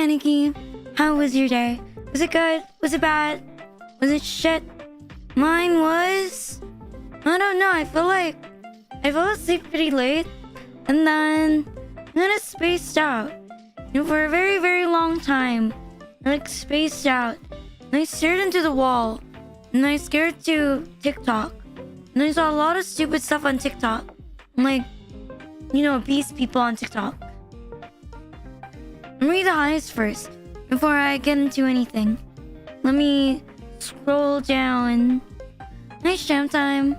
Aniki. How was your day? Was it good? Was it bad? Was it shit? Mine was... I don't know, I feel like I fell asleep pretty late. And then I spaced out. You know, for a very, very long time. I spaced out. And I stared into the wall. And I stared to TikTok. And I saw a lot of stupid stuff on TikTok. Like, you know, obese people on TikTok. Let me read the highest first, before I get into anything. Let me scroll down. Nice jam time.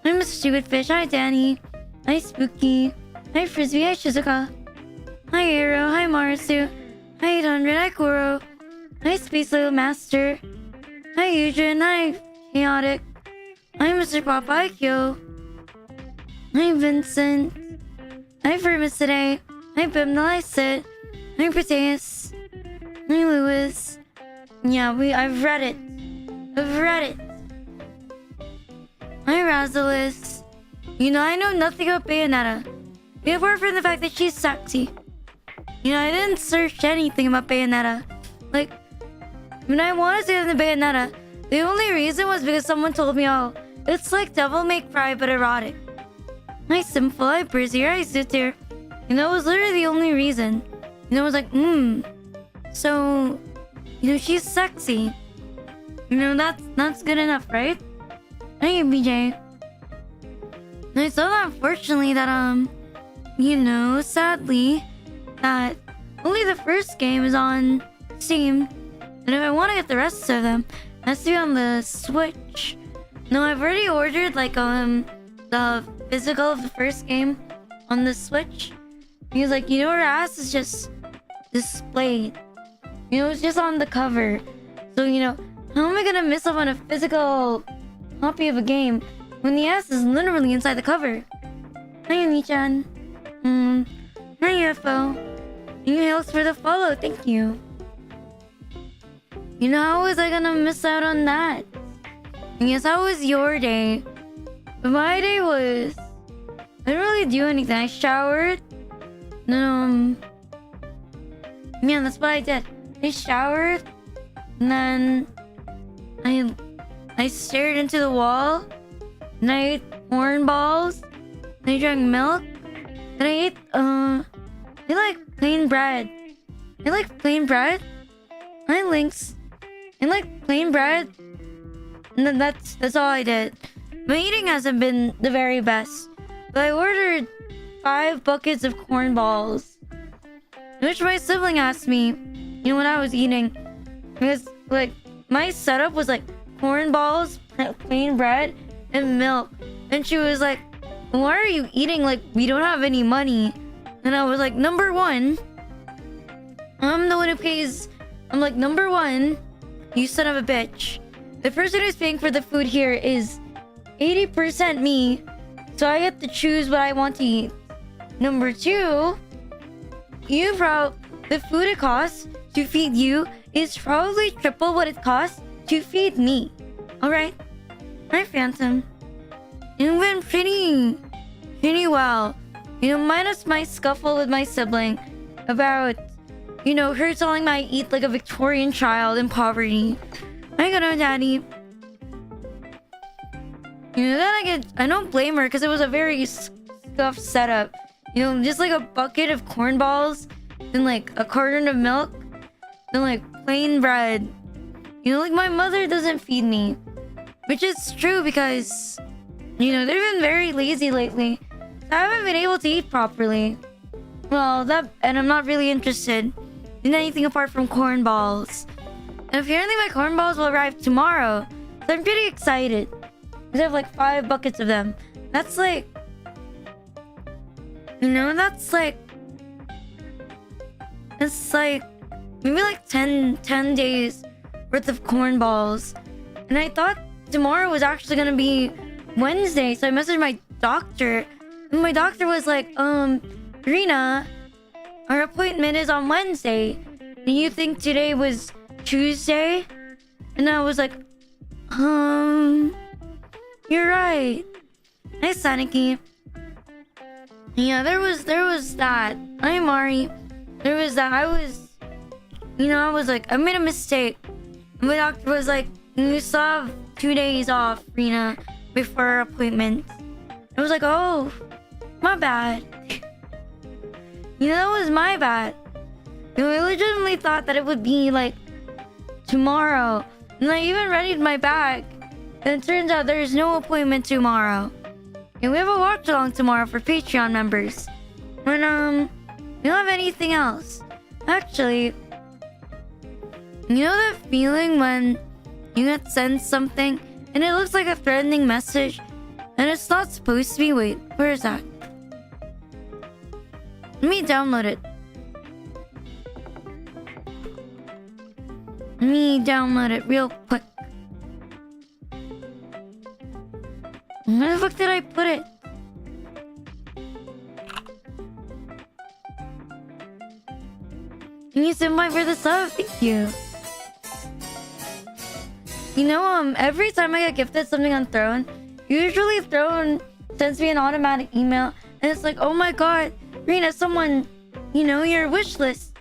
Hi, Mr. Stupid Fish. Hi, Danny. Hi, Spooky. Hi, Frisbee. Hi, Shizuka. Hi, Arrow. Hi, Marasu. Hi, 800. Hi, Kuro. Hi, Space Little Master. Hi, Eugene. Hi, Chaotic. Hi, Mr. Pop. Hi, Kyo. Hi, Vincent. Hi, Firmus today. Hi, Bimnal. Hi, Sid. Hi, Proteus. Hi, Lewis. Yeah, I've read it. I've read it. Hi, Razalis. You know, I know nothing about Bayonetta. Apart from the fact that she's sexy. You know, I didn't search anything about Bayonetta. Like, when I wanted to get into Bayonetta, the only reason was because someone told me, oh, it's like Devil May Cry but erotic. Hi, Simple. Hi, Brazier. Hi, Zutir. You know, it was literally the only reason. You know, I was like, So, you know, she's sexy. You know, that's good enough, right? Hey, BJ. And I saw that, unfortunately, that, you know, sadly, that only the first game is on Steam. And if I want to get the rest of them, it has to be on the Switch. No, I've already ordered, like, the physical of the first game on the Switch. Because, like, you know, her ass is just displayed. You know, it's just on the cover. So, you know, how am I gonna miss out on a physical copy of a game when the ass is literally inside the cover? Hi, Oni-chan. Hi, UFO. Thank you, Hales, for the follow. Thank you. You know, how was I gonna miss out on that? I guess how was your day? But my day was... I didn't really do anything. I showered. Then, yeah, that's what I did. I showered. And then... I stared into the wall. And I ate corn balls. And I drank milk. And I ate, I like plain bread. I like plain bread. Hi, Lynx. I like plain bread. And then that's all I did. My eating hasn't been the very best. But I ordered 5 buckets of corn balls. Which my sibling asked me, you know, when I was eating. Because, like, my setup was like corn balls, plain bread, and milk. And she was like, why are you eating like we don't have any money? And I was like, number one, I'm the one who pays. I'm like, number one, you son of a bitch. The person who's paying for the food here is 80% me. So I get to choose what I want to eat. Number two, the food it costs to feed you is probably triple what it costs to feed me. Alright? Hi, Phantom. It went pretty well. You know, minus my scuffle with my sibling about, you know, her telling me I eat like a Victorian child in poverty. I got no daddy. You know, then I don't blame her because it was a very scuffed setup. You know, just like a bucket of corn balls, then like a carton of milk, then like plain bread. You know, like my mother doesn't feed me. Which is true because, you know, they've been very lazy lately. I haven't been able to eat properly. Well, and I'm not really interested in anything apart from corn balls. And apparently my corn balls will arrive tomorrow. So I'm pretty excited. Because I have like 5 buckets of them. That's like... You know, that's like... It's like... Maybe like 10 days worth of corn balls. And I thought tomorrow was actually gonna be Wednesday. So I messaged my doctor. And my doctor was like, Rina, our appointment is on Wednesday. Do you think today was Tuesday? And I was like, you're right. Nice, Aniki. Yeah, there was that. Hi, Mari. There was that. you know, I was like, I made a mistake. And my doctor was like, you still have 2 days off, Rina, before our appointment. I was like, oh, my bad. You know, that was my bad. You know, I legitimately thought that it would be like tomorrow. And I even readied my bag. And it turns out there's no appointment tomorrow. And we have a watch along tomorrow for Patreon members. And we don't have anything else. Actually, you know that feeling when you get sent something and it looks like a threatening message and it's not supposed to be? Wait, where is that? Let me download it. Let me download it real quick. Where the fuck did I put it? Can you send my for the sub? Thank you. You know, every time I get gifted something on Throne, usually Throne sends me an automatic email, and it's like, oh my god, Rina, someone, you know, your wish list.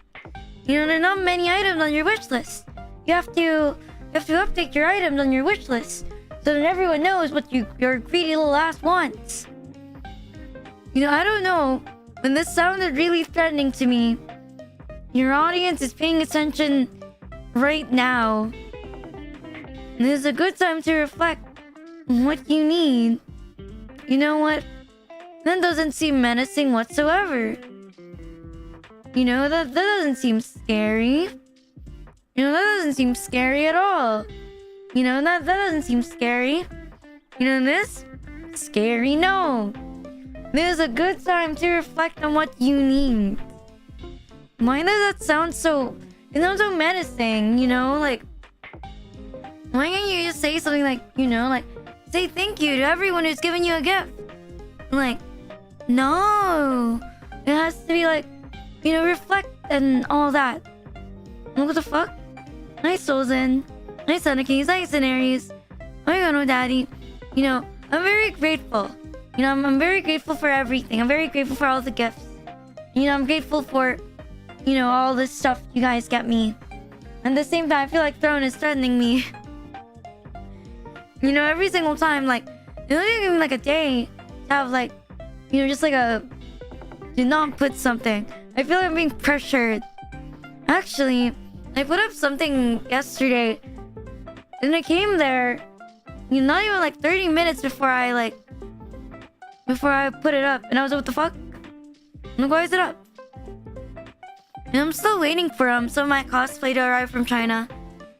You know, there are not many items on your wish list. You have to update your items on your wish list so that everyone knows what your greedy little ass wants. You know, I don't know, when this sounded really threatening to me, your audience is paying attention right now. And this is a good time to reflect on what you need. You know what? That doesn't seem menacing whatsoever. You know, that doesn't seem scary. You know, that doesn't seem scary at all. You know, that doesn't seem scary. You know, this? Scary? No. This is a good time to reflect on what you need. Why does that sound so... It sounds so menacing, you know? Like... Why can't you just say something like, you know, like... Say thank you to everyone who's given you a gift. Like... No. It has to be like... You know, reflect and all that. What the fuck? Nice Solzen. Nice Aniki. Nice Aries. Oh my god, no daddy. You know, I'm very grateful. You know, I'm very grateful for everything. I'm very grateful for all the gifts. You know, I'm grateful for... You know, all this stuff you guys get me. And at the same time, I feel like Throne is threatening me. You know, every single time, like, it only give me like a day to have like, you know, just like a... Do not put something. I feel like I'm being pressured. Actually, I put up something yesterday. And I came there, you know, not even like 30 minutes before I put it up. And I was like, what the fuck? I'm like, why is it up? And I'm still waiting for some of my cosplay to arrive from China.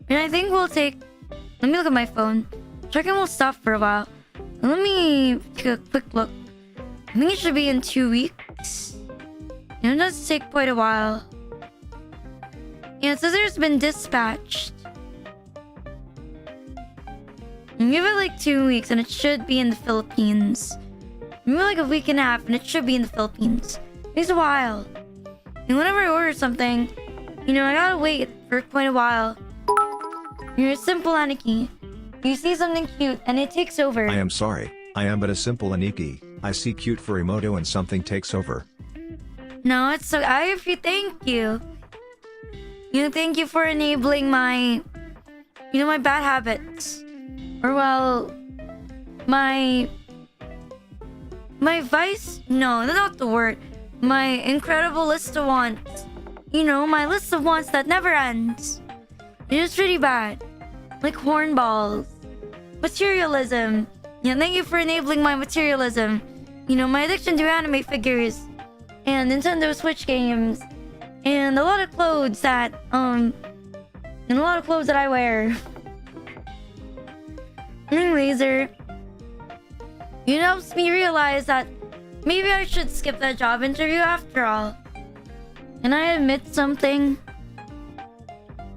And I think we'll take... Let me look at my phone. Checking will stop for a while. Let me take a quick look. I think it should be in 2 weeks. And it does take quite a while. Yeah, it says it's been dispatched. And give it like 2 weeks and it should be in the Philippines. Maybe like a week and a half and it should be in the Philippines. It takes a while. And whenever I order something, you know, I gotta wait for quite a while. You're a simple Aniki. You see something cute and it takes over. I am sorry. I am but a simple Aniki. I see cute Furimoto and something takes over. No, it's so... thank you. You know, thank you for enabling my... You know, my bad habits. Or well... My vice? No, that's not the word. My incredible list of wants. You know, my list of wants that never ends. It's pretty bad. Like hornballs. Materialism. Yeah, thank you for enabling my materialism. You know, my addiction to anime figures. And Nintendo Switch games. And a lot of clothes that, And a lot of clothes that I wear. Laser. It helps me realize that maybe I should skip that job interview after all. Can I admit something?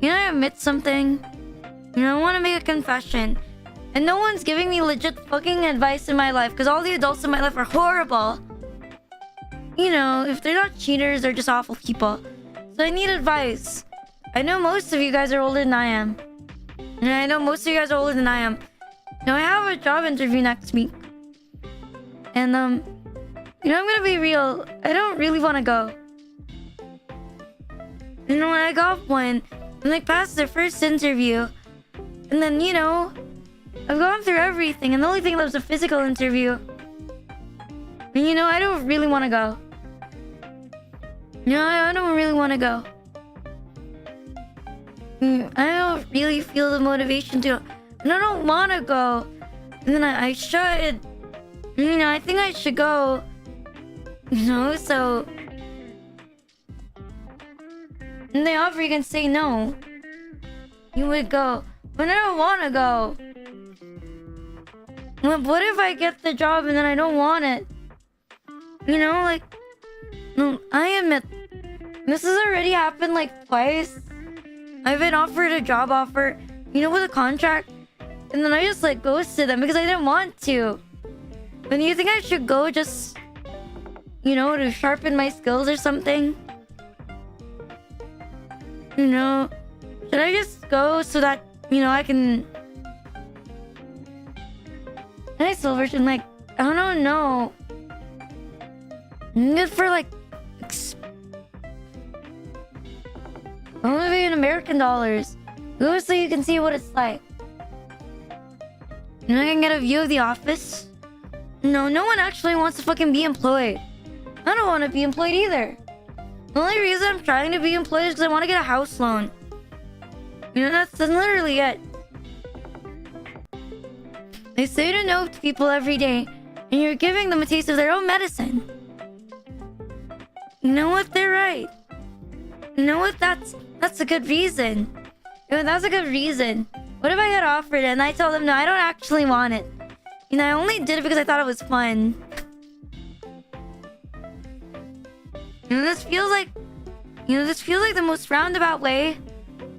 You know, I want to make a confession. And no one's giving me legit fucking advice in my life because all the adults in my life are horrible. You know, if they're not cheaters, they're just awful people. So I need advice. I know most of you guys are older than I am. And I know most of you guys are older than I am. Now I have a job interview next week. And, you know, I'm gonna be real. I don't really want to go. You know, I got one and like passed the first interview, and then I've gone through everything, and the only thing that was a physical interview. And I don't really want to go. I don't really want to go. I don't really feel the motivation to, and I don't want to go. And then I should. I think I should go. So. And they offer you can say no. You would go. But I don't want to go. What if I get the job and then I don't want it? No, I admit, this has already happened like twice. I've been offered a job offer, with a contract, and then I just like ghosted them because I didn't want to. But do you think I should go just, to sharpen my skills or something? Should I just go so that, I can... Nice version, like, I don't know. Good for like... Only in American dollars. Go so you can see what it's like. I can get a view of the office. No one actually wants to fucking be employed. I don't want to be employed either. The only reason I'm trying to be employed is because I want to get a house loan. That's literally it. They say to no to people every day, and you're giving them a taste of their own medicine. You know what? They're right. You know what? That's a good reason. That's a good reason. What if I get offered it and I tell them no, I don't actually want it? I only did it because I thought it was fun. This feels like the most roundabout way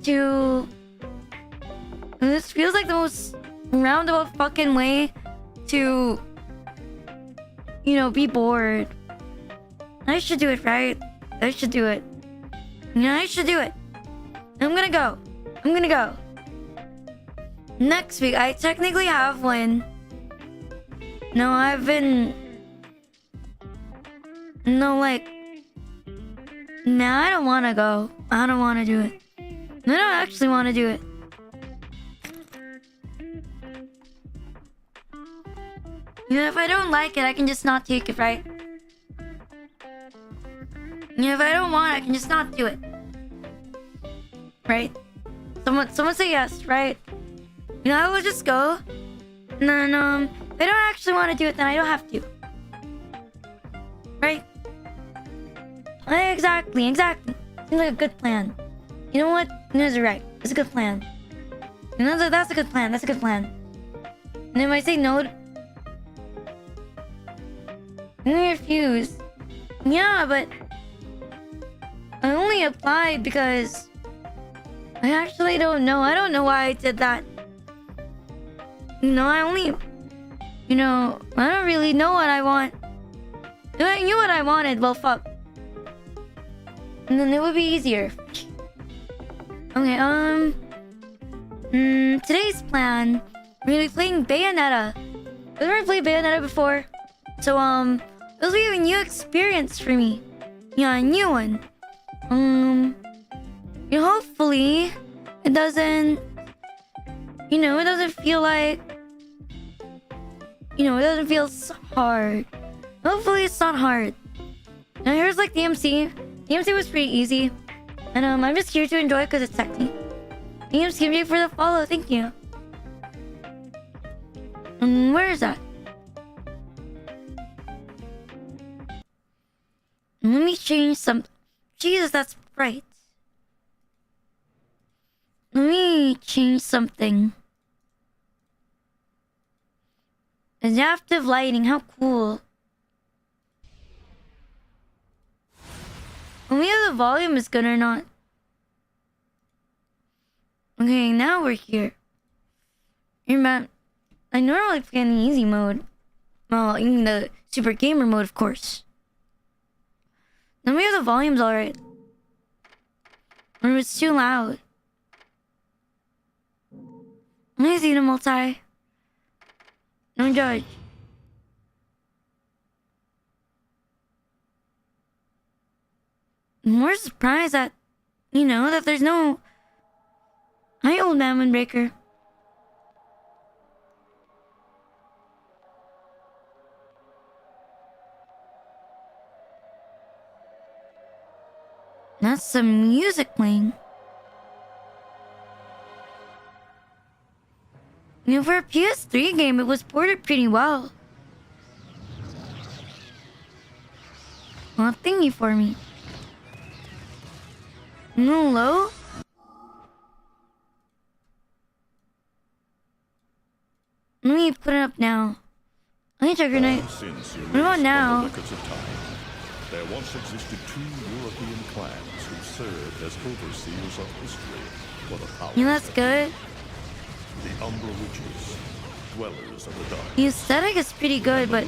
to... This feels like the most roundabout fucking way to... be bored. I should do it, right? I should do it. I should do it. I'm gonna go. Next week, I technically have one. No, I've been... No, like... Nah, I don't want to go. I don't want to do it. I don't actually want to do it. If I don't like it, I can just not take it, right? If I don't want it, I can just not do it. Right? Someone say yes, right? I will just go. And then, if I don't actually want to do it, then I don't have to. Right? Exactly. Seems like a good plan. You know what? You guys are right. It's a good plan. That's a good plan. And if I say no... And they refuse. Yeah, but... I only applied because... I actually don't know. I don't know why I did that. I only... I don't really know what I want. If I knew what I wanted, well, fuck. And then it would be easier. Okay, today's plan, we're gonna be playing Bayonetta. I've never played Bayonetta before. So, this will be a new experience for me. Yeah, a new one. Hopefully, it doesn't... it doesn't feel like... it doesn't feel so hard. Hopefully, it's not hard. Now, here's like the MC. The MC was pretty easy. And I'm just here to enjoy it because it's sexy. Thank you for the follow. Thank you. Where is that? Let me change some... Jesus, that's bright. Let me change something. Adaptive lighting, how cool. Let me know if the volume is good or not. Okay, now we're here. I normally play in the easy mode. Well, you mean the super gamer mode, of course. Let me know if the volume's alright. Or if it's too loud. Let me see the multi. Don't judge. I'm more surprised that You know, that there's no... Hi, old man windbreaker. That's some music playing. You know, for a PS3 game, it was ported pretty well. Well, thingy for me. No low? Let me put it up now. I need to check your night. What about now? There once existed two European clans who served as overseers of history for the power. Yeah, that's good. The Umbra Witches, dwellers of the dark. The aesthetic is pretty good, but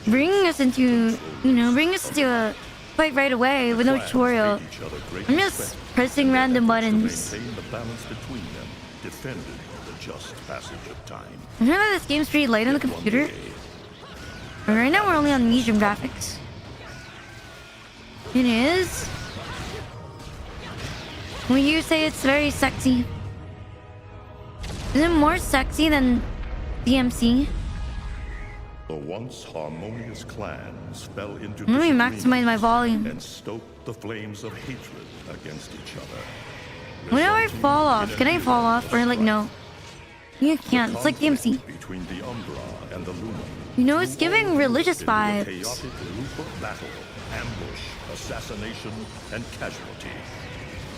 bringing us into, bringing us into a fight right away with no tutorial. I'm just pressing random buttons. Maintain the balance between them, defended the just passage of time. I know that this game's pretty light on the computer. But right now we're only on medium graphics. It is. When you say it's very sexy. Is it more sexy than DMC? The once harmonious clans fell into Let me maximize my volume. and stoked the flames of hatred against each other. Whenever I fall off, can I fall off? Or like, no. You can't. It's like DMC. Between the Umbra and the Lumen. You know, it's giving religious Into a vibes. chaotic loop of battle, ambush, assassination, and casualty.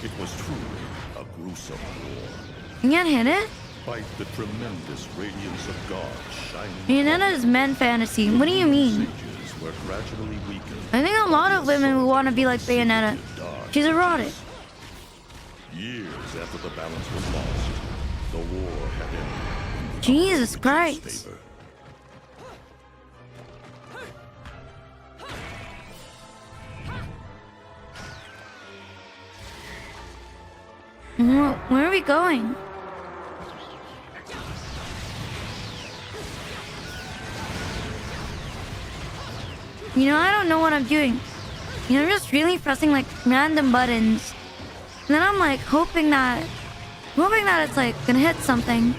It was truly a gruesome war. You can't hit it? Despite the tremendous radiance of God shining. Bayonetta is men fantasy. What do you mean? Sages were gradually weakened. I think a lot of women will want to be like Bayonetta. She's erotic. Years after the balance was lost, the war had ended. in the Jesus Umbra Christ. Witches' favor. Where are we going? You know, I don't know what I'm doing. You know, I'm just really pressing like random buttons. And then I'm like hoping that it's like gonna hit something.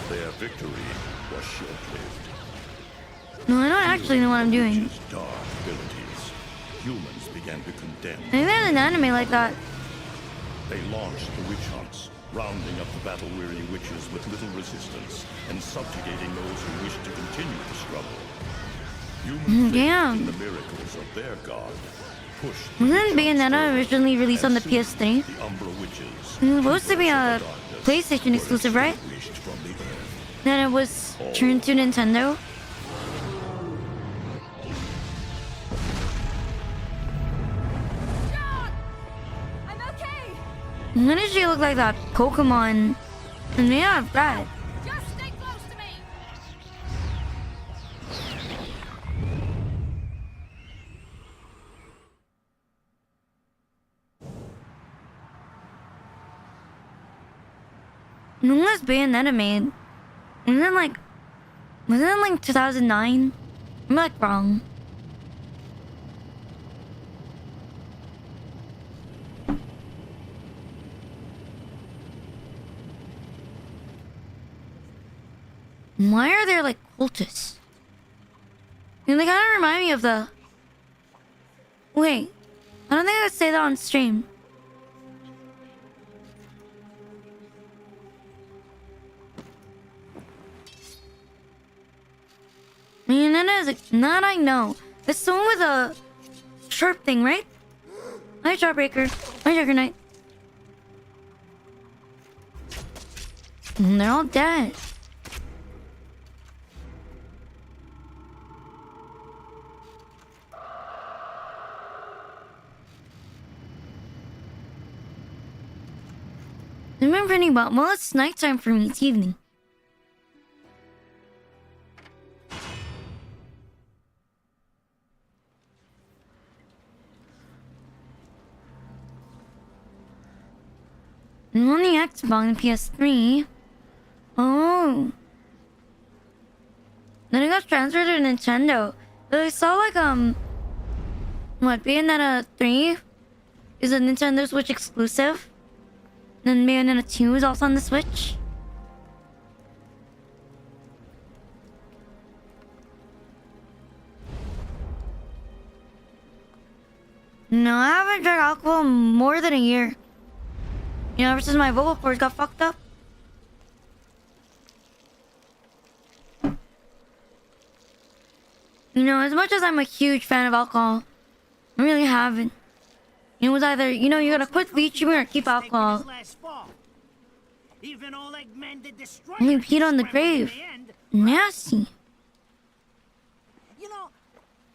Their victory was short-lived. No, I don't actually know what I'm doing. Witches' dark abilities, humans began to condemn. I think there's an anime like that. They launched the witch hunts, rounding up the battle-weary witches with little resistance and subjugating those who wished to continue the struggle. Human faith Damn. in the miracles of their god pushed the Wasn't witch hunts Bayonetta further, originally released on the and soon PS3? The Umbra witches, It was supposed to be a darkness, PlayStation were exclusive, right? extinguished from the earth. Then it was turned to Nintendo. I'm okay. When did she look like that Pokemon? And yeah, that. Just stay close to me. When was Bayonetta made? Wasn't it like 2009? I'm like wrong. Why are there like cultists? And they kind of remind me of the... Wait, I don't think I could say that on stream. Bayonetta is a... That I know. It's the one with a sharp thing, right? Hi, Jawbreaker. Hi, Juggernaut. And they're all dead. Remember any about... Well, it's nighttime for me. It's evening. I'm on the Xbox and PS3. Oh. Then it got transferred to Nintendo. But I saw like What, Bayonetta 3 is a Nintendo Switch exclusive? Then Bayonetta 2 is also on the Switch? No, I haven't drank alcohol in more than a year. You know, ever since my vocal cords got fucked up. You know, as much as I'm a huge fan of alcohol, I really haven't. It was either, you know, you gotta quit VTubing or keep alcohol. Leave heat on the grave. Nasty. You know,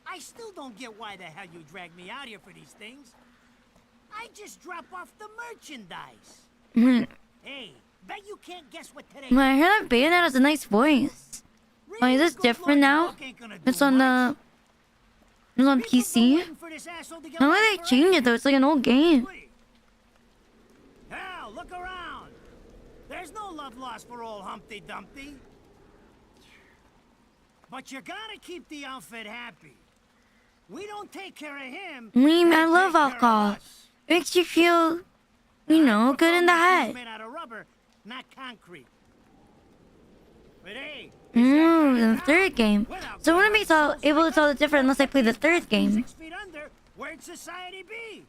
I still don't get why the hell you dragged me out here for these things. I just drop off the merchandise. Hey, bet you can't guess what today. When I heard that Bayonetta has a nice voice. Why is this different now? It's on the... It's on PC. How do they change it though? It's like an old game. Hell, look around. There's no love lost for old Humpty Dumpty. But you gotta keep the outfit happy. We don't take care of him. I love alcohol. Makes you feel, you know, good in the head. Made out of rubber, not concrete. But hey, The third game. So I wouldn't be able to tell the difference unless I play the third game. 6 feet under, where'd society be?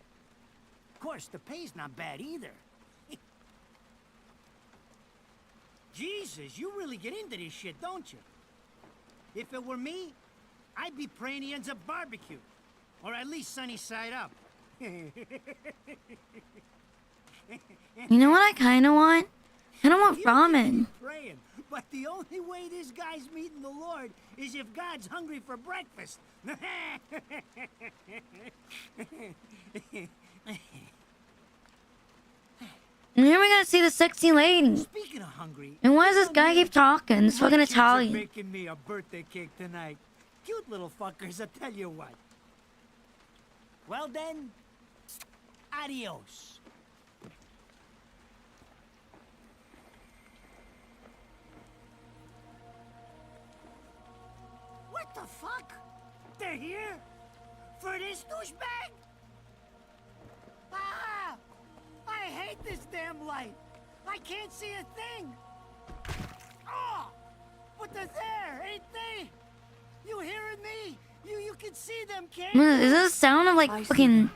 Of course, the pay's not bad either. Jesus, you really get into this shit, don't you? If it were me, I'd be praying he ends up barbecue. Or at least sunny side up. You know what I kind of want? I don't want ramen. Praying, but the only way this guy's meeting the Lord is if God's hungry for breakfast. And then we gotta see the sexy lady. Speaking of hungry, And why does this guy keep talking? This fucking my kids are Italian. baking me a birthday cake tonight. Cute little fuckers, I tell you what. Well then, adios. What the fuck? They're here? For this douchebag? Ah! I hate this damn light. I can't see a thing. Oh! But they're there, ain't they? You hearing me? You can see them, can't you? Is this a sound of like I see fucking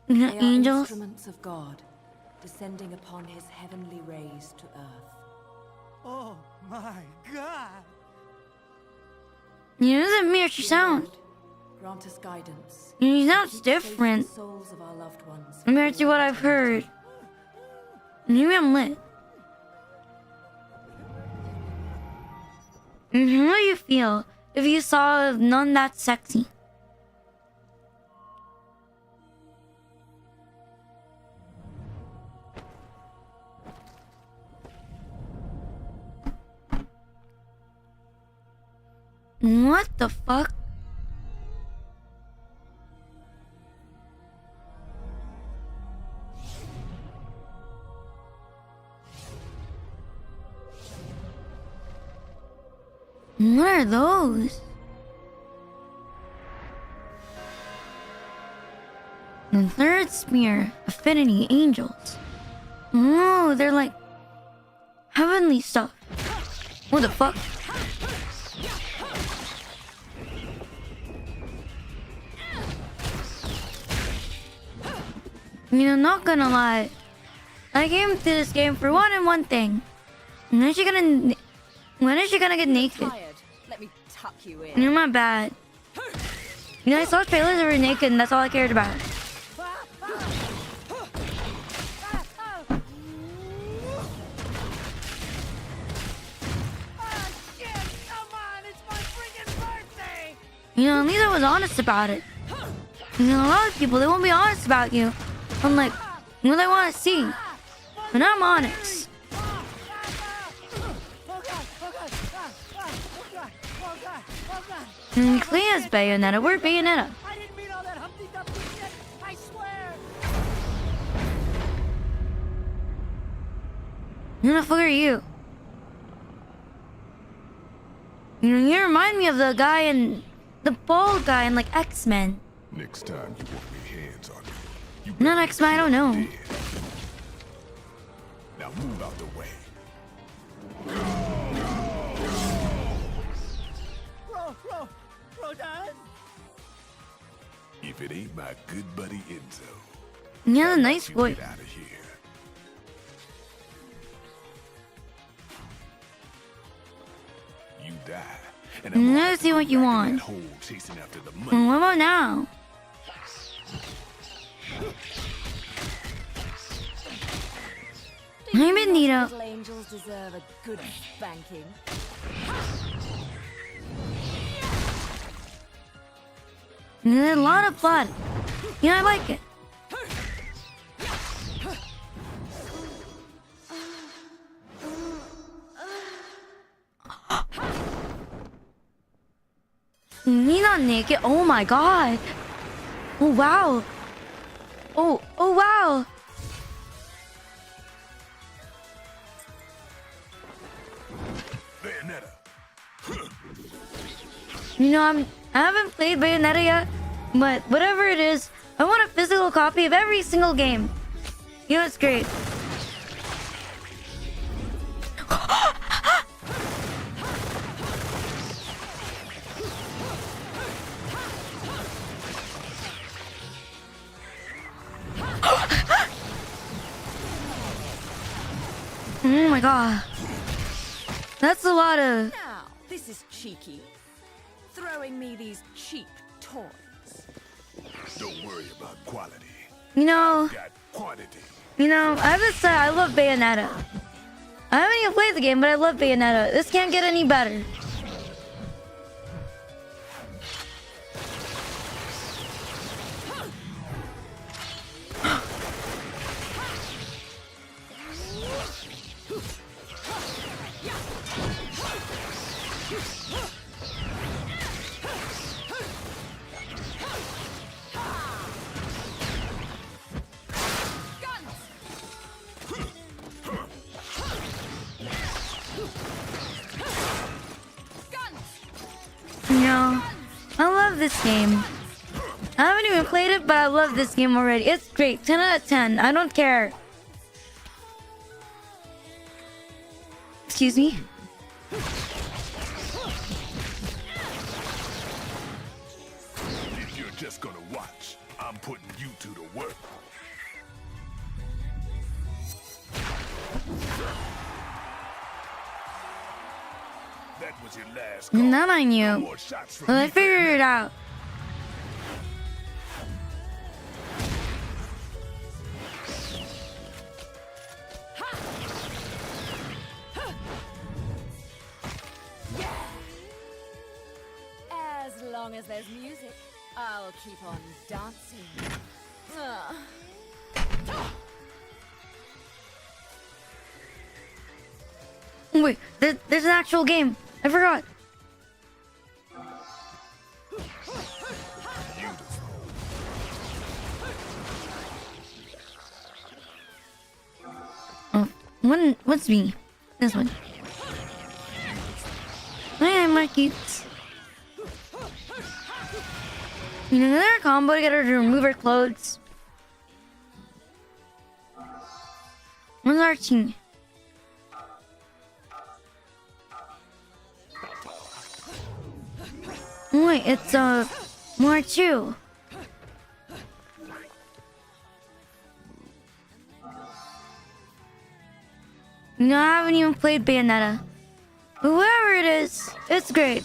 They are angels? instruments of God, descending upon his heavenly rays to earth. Oh my God! You know, it doesn't mirror she sounds. Grant us guidance. She sounds Keep safe different the souls of our loved ones compared to what I've heard. Maybe I'm lit. How do you feel if you saw none that sexy? What the fuck? What are those? The third spear, affinity angels. Oh, they're like heavenly stuff. What the fuck? You know, not gonna lie, I came to this game for one thing. When is she gonna get naked? Tired. Let me tuck you in. You're my bad. You know, I saw trailers of her naked and that's all I cared about. You know, at least I was honest about it. You know, a lot of people, they won't be honest about you. I'm like, what they want to see. And I'm honest. And Clea's Bayonetta. We're Bayonetta. I didn't mean all that Humpty Dumpty shit. I swear. Who the fuck are you? You know, you remind me of the guy in... The bald guy in, like, X-Men. Next time you want me hands on me, you No, next time I don't know. dead. Now move out the way. Rodan? If it ain't my good buddy Enzo. Yeah, now nice you boy. Get out of here. You die. And I'm gonna Let's see what you back in want. that hole chasing after the money. What about now? Do you I'm in need of- little angels deserve a good spanking? There's a lot of blood. Yeah, I like it. He's not naked. Oh my god. Oh wow. Oh wow. Bayonetta. You know, I haven't played Bayonetta yet, but whatever it is, I want a physical copy of every single game. You know, it's great. Oh my god. That's a lot of... Now, this is cheeky. Throwing me these cheap toys. Don't worry about quality. You know, Got quantity. I have to say, I love Bayonetta. I haven't even played the game, but I love Bayonetta. This can't get any better. You know, I love this game. I haven't even played it, but I love this game already. It's great. 10 out of 10. I don't care. Excuse me? If you're just gonna watch, I'm putting you two to work. That was your last call. That I No knew. more shots from Well, I me, figured it out. As long as there's music, I'll keep on dancing. Ugh. Wait, there's an actual game. I forgot. Oh, what's me? This one. Hi, Marquise. You know, another combo to get her to remove her clothes. What's our team? Wait, it's more too. You know, I haven't even played Bayonetta. But whatever it is, it's great.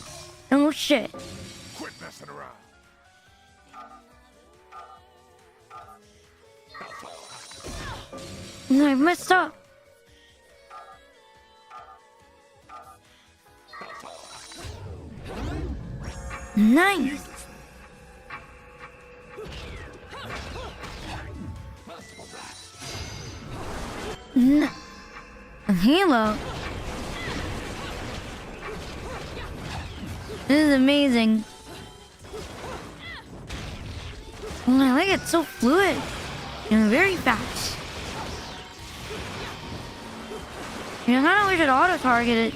Oh shit. Quit messing around. No, I messed up. Nice. A halo. This is amazing. Oh, I like it. It's so fluid and very fast. You know, I kind of wish it auto-targeted.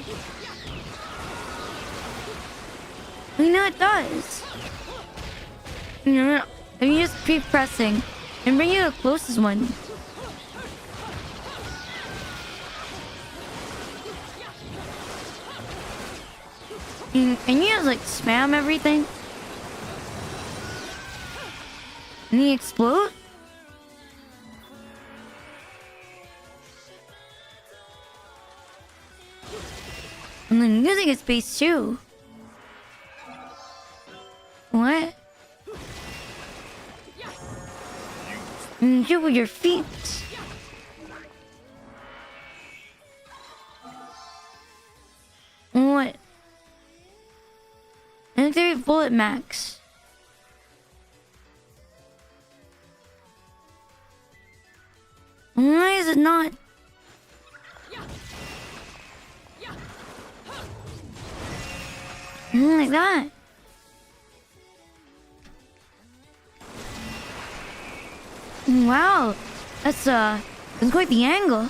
You know, it does. You know, If you just keep pressing and bring you the closest one. And you just like spam everything. And he explode? And then music is space too. What? And you with your feet. What? And there's bullet max. Why is it not? Like that. Wow, that's quite the angle.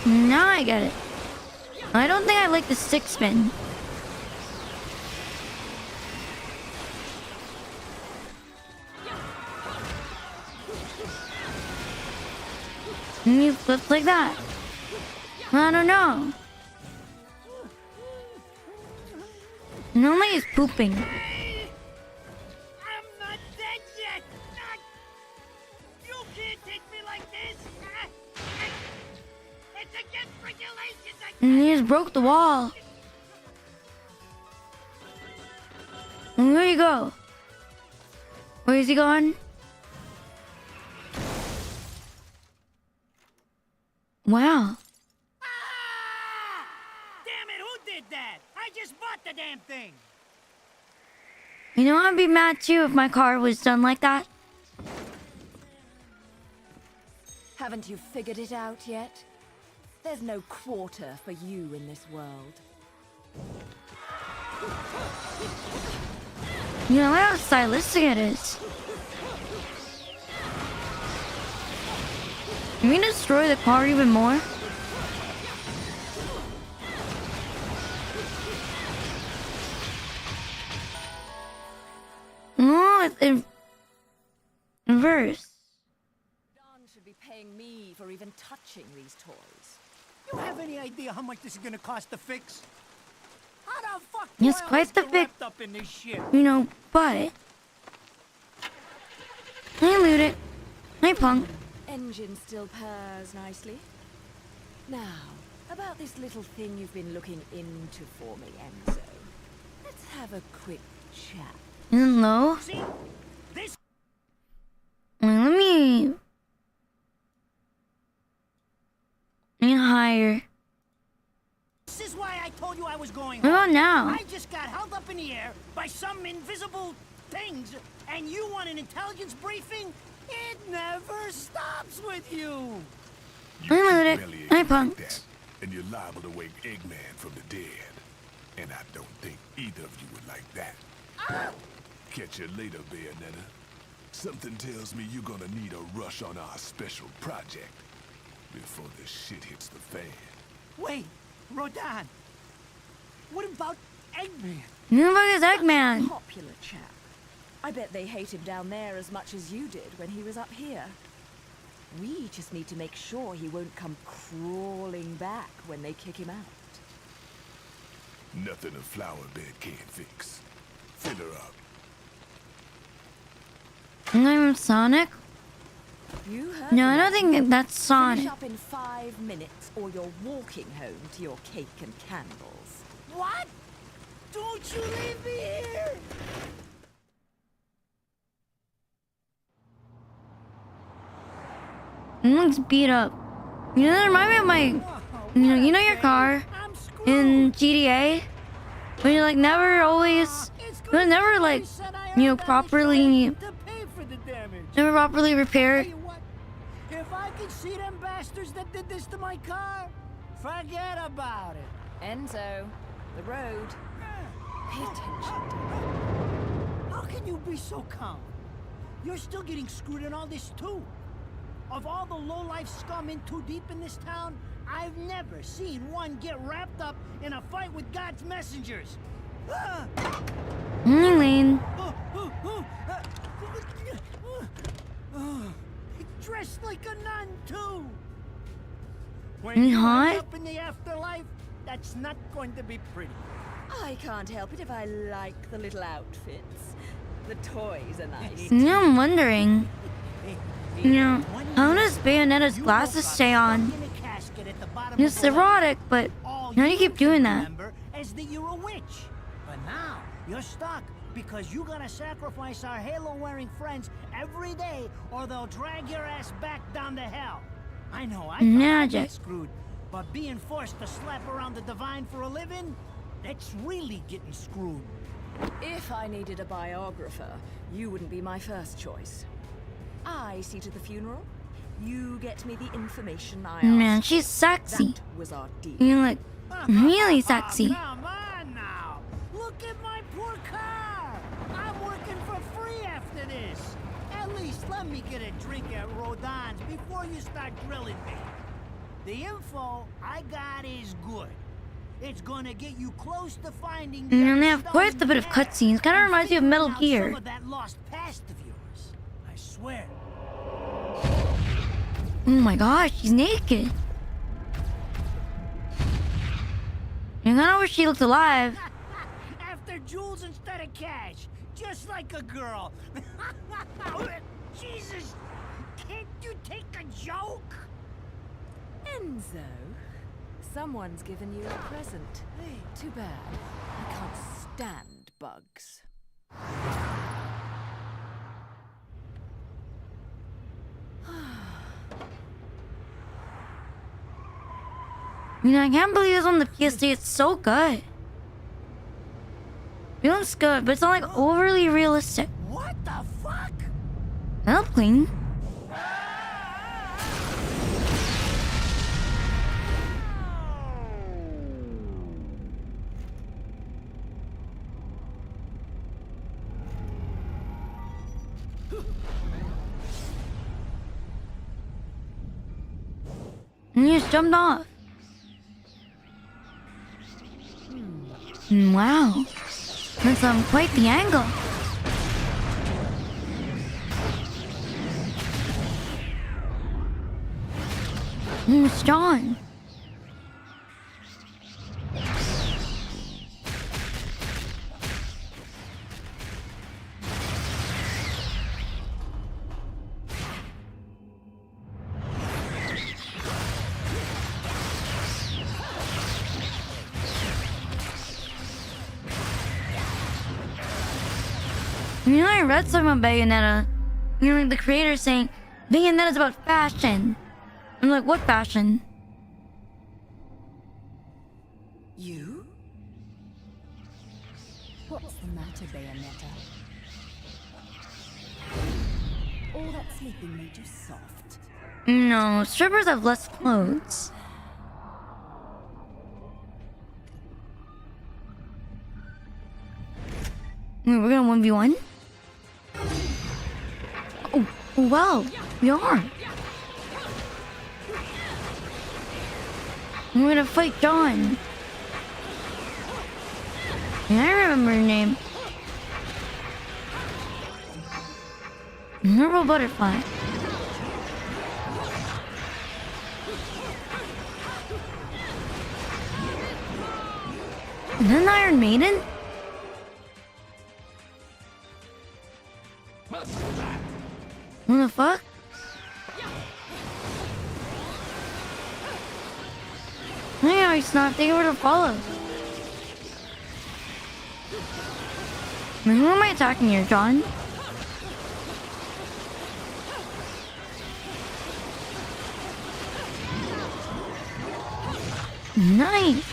Now I get it. I don't think I like the stick spin. And you flip like that. I don't know. Normally he's pooping. I'm not dead yet. You can't take me like this. It's against regulations. And he just broke the wall. And where you go? Where is he going? Wow. Damn it, who did that? I just bought the damn thing. You know, I'd be mad too if my car was done like that. Haven't you figured it out yet? There's no quarter for you in this world. You know how stylistic it is. You mean destroy the car even more? Oh, it's in reverse. Don should be paying me for even touching these toys. You have any idea how much this is gonna cost to fix? How the fuck Yes, do I quite always the get fix. wrapped up in this shit? You know, but I loot it. I punk. Engine still purrs nicely. Now, about this little thing you've been looking into for me, Enzo. Let's have a quick chat. And low. See? This Let me higher. is why I told you I was going What home. about now? I just got held up in the air by some invisible things, and you want an intelligence briefing? It never stops with you. You I loot keep it. bellyaching I like punked. that, and you're liable to wake Eggman from the dead. And I don't think either of you would like that. Catch you later, Bayonetta. Something tells me you're gonna need a rush on our special project before the shit hits the fan. Wait, Rodan. What about Eggman? Who the fuck is Eggman? Popular chap. I bet they hate him down there as much as you did when he was up here. We just need to make sure he won't come crawling back when they kick him out. Nothing a flower bed can't fix. Fill her up. I'm Sonic? You heard No, the I don't man. think that's Finish Sonic. up in 5 minutes, or you're walking home to your cake and candles. What? Don't you leave me here! It looks beat up. You know, that remind me of my, you know your car I'm screwed. in GTA? When you like never always, you never like, you know, properly, To pay for the damage. never properly repaired. Tell you what, if I could see them bastards that did this to my car, forget about it. Enzo, the road. Pay attention. How can you be so calm? you're still getting screwed in all this too. Of all the low-life scum in too deep in this town, I've never seen one get wrapped up in a fight with God's messengers. Ah! Lane. Dressed like a nun too. When You you end hot? up in the afterlife, that's not going to be pretty. I can't help it if I like the little outfits. The toys are nice. You know, I'm wondering. You know, how does Bayonetta's glasses stay on? It's erotic, but how do you keep doing that? Remember is that you're a witch. But now you're stuck because you gotta sacrifice our halo-wearing friends every day, or they'll drag your ass back down to hell. I know I thought I'd Magic. get screwed, but being forced to slap around the divine for a living, that's really getting screwed. If I needed a biographer, you wouldn't be my first choice. I see to the funeral. You get me the information I asked. Man, she's sexy. That was our deal. You look really sexy. Come on now. Look at my poor car. I'm working for free after this. At least let me get a drink at Rodon's before you start grilling me. The info I got is good. It's gonna get you close to finding the And they have quite a bit of stone cutscenes. Kind of reminds me of Metal and Gear. some of that lost past of yours. I swear. Oh my gosh, she's naked. I kind of wish she looked alive. After jewels instead of cash, just like a girl. Jesus, can't you take a joke? Enzo, someone's given you a present. Too bad. I can't stand bugs. You know, I can't believe it's on the PS3. It's so good. It looks good, but it's not like overly realistic. What the fuck? That'll clean. And you just jumped off. Wow. That's quite the angle. It's John. You know, I read something about Bayonetta. You know, like the creator saying Bayonetta's about fashion. I'm like, what fashion? You? What's the matter, Bayonetta? All that sleeping made you soft. No, strippers have less clothes. Wait, we're gonna 1v1? Oh, wow, we are. We're gonna fight John. Yeah, I remember her name. Purple butterfly. And then Iron Maiden? What the fuck? Yeah, he's not taking her to follow. Who am I attacking here, John? Nice.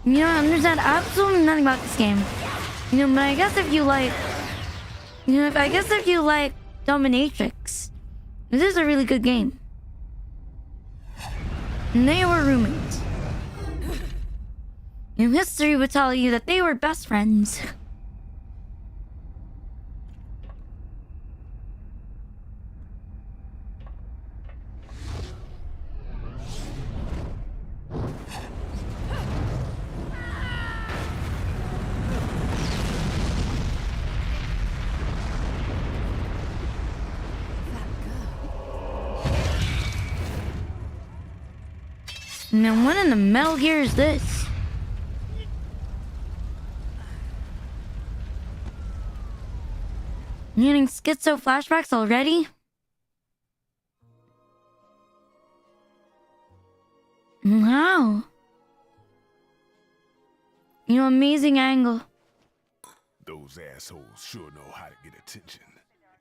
You know, I understand absolutely nothing about this game. You know, but I guess if you like... You know, I guess if you like Dominatrix, this is a really good game. And they were roommates. And history would tell you that they were best friends. Now, what in the Metal Gear is this? You getting schizo flashbacks already? Wow. You know, amazing angle. Those assholes sure know how to get attention.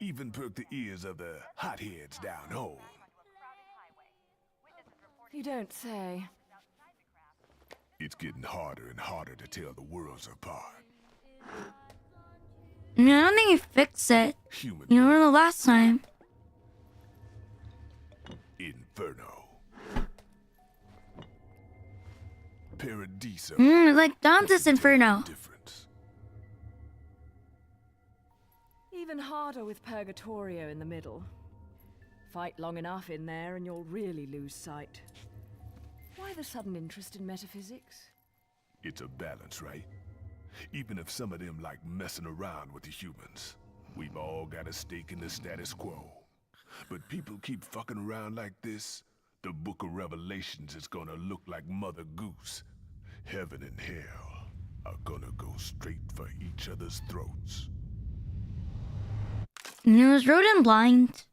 Even perk the ears of the hotheads down home. You don't say. It's getting harder and harder to tell the worlds apart. I mean, I don't think he fixed it. Human You know, the last time. Inferno. Paradiso. Like Dante's Inferno. Difference. Even harder with Purgatorio in the middle. Fight long enough in there and you'll really lose sight. Why the sudden interest in metaphysics? It's a balance, right? Even if some of them like messing around with the humans, we've all got a stake in the status quo. But people keep fucking around like this, the Book of Revelations is gonna look like Mother Goose. Heaven and hell are gonna go straight for each other's throats. You know, is Rodin blind?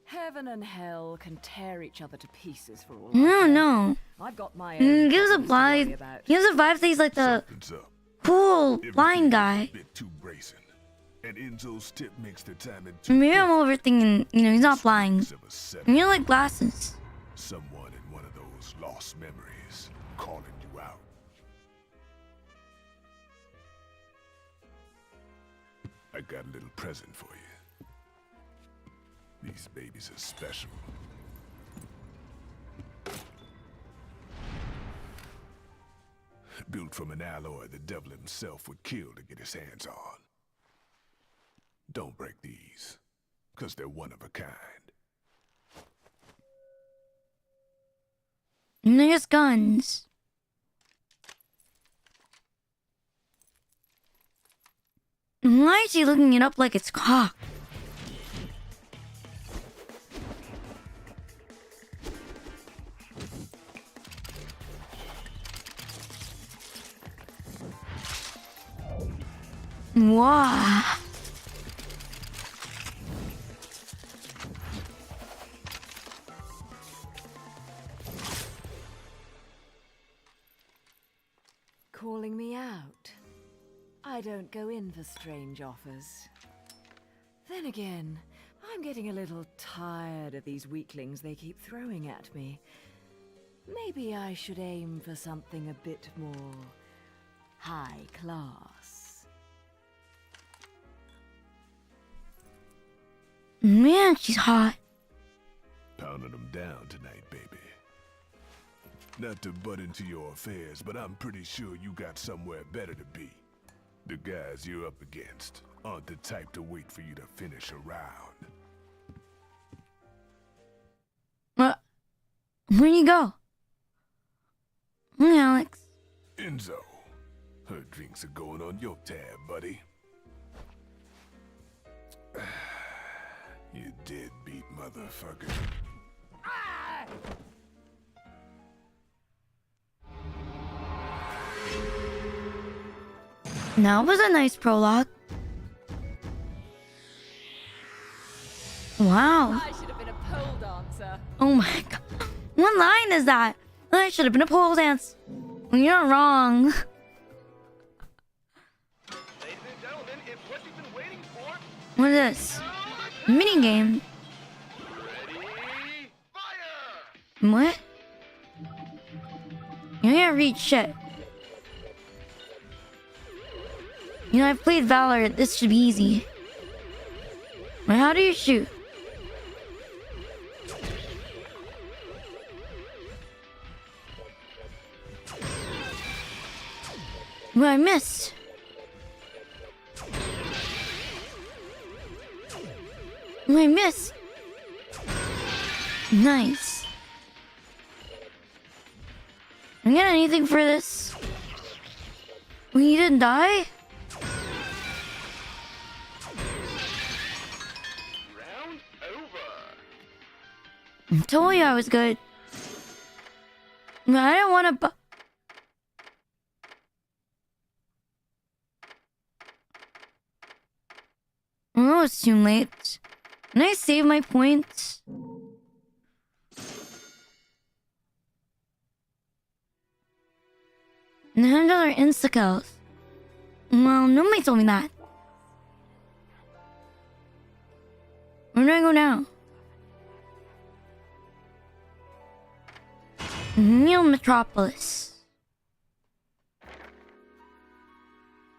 Heaven and hell can tear each other to pieces for all. No, no. I've got my own. Gives a problems to worry vibe. about. Gives a vibe that he's like the Something's up. cool blind guy. A bit too bracing. And Enzo's tip makes the timing too Maybe I'm perfect. overthinking. You know, he's not blind. Of a setup. And you like glasses. Someone in one of those lost memories calling you out. I got a little present for you. These babies are special. Built from an alloy the devil himself would kill to get his hands on. Don't break these, 'cause they're one of a kind. And there's guns. And why is he looking it up like it's cocked? Wow. Calling me out. I don't go in for strange offers. Then again, I'm getting a little tired of these weaklings they keep throwing at me. Maybe I should aim for something a bit more high class. Man, she's hot. Pounding them down tonight, baby. Not to butt into your affairs, but I'm pretty sure you got somewhere better to be. The guys you're up against aren't the type to wait for you to finish a round. Where'd you go? Hey, Alex. Enzo, her drinks are going on your tab, buddy. You deadbeat motherfucker. That was a nice prologue. Wow. I should have been a pole dancer. Oh my god. What line is that? I should have been a pole dance. You're not wrong. Ladies and gentlemen, it's what you've been waiting for. What is this? Mini game. Ready, fire! What? You can't read shit. You know, I've played Valorant. This should be easy. Wait, how do you shoot? Well, I missed. Well, I missed. Nice. I get anything for this? Well, you didn't die? Round over. I told you I was good. But I didn't want to. Oh, it's too late. Can I save my points? $9 insta-kills. Well, nobody told me that. Where do I go now? Neil Metropolis.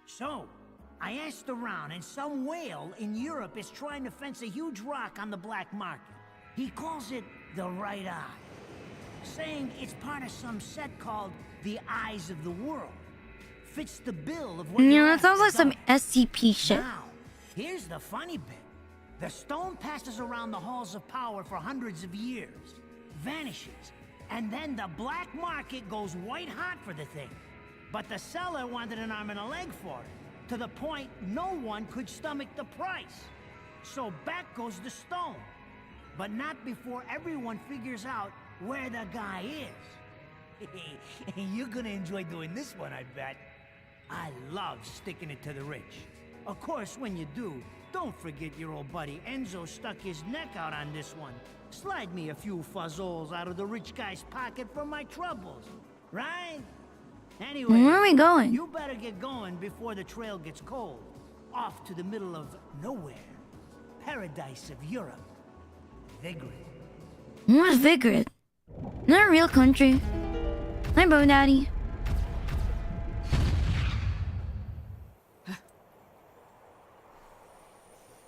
So, I asked around, and some whale in Europe is trying to fence a huge rock on the black market. He calls it the right eye, saying it's part of some set called the Eyes of the World. Fits the bill of what You you're know, that sounds like after, some SCP shit. Now, here's the funny bit. The stone passes around the halls of power for hundreds of years, vanishes, and then the black market goes white hot for the thing. But the seller wanted an arm and a leg for it, to the point no one could stomach the price. So back goes the stone. But not before everyone figures out where the guy is. You're gonna enjoy doing this one, I bet. I love sticking it to the rich. Of course, when you do, don't forget your old buddy Enzo stuck his neck out on this one. Slide me a few fuzzoles out of the rich guy's pocket for my troubles, right? Anyway, Where are we going? you better get going before the trail gets cold. Off to the middle of nowhere. Paradise of Europe. Vigrid. What's Vigrid? Not a real country. Hi, Bo Daddy.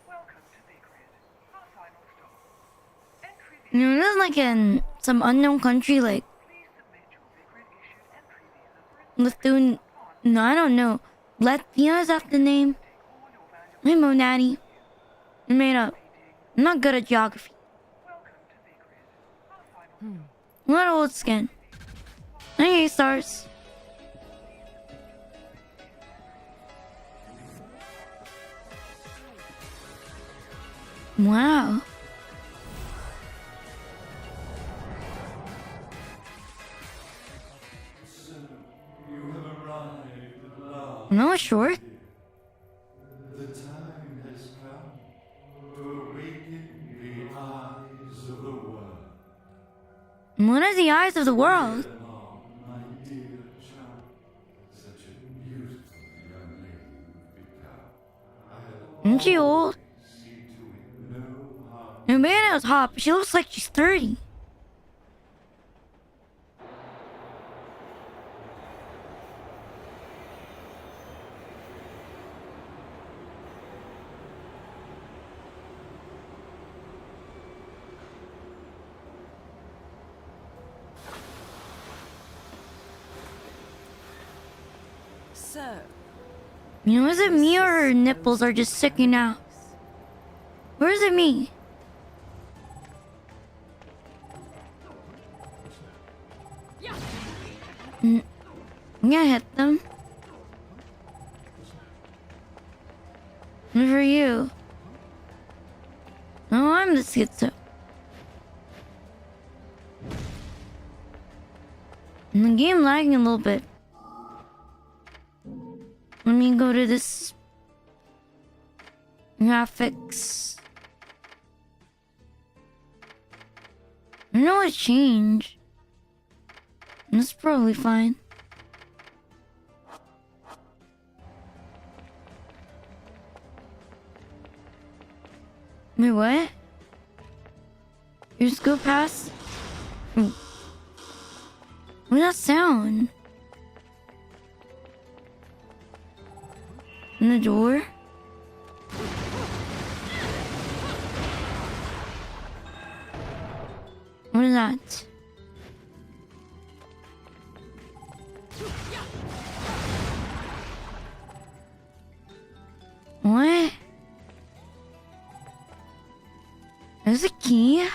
Welcome to Vigrid, our final stop. Entry You know, this is like in some unknown country, like Please submit your Vigrid issued entry visa for Lithuania. No, I don't know. Latvia, is that the name? Hi, Bo Daddy. I made up. I'm not good at geography. welcome to Vigrid, our final What old skin? Okay, stars. Wow. No, short. The time has come to awaken the eyes of the world. What are the eyes of the world? Oh, my dear child, such a beautiful young lady you've become. Isn't she old? See to it no harm. And Bayonetta's hot, but she looks like she's 30. So, You know, is it me or her nipples are just sticking out? Or is it me? I'm gonna hit them. And for you. Oh, I'm the schizo. And the game lagging a little bit. Let me go to this graphics. I don't know what changed. That's probably fine. Wait, what? You just go past? What's that sound? In the door? What is that? What? There's a key?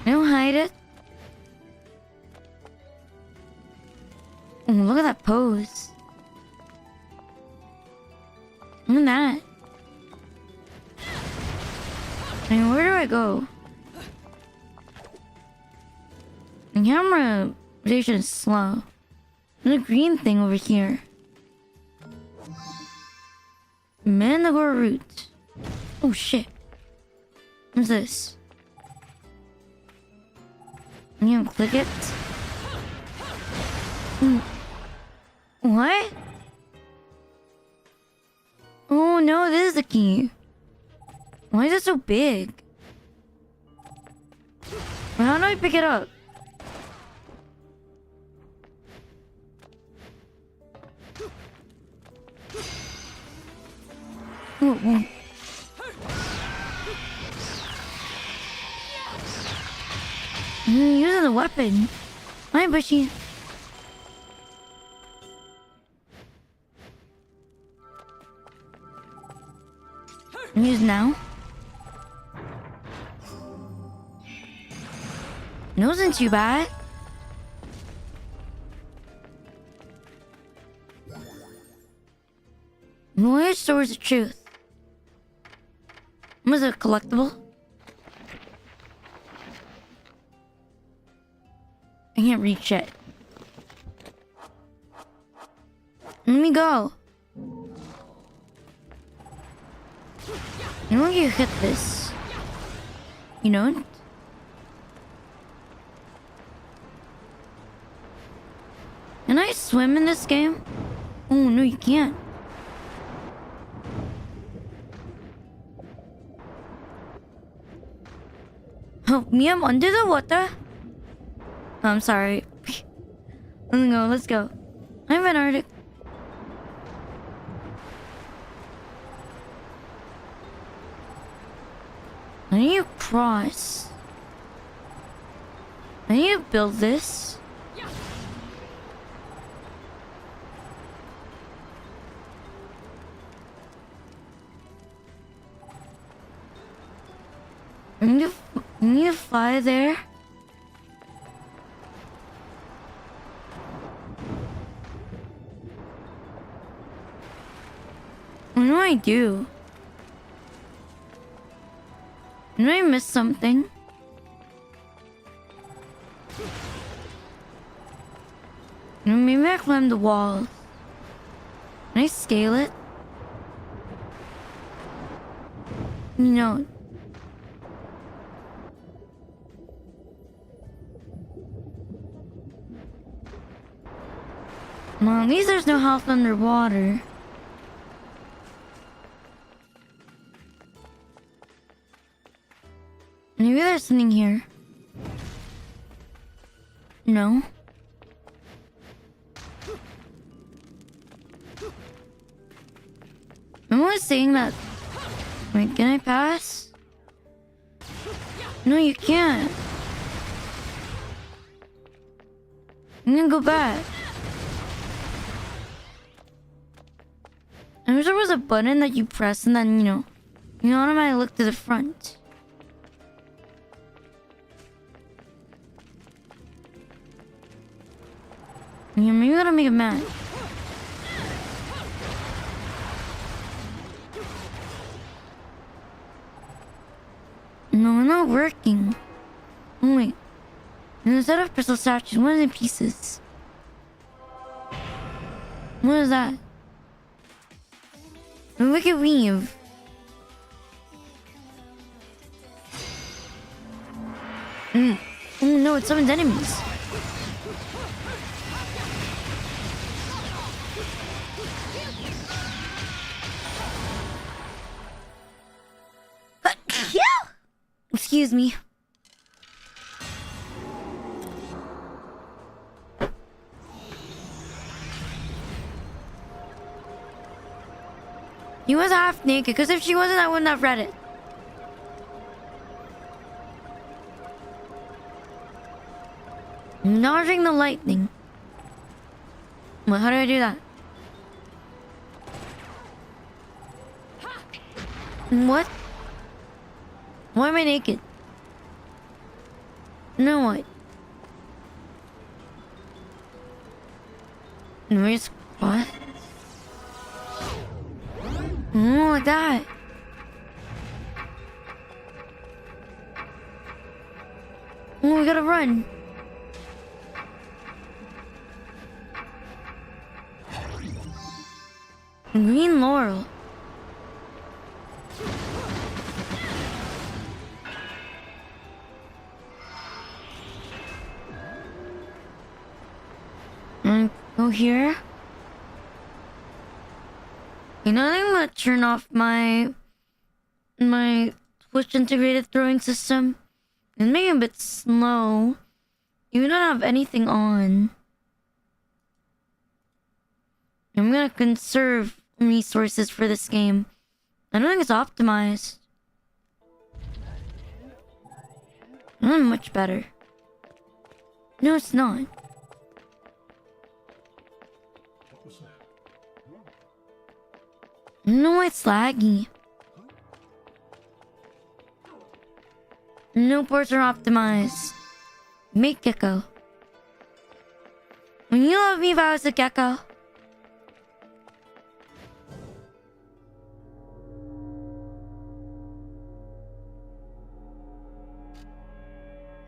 Don't hide it. Oh, look at that pose. Look at that. I mean, where do I go? The camera rotation is slow. There's a green thing over here. Manticore root. Oh shit. What's this? I'm gonna click it. What? Oh no, this is the key. Why is it so big? How do I pick it up? Oh. Using the weapon. Hi, Bushy. Use now. It wasn't too bad. Voyage towards the truth. Was it a collectible? I can't reach it. Let me go. You know you hit this. You don't? Can I swim in this game? Oh no, you can't. Help me, I'm under the water. Oh, I'm sorry. Let's go. I'm an Arctic. I need to cross. I need to build this. I need to fly there. What do I do? Did I miss something? Maybe I climb the wall. Can I scale it? No. Well, at least there's no health underwater. Maybe there's something here. No. I was saying that. Wait, can I pass? No, you can't. I'm gonna go back. I wish there was a button that you press and then, you automatically look to the front. Yeah, maybe I gotta make a map. No, it's not working. Oh, wait. Instead of crystal statues, what is in pieces? What is that? A wicked weave. Oh no, it summons enemies. Excuse me. He was half naked, because if she wasn't, I wouldn't have read it. Dodging the lightning. Wait, how do I do that? What? Why am I naked? No, what? Where's what? Oh, like that. Oh, we gotta run. Green Laurel. Go here. You know, I'm gonna turn off my Twitch integrated throwing system. It's making it a bit slow. You don't have anything on. I'm gonna conserve resources for this game. I don't think it's optimized. Not much better. No, it's not. No, it's laggy. No ports are optimized. Make Gecko. When you love me if I was a gecko.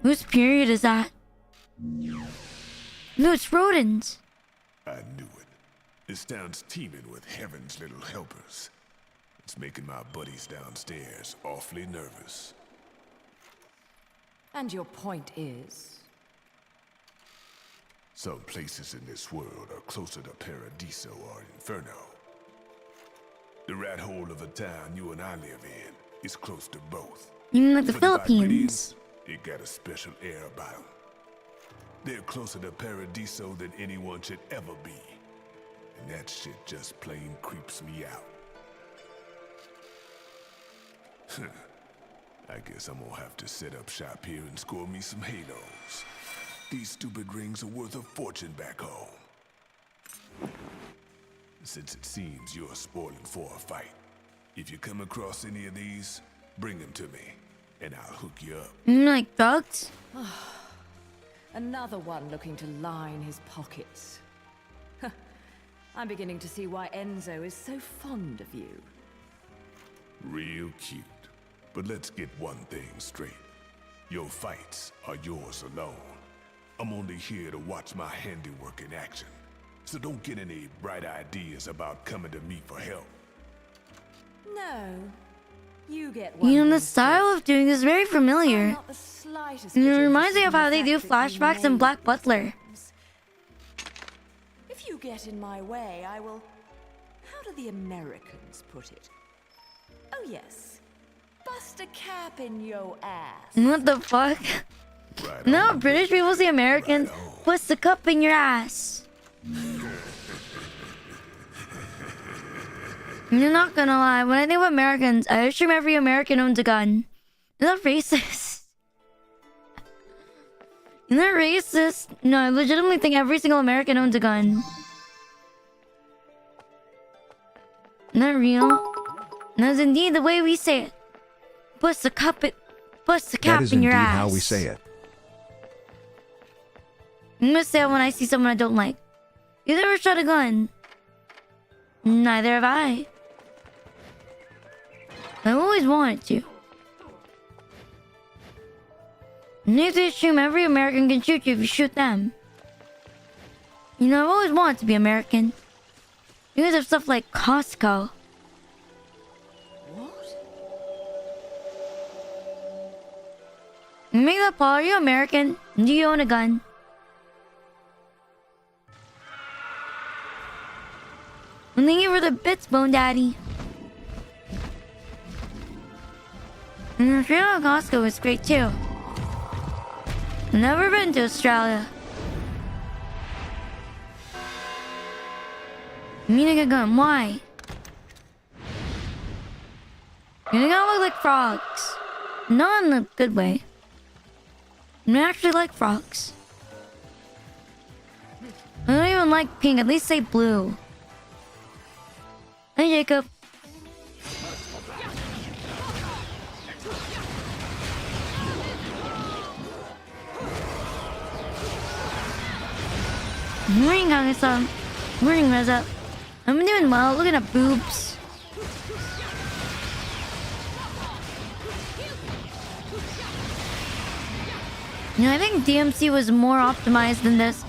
Whose period is that? No, it's rodents. I knew it. This town's teeming with heaven's little helpers. It's making my buddies downstairs awfully nervous. And your point is? Some places in this world are closer to Paradiso or Inferno. The rat hole of a town you and I live in is close to both. You mean like the But Philippines? It got a special air about them. They're closer to Paradiso than anyone should ever be. And that shit just plain creeps me out. I guess I'm gonna have to set up shop here and score me some halos. These stupid rings are worth a fortune back home. Since it seems you're spoiling for a fight, if you come across any of these, bring them to me, and I'll hook you up. Like thugs? Another one looking to line his pockets. I'm beginning to see why Enzo is so fond of you. Real cute. But let's get one thing straight. Your fights are yours alone. I'm only here to watch my handiwork in action. So don't get any bright ideas about coming to me for help. No. You get one. You know, the thing style straight. of doing this is very I'm familiar. not the slightest It bit reminds me interested of how in they the do fact that you flashbacks in made Black these Butler. films. If you get in my way, I will... How do the Americans put it? Oh yes. Bust a cap in your ass. What the fuck? Right No, on. British people say Americans. Right on. Puts the cup in your ass. You're not gonna lie. When I think of Americans, I assume every American owns a gun. Is that racist? Isn't that racist? No, I legitimately think every single American owns a gun. Isn't that real? That's indeed the way we say it. Puts the cap That is in your indeed ass. how we say it. I'm gonna say it when I see someone I don't like. You ever shot a gun? Neither have I. I've always wanted to. And you have to assume every American can shoot you if you shoot them. You know, I've always wanted to be American. You guys have stuff like Costco. Make that Paul, are you American? Do you own a gun? And thank you for the bits, Bone Daddy. And Australia Costco is great too. Never been to Australia. Meaning a gun, why? They kind of look like frogs. Not in a good way. I actually like frogs. I don't even like pink. At least say blue. Hey, Jacob. Morning, Kage-san. Morning, Reza. I'm doing well. Looking at boobs. You know, I think DMC was more optimized than this.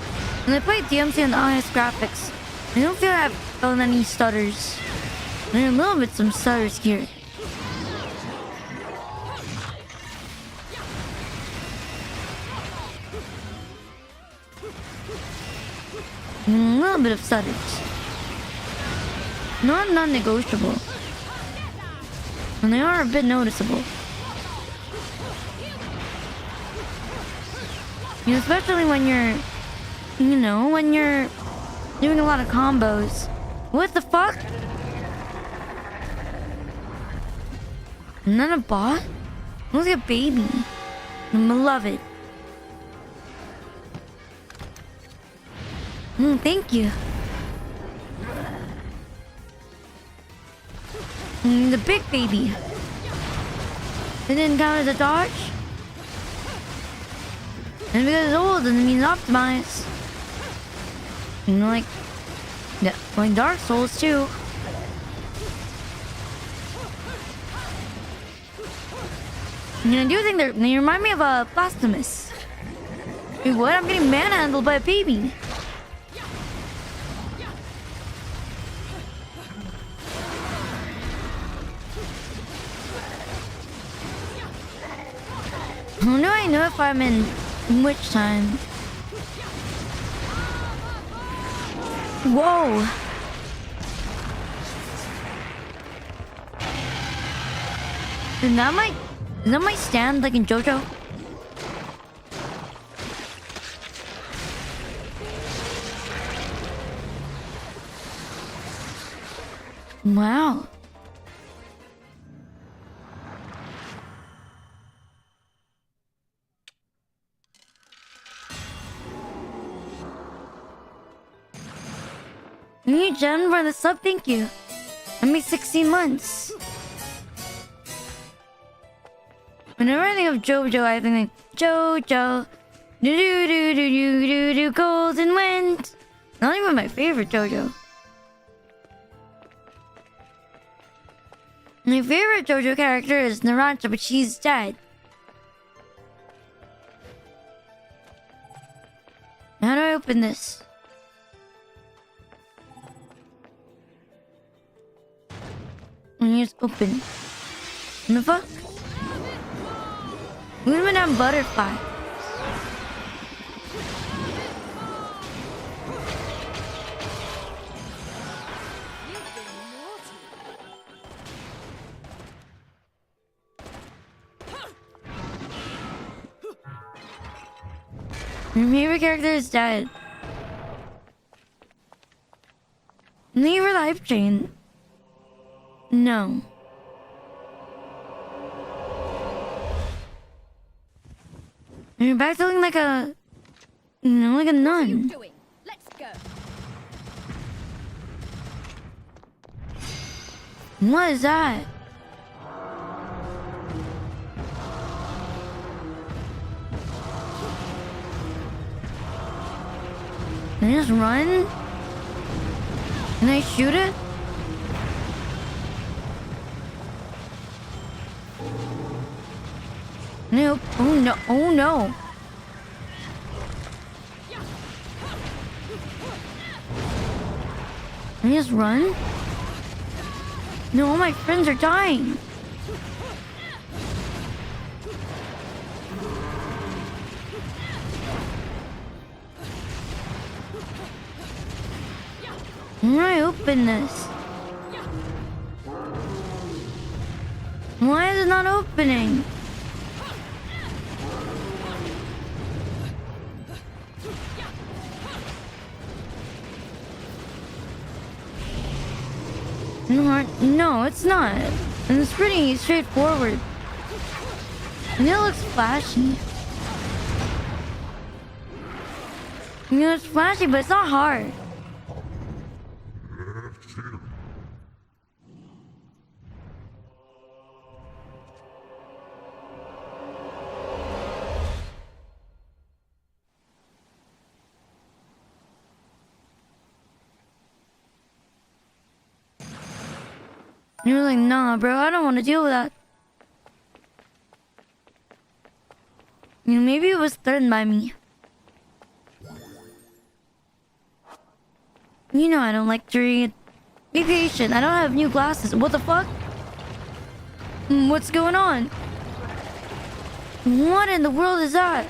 When I played DMC on the highest graphics, I don't feel I've felt any stutters. There are a little bit some stutters here. A little bit of stutters. Not non-negotiable. And they are a bit noticeable. You know, especially when you're, you know, when you're doing a lot of combos. What the fuck? Isn't that a bot? It looks like a baby. I'm beloved. Thank you. The big baby. It didn't count as a dodge. And because it's old doesn't mean it's optimized. You know, like, yeah, like Dark Souls too. You know, I do think they remind me of a Blasphemous. Wait, what? I'm getting manhandled by a baby. How do I know if I'm in which time? Whoa! Is that my stand like in JoJo? Wow. New Jen for the sub, thank you. I made 16 months. Whenever I think of JoJo, I think like JoJo. Do do do do do do do golden wind. Not even my favorite JoJo. My favorite JoJo character is Narancia, but she's dead. How do I open this? And you just open. What the fuck? Women on butterfly. Your favorite character is dead. Leave her life chain. No. You're back to looking like a, you know, like a nun. Let's go. What is that? Can I just run? Can I shoot it? Nope. Oh no. Oh no. Can I just run? No, all my friends are dying. How do I open this? Why is it not opening? No, it's not. And it's pretty straightforward. And it looks flashy. You know, it's flashy, but it's not hard. You're like, nah, bro, I don't want to deal with that. You know, maybe it was threatened by me. You know I don't like to read. Be patient, I don't have new glasses. What the fuck? What's going on? What in the world is that?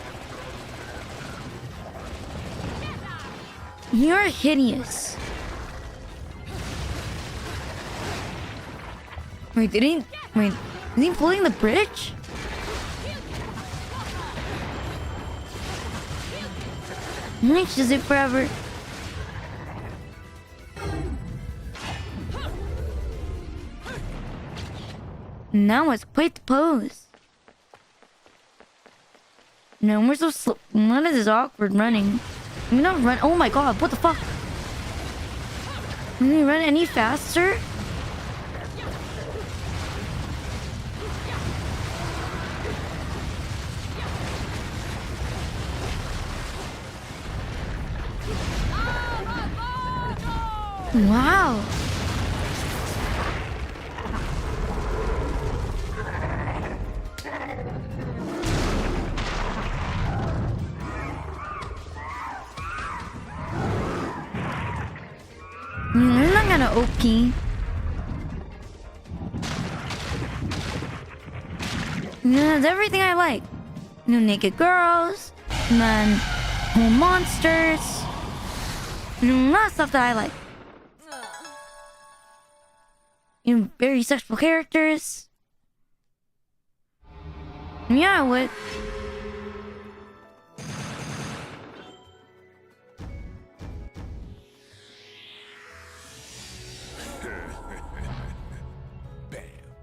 You're hideous. Wait, is he pulling the bridge? Reaches it forever. Now it's quite the pose. No, we're so slow. What is this awkward running? I'm not run. Oh my god, what the fuck? Can we run any faster? Wow. They're not gonna OP. That's everything I like. You know, naked girls, and then whole monsters. You know, a lot of stuff that I like. You know, very sexual characters. Yeah, I would.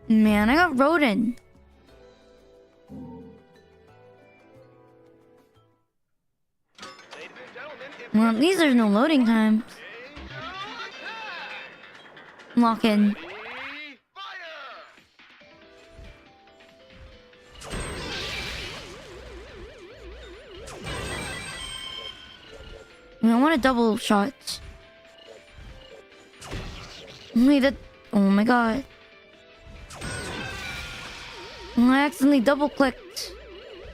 Man, I got rodent. Well, at least there's no loading times. Lock in. I want a double shot. Wait, that... Oh my god. I accidentally double clicked.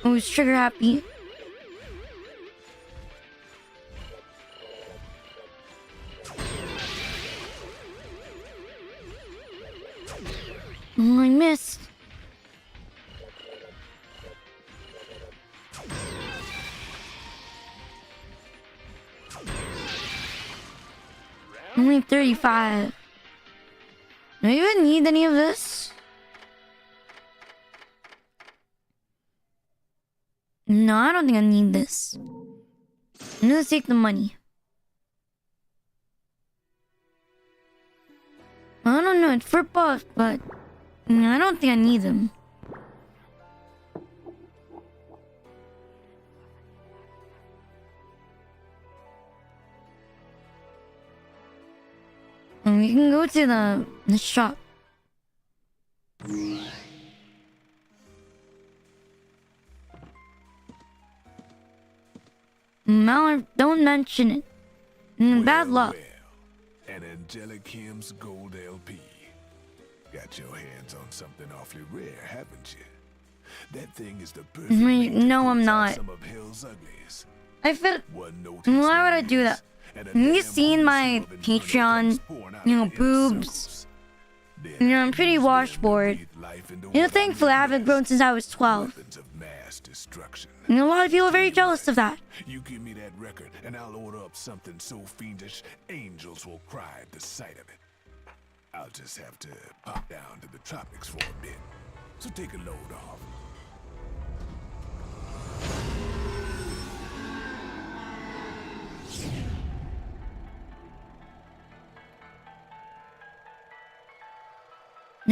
I was trigger happy. Oh, I missed. Only 35. Do I even need any of this? No, I don't think I need this. I'm gonna take the money. I don't know, it's for buffs, but I don't think I need them. And we can go to the shop. Mallard, don't mention it. Bad luck. Well, an Angelic Kim's Gold LP. Got your hands on something awfully rare, haven't you? That thing is the perfect. No, I'm not. Some of hell's uglies. I feel. Why would I do that? Have you seen my Patreon? You know, boobs. You know, I'm pretty washboard. You know, thankfully I haven't grown since I was 12. And a lot of people are very jealous of that. You give me that record, and I'll order up something so fiendish, angels will cry at the sight of it. I'll just have to pop down to the tropics for a bit. So take a load off.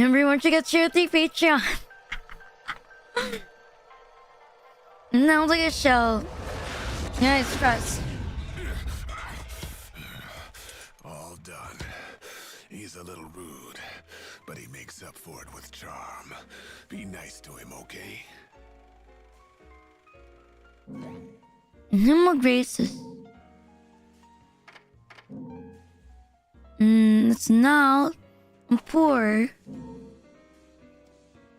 Everyone should get Charity Patreon. Now like a shell. Yeah, it's stressed. All done. He's a little rude, but he makes up for it with charm. Be nice to him, okay? No more graces. It's now. I'm poor.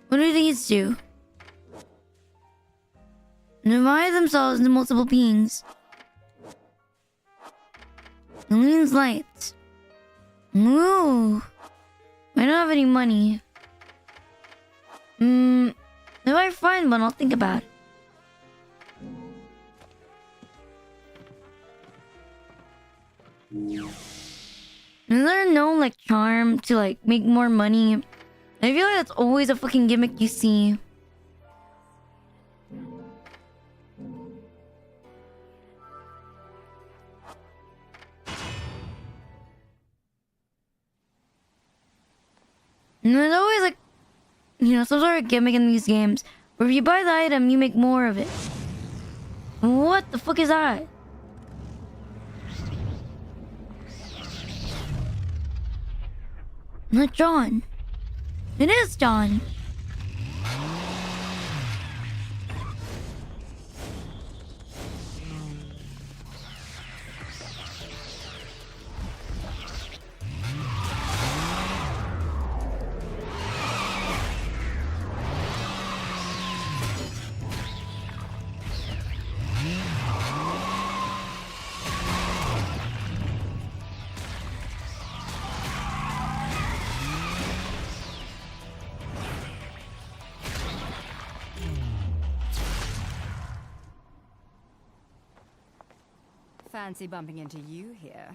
What do these do? Divide themselves into multiple beings. Illusions lights. Ooh. I don't have any money. If I find one, I'll think about it. Is there no like charm to like make more money? I feel like that's always a fucking gimmick you see. And there's always like, you know, some sort of gimmick in these games where if you buy the item, you make more of it. What the fuck is that? Not John. It is John. Fancy bumping into you here.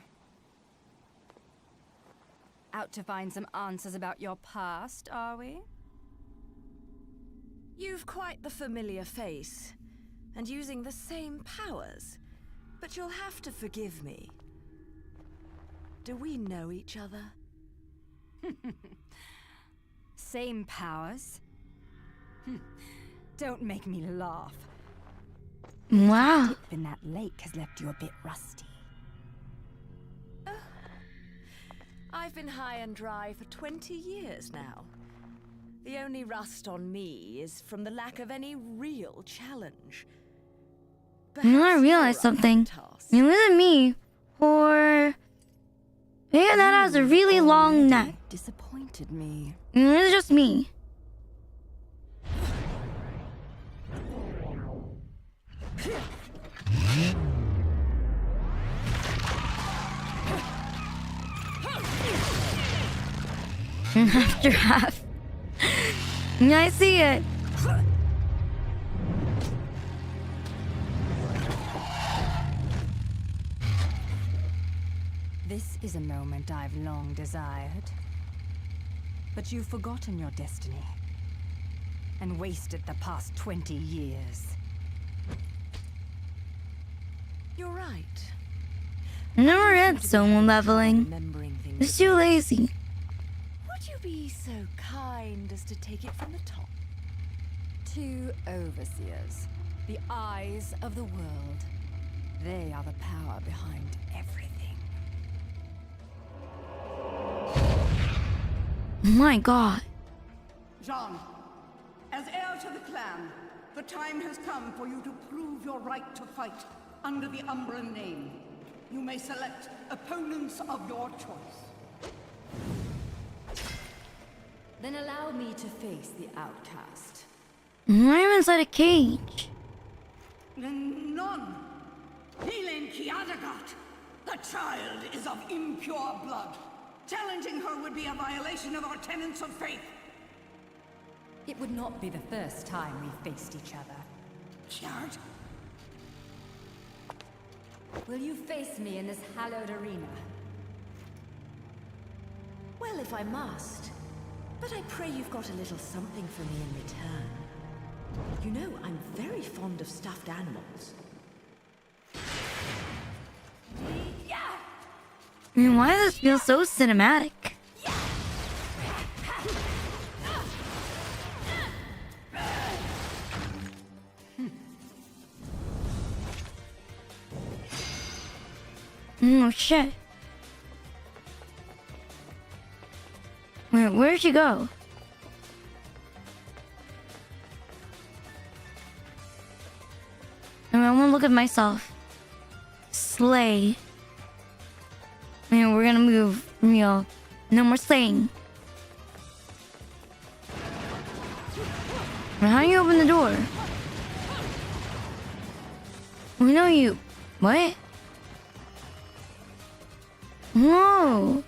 Out to find some answers about your past, are we? You've quite the familiar face, and using the same powers. But you'll have to forgive me. Do we know each other? Same powers? Don't make me laugh. Wow. The dip in that lake has left you a bit rusty. I've been high and dry for 20 years now. The only rust on me is from the lack of any real challenge. You know, I Perhaps realized you're up something. to the task. You look at me, or Bayonetta has a really long neck. Disappointed me. It's just me. After half. Yeah, I see it. This is a moment I've long desired. But you've forgotten your destiny. And wasted the past 20 years. You're right. I never read someone leveling. Remembering things. It's too lazy. Would you be so kind as to take it from the top? 2 overseers. The eyes of the world. They are the power behind everything. My God. Jean, as heir to the clan, the time has come for you to prove your right to fight under the Umbran name. You may select opponents of your choice. Then allow me to face the outcast. I'm inside a cage. None. Helen Kiadagat. The child is of impure blood. Challenging her would be a violation of our tenets of faith. It would not be the first time we faced each other. Kiard? Will you face me in this hallowed arena? Well, if I must. But I pray you've got a little something for me in return. You know, I'm very fond of stuffed animals. I mean, why does this feel so cinematic? Oh shit. Where'd she go? I want to look at myself. Slay. And we're gonna move. No more slaying. How do you open the door? We know you. What? Whoa.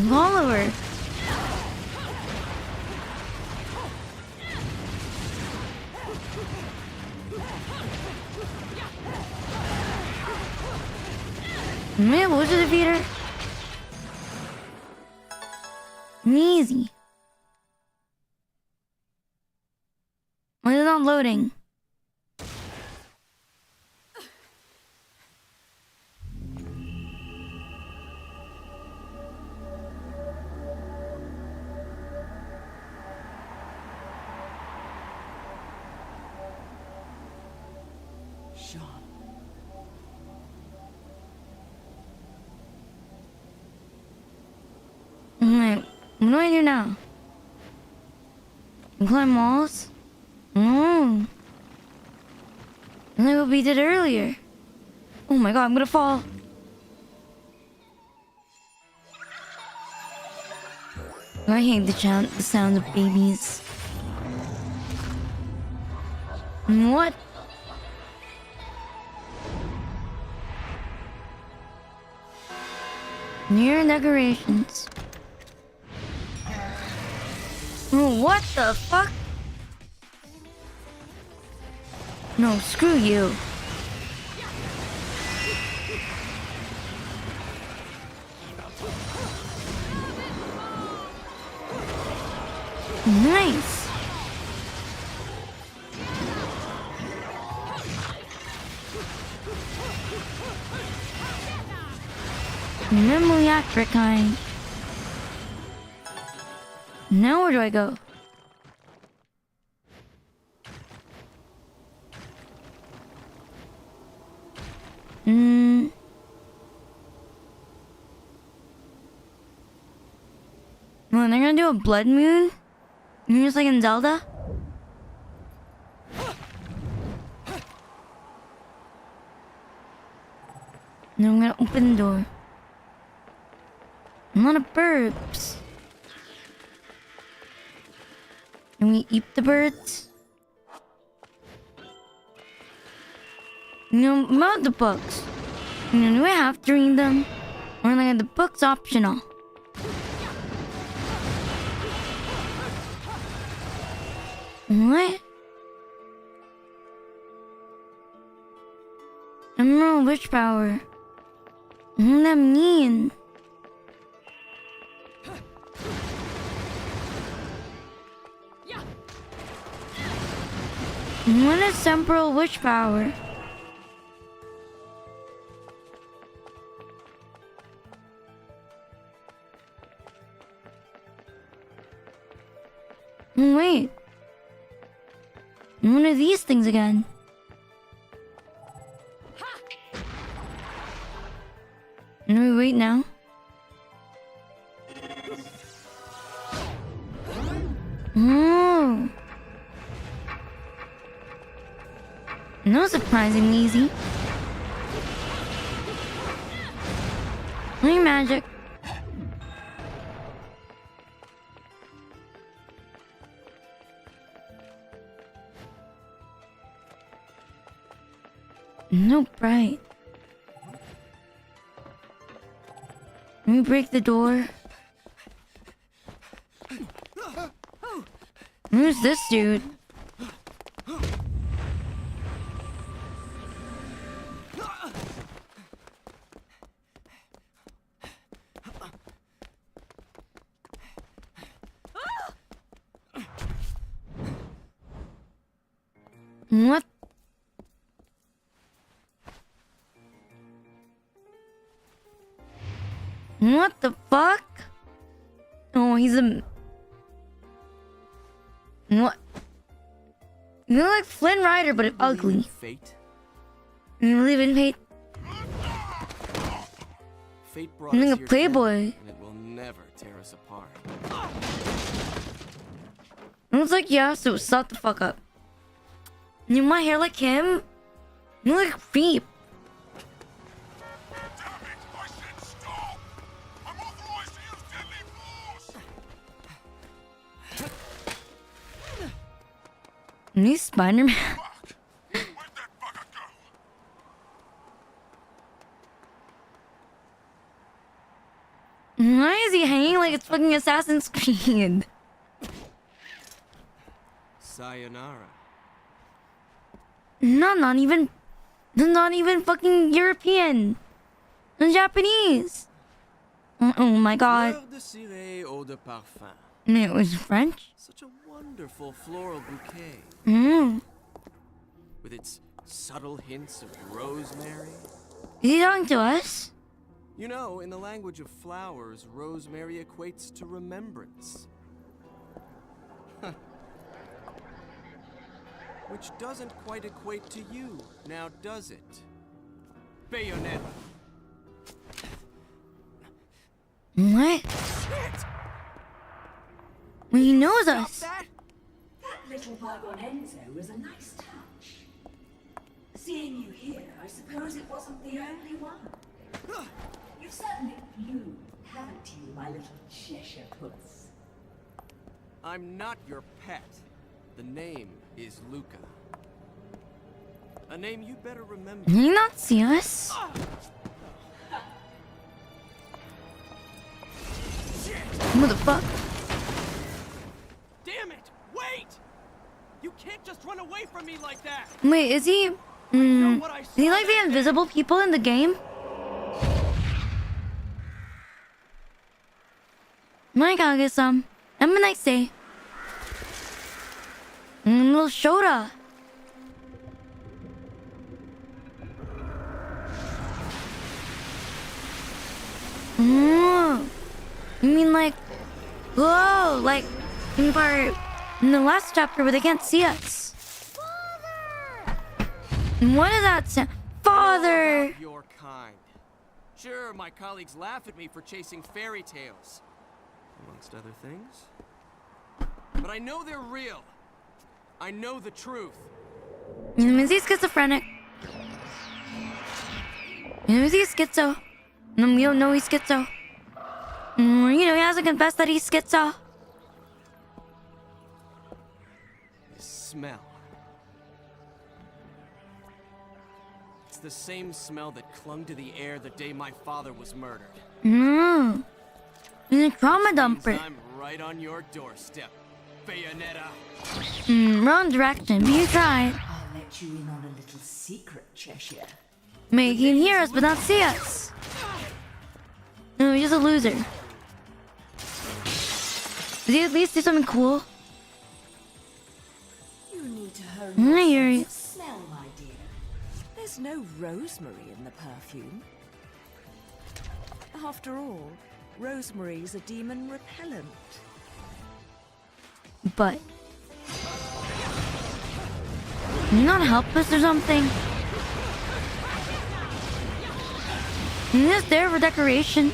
Follower. Man, what's the defeater? Easy. Why is it not loading? Alright, what do I do now? Climb walls? Oh. Like what we did earlier. Oh my god, I'm gonna fall. I hate the sound of babies. What? Near decorations. Oh, what the fuck? No, screw you. Nice. Minimally accurate kind. Now where do I go? Well, they're gonna do a blood moon? Just like in Zelda? Now I'm gonna open the door. A lot of birds. Can we eat the birds? About the books. Do I have to read them? Or like the book's optional? What? Emerald witch power. What does that mean? What is temporal witch power? Wait. What are these things again? Can we wait now? Oh. No, surprisingly easy. Only magic. No bright. Let me break the door. Who's this dude? What? What the fuck? Oh, he's a... What? You look like Flynn Rider, but ugly. Fate? You live in fate. Fate brought You're us like a here playboy. together, and it will never tear us apart. It looks like yeah, so shut the fuck up. You want my hair like him? You look like a creep. Me Spider-Man. Why is he hanging like it's fucking Assassin's Creed? Sayonara. No, not even fucking European. And Japanese. Oh my god. Fleur de ciré eau de parfum. It was French? Such a wonderful floral bouquet. With its subtle hints of rosemary. Is he talking to us? You know, in the language of flowers, rosemary equates to remembrance. Which doesn't quite equate to you, now does it? Bayonetta. What? Well, he knows us. That little bug on Enzo was a nice touch. Seeing you here, I suppose it wasn't the only one. You've certainly bloomed, haven't you, my little Cheshire puss? I'm not your pet. The name is Luca. A name you better remember. Can you not see us? What the fuck? Damn it! Wait! You can't just run away from me like that! Wait, is he... is he like the invisible people in the game? My god, get some. Have a nice day. Little Shota. You mean like... Whoa, like... in the last chapter where they can't see us. Father! What is that sound? Father! Your kind. Sure, my colleagues laugh at me for chasing fairy tales. Amongst other things. But I know they're real. I know the truth. Is he schizophrenic? Is he schizo? We don't know he's schizo. You know, he hasn't confessed that he's schizo. The smell. It's the same smell that clung to the air the day my father was murdered. He's a trauma dumper. I'm right on your doorstep, Bayonetta. Wrong direction, but you tried. I'll let you in on a little secret, Cheshire. He can hear us but not see us. No, he's just a loser. Did he at least do something cool? You need to hurry I hear you. smell, my dear. There's no rosemary in the perfume. After all, rosemary's a demon repellent. But... can you not help us or something? You're just there for decoration.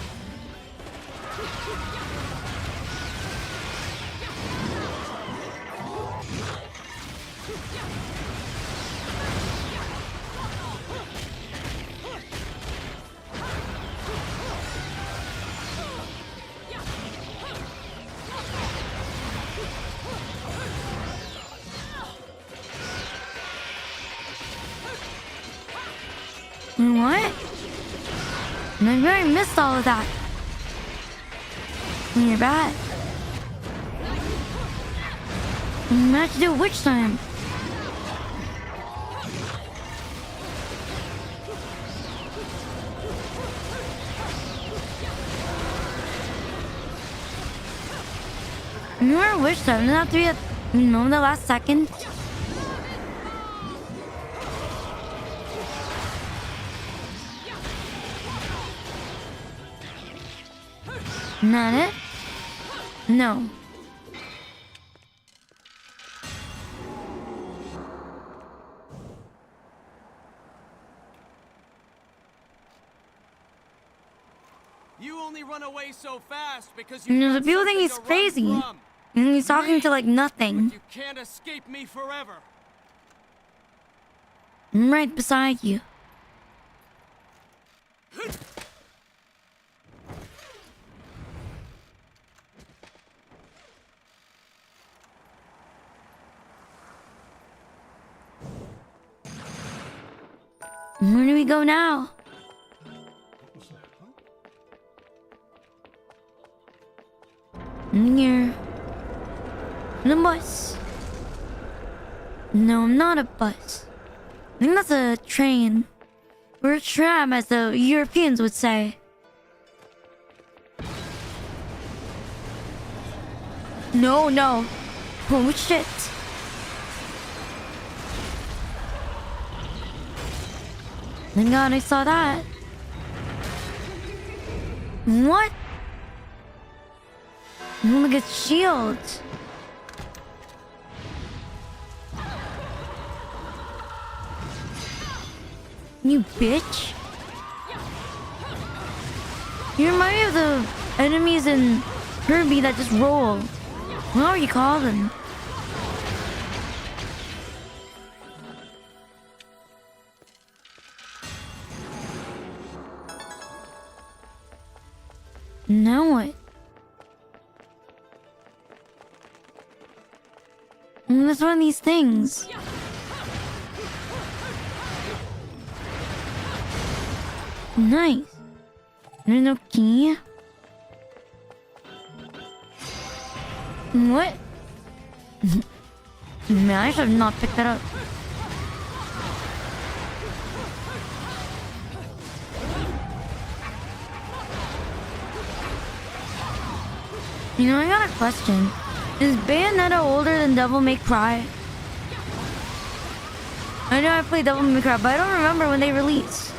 What? I really missed all of that. You're bad. I have to do it which time? Remember which time? Doesn't have to be at the last second. Not it? No. You only run away so fast because You you know, the got people think something he's to run crazy. from. And he's talking to like nothing. You can't escape me forever. I'm right beside you. Where do we go now? I'm here. In a bus. No, I'm not a bus. I think that's a train. Or a tram, as the Europeans would say. No, no. Oh, shit. Thank God I saw that. What? Look at shield. You bitch. You remind me of the enemies in Kirby that just roll. What do you call them? Now what? What's one of these things? Nice. There's no key. What? Man, I should have not picked that up. You know, I got a question. Is Bayonetta older than Devil May Cry? I know I played Devil May Cry, but I don't remember when they released.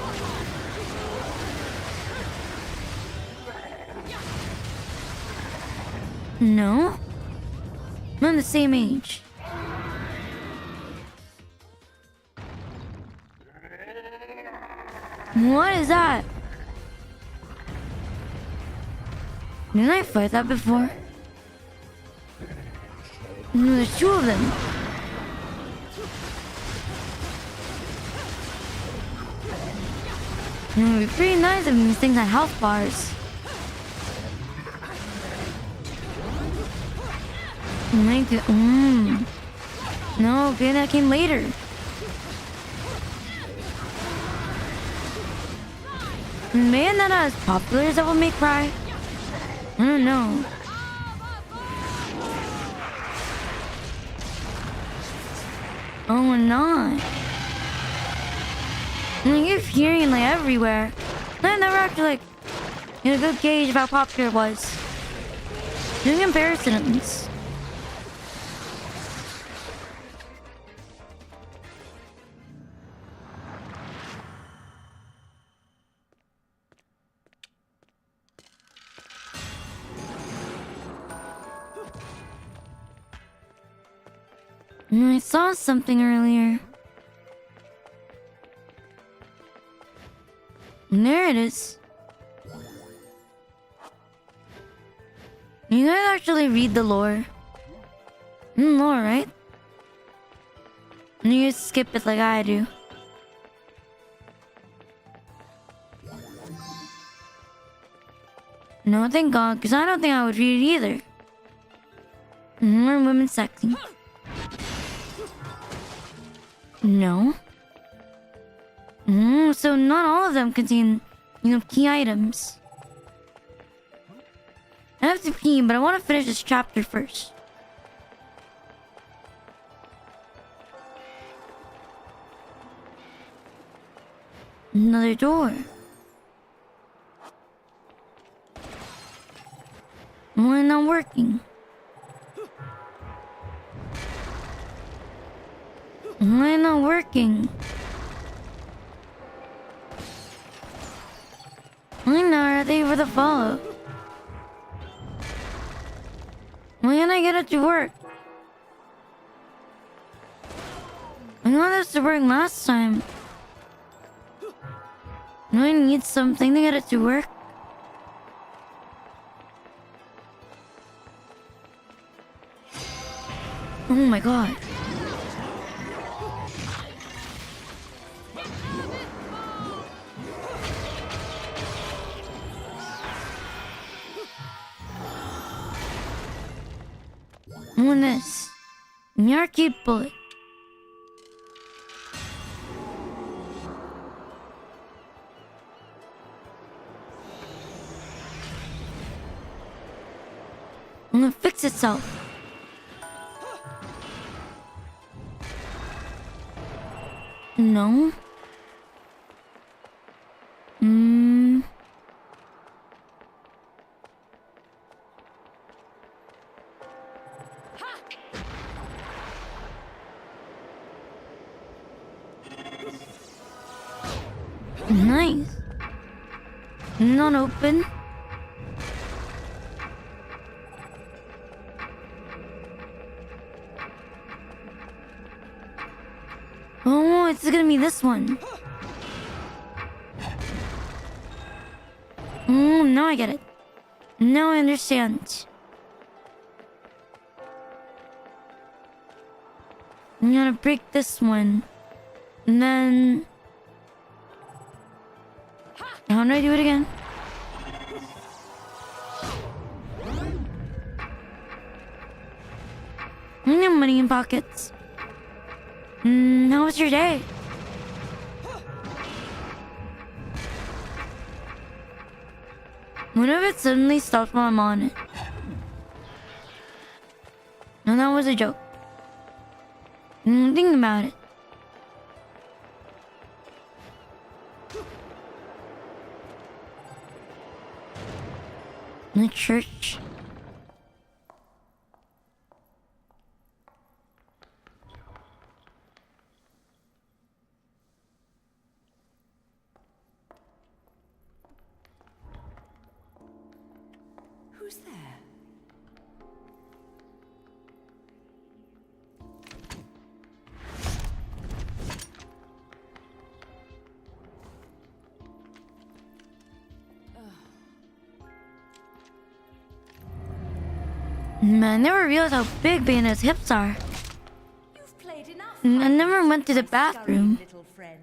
No? I'm the same age. What is that? Didn't I fight that before? No, there's two of them. It would be pretty nice if these things had health bars. No, okay, that came later. Bayonetta is popular as Devil May Cry. I don't know. Oh, not. I keep hearing it like everywhere. I never actually like get a good gauge of how popular it was. Doing comparisons. I saw something earlier. And there it is. You guys actually read the lore. Lore, right? And you guys skip it like I do. No, thank God, because I don't think I would read it either. More women sexy. No. So not all of them contain, key items. I have to pee, but I want to finish this chapter first. Another door. Why not working? Why not working? Why not? Are they for the follow? Why can't I get it to work? I got this to work last time. Do I need something to get it to work? Oh my god. I want this. Arcade bullet. I'm gonna fix itself. No. Nice. Not open. Oh, it's gonna be this one. Oh, now I get it. Now I understand. I'm gonna break this one. And then... how do I do it again? I have money in pockets. How was your day? What if it suddenly stops while I'm on it? No, that was a joke. Think about it. The church. Who's there? Man, I never realized how big Bayonetta's hips are. You've played enough. I never went to the bathroom. Little friend.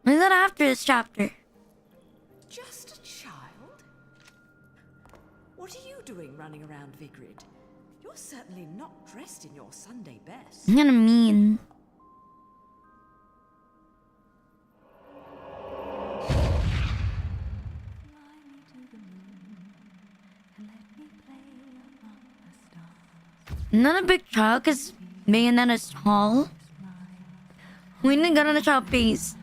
Is that after this chapter? Just a child? What are you doing running around Vigrid? You're certainly not dressed in your Sunday best. I'm gonna mean. I'm not a big child because Bayonetta's tall. We didn't get on a child base.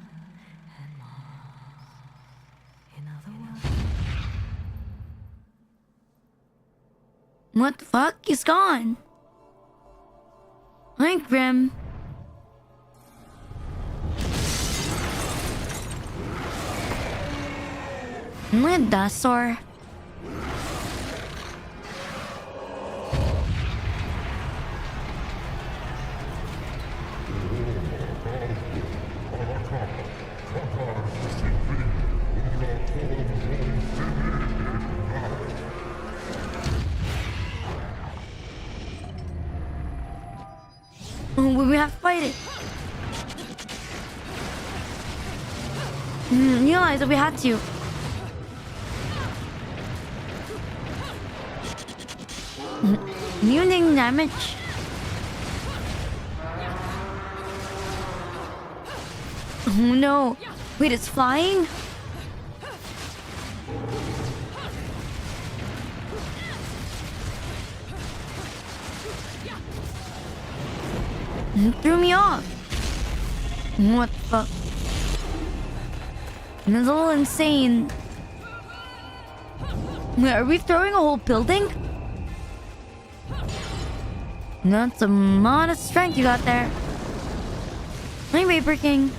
What the fuck? He's gone. Hi, Grim. Am I a dinosaur? We have to fight it. Realize that we had to. Muting damage. Oh no. Wait, it's flying? It threw me off. What the fuck? That's a little insane. Wait, are we throwing a whole building? That's a lot of strength you got there. Hi, Vapor King.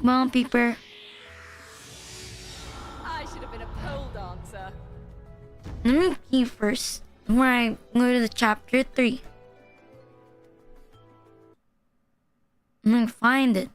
Come on, Peeper. I should have been a pole dancer. Let me pee first. Right, go to the chapter 3. I'm gonna find it.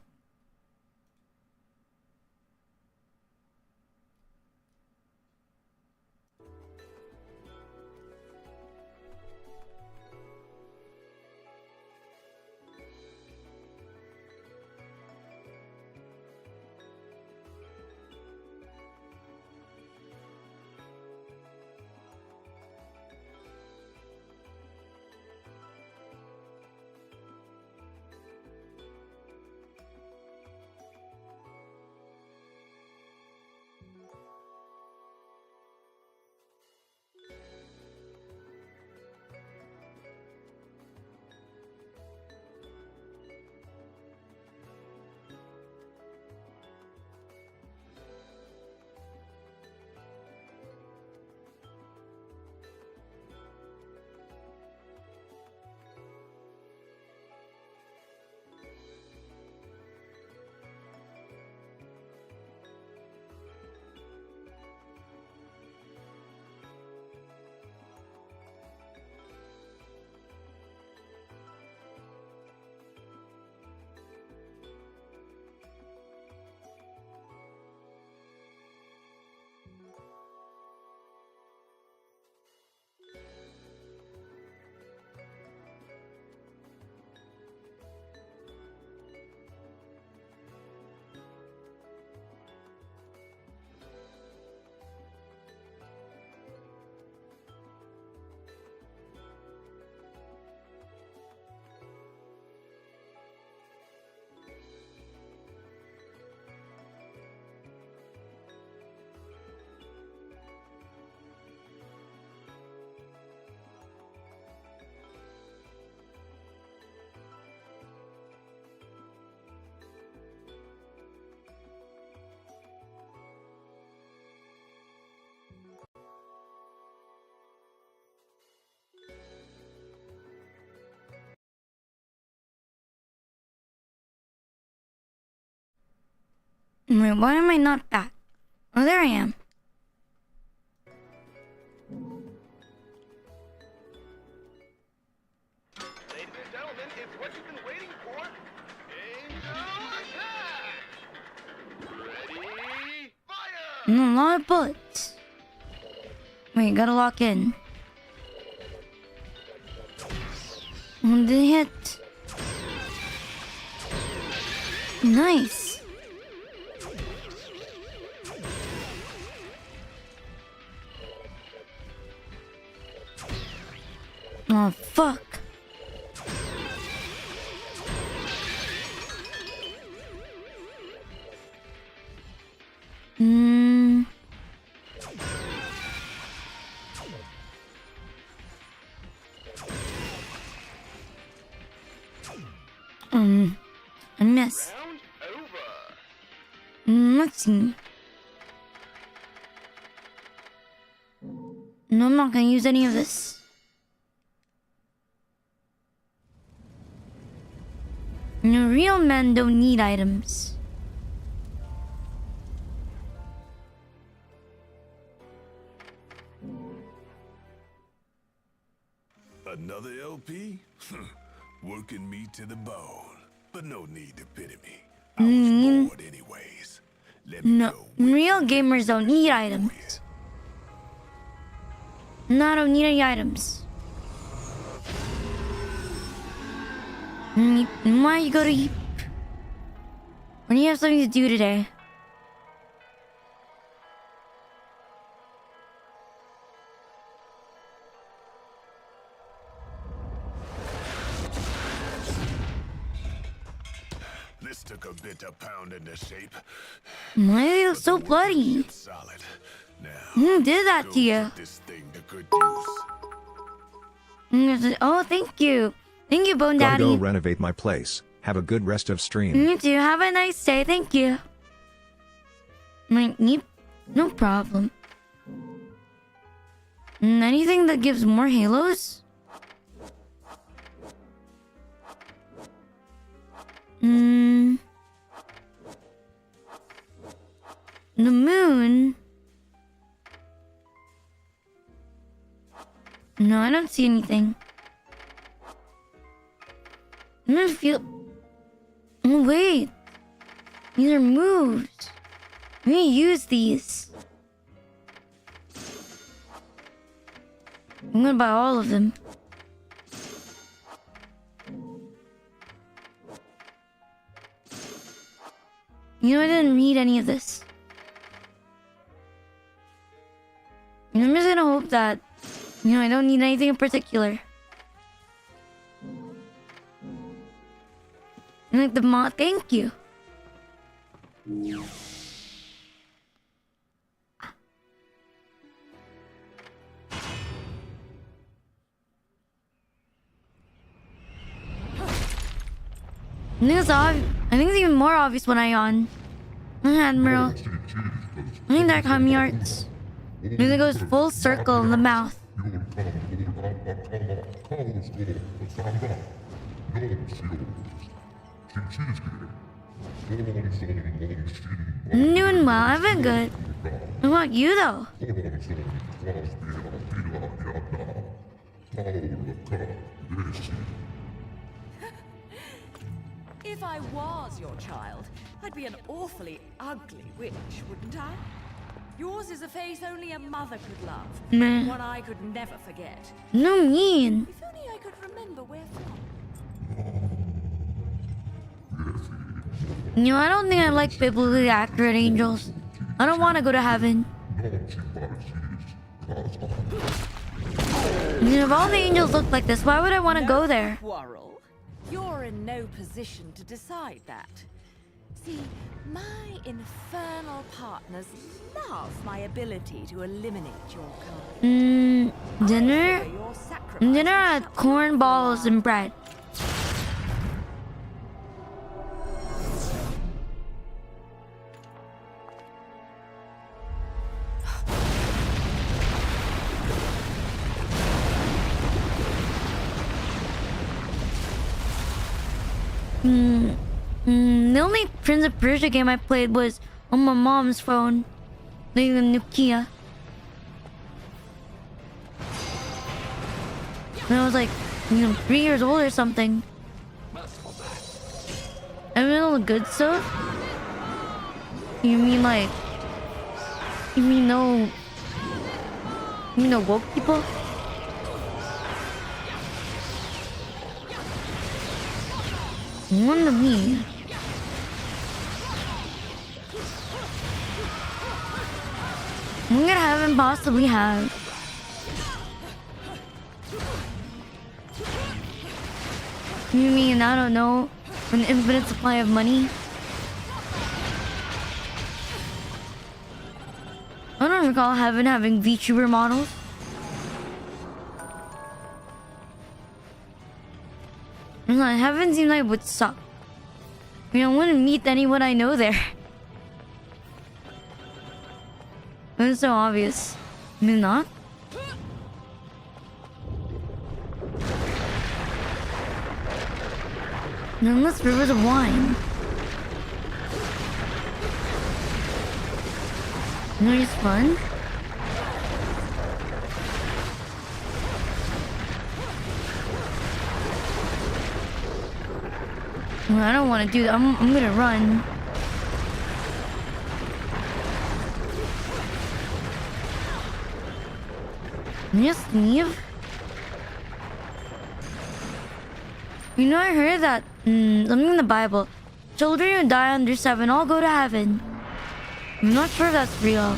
Wait, why am I not back? Oh, there I am. Ladies and gentlemen, it's what you've been waiting for. Angel attack! Ready, fire! A lot of bullets. Wait, gotta lock in. One did hit. Nice. Oh, fuck. I miss. Let's see. No, I'm not gonna use any of this. No, real men don't need items. Another LP? Working me to the bone. But no need to pity me. I was bored anyways. Let me No, go. real gamers don't need items. No, I don't need any items. Why you go to eat? When you have something to do today. This took a bit of pounding to shape. Why are you so bloody? Solid. Now, Who did that to you? put this thing to good use. Oh, thank you. Thank you, Bone Gotta go Daddy. renovate my place. Have a good rest of stream. You too. Have a nice day. Thank you. Yep. No problem. Anything that gives more halos? The moon. No, I don't see anything. I'm gonna feel... Oh, wait. These are moves. I'm gonna use these. I'm gonna buy all of them. You know, I didn't read any of this. And I'm just gonna hope that, you know, I don't need anything in particular. And like the mod, thank you. I think it's even more obvious when I yawn. Admiral. I think that Kami arts. Really goes full circle in the mouth. I'm doing well, I've been good. What about you though? If I was your child, I'd be an awfully ugly witch, wouldn't I? Yours is a face only a mother could love. Meh. One I could never forget. No mean. If only I could remember where from. You know, I don't think I like biblically accurate angels. I don't want to go to heaven. You know, if all the angels look like this, why would I want to go there? Quarrel. You're in no position to decide that. See, my infernal partners love my ability to eliminate your kind. Dinner? Dinner had corn balls and bread. The only Prince of Persia game I played was on my mom's phone. Like the Nokia. When I was like, 3 years old or something. I mean all the good stuff? You mean like... You mean no woke people? One to me. I'm gonna have and possibly have. You mean, I don't know, an infinite supply of money? I don't recall heaven having VTuber models. Heaven seems like it would suck. I wouldn't meet anyone I know there. It's so obvious. I mean, not? Unless rivers of wine. It's fun. Well, I don't want to do that. I'm gonna run. Just leave. You know, I heard that something in the Bible. Children who die under 7 all go to heaven. I'm not sure if that's real.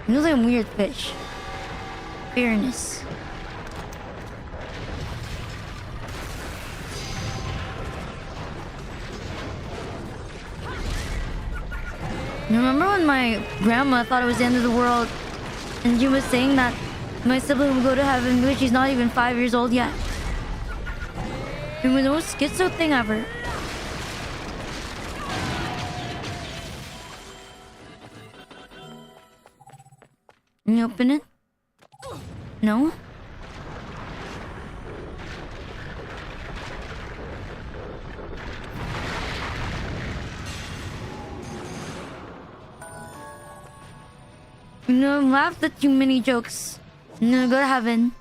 It looks like a weird fish. Fairness. Remember when my grandma thought it was the end of the world and she was saying that my sibling would go to heaven because she's not even 5 years old yet? It was the most schizo thing ever. Can you open it? No? You know, laughed at too many jokes. I'm gonna go to heaven.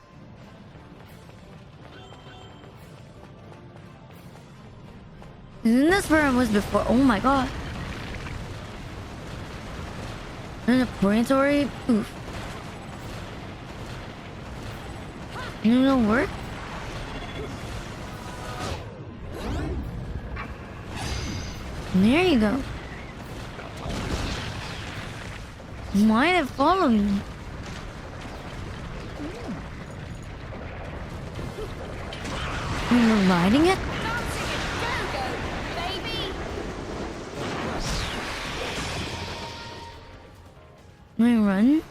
Isn't this where I was before? Oh my god. There's a purgatory? Oof. You don't work? There you go. Why did it follow me? You're riding it? Can I run?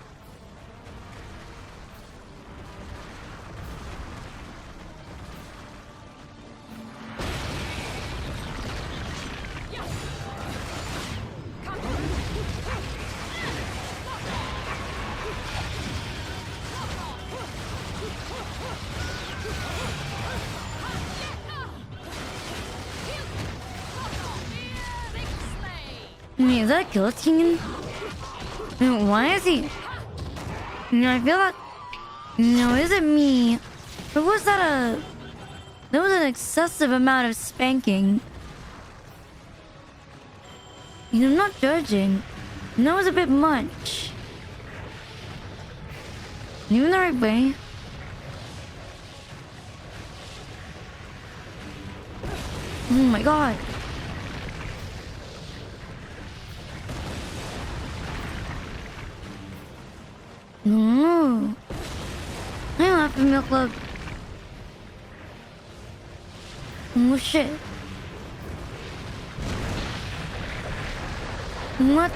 Wait, is that a guillotine? Why is he? You know, I feel like... No, is it me? Or was that a... That was an excessive amount of spanking. You know, I'm not judging. And that was a bit much. You in the right way? Oh my god. No. I laugh at Milk Club. Oh shit. What?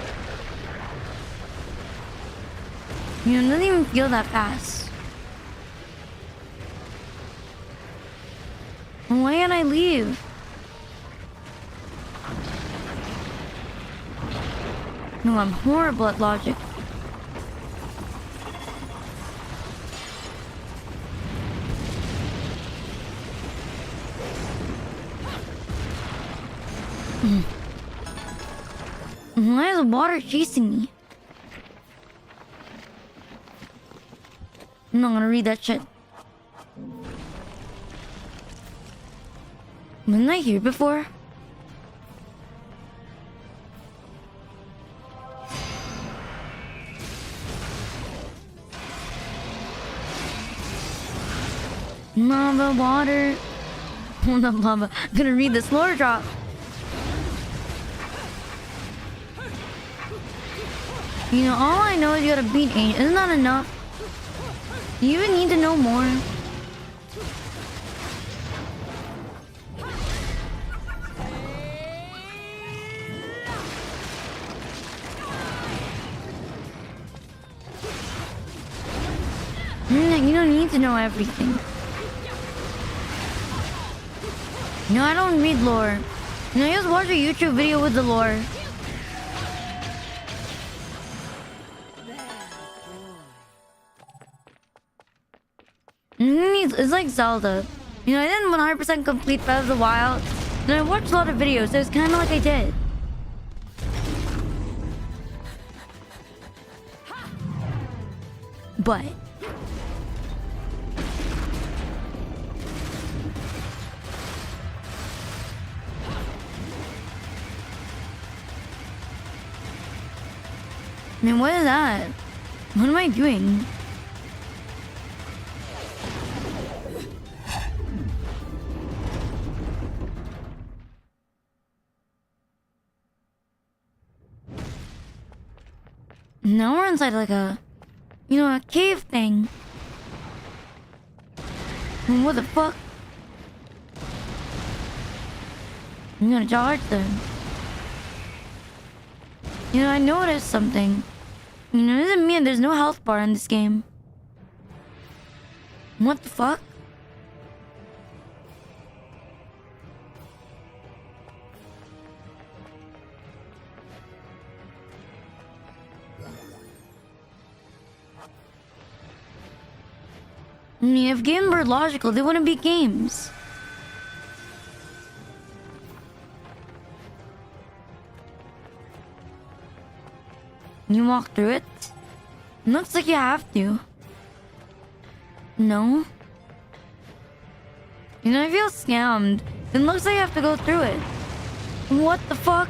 You know, it doesn't even feel that fast. Why can't I leave? No, I'm horrible at logic. Why is the water chasing me? I'm not gonna read that shit. Wasn't I here before? Lava water. Hold up, lava. I'm gonna read this lore drop. You know, all I know is you gotta beat 8. Isn't that enough? Do you even need to know more? You don't need to know everything. No, I don't read lore. You know, I just watch a YouTube video with the lore. It's like Zelda. You know, I didn't 100% complete Breath of the Wild. And I watched a lot of videos, so it's kind of like I did. But... I mean, what is that? What am I doing? Now we're inside like a... You know, a cave thing. What the fuck? I'm gonna charge them. You know, I noticed something. You know, it doesn't mean there's no health bar in this game. What the fuck? I mean, if games were logical, they wouldn't be games. You walk through it? Looks like you have to. No? You know, I feel scammed. It looks like I have to go through it. What the fuck?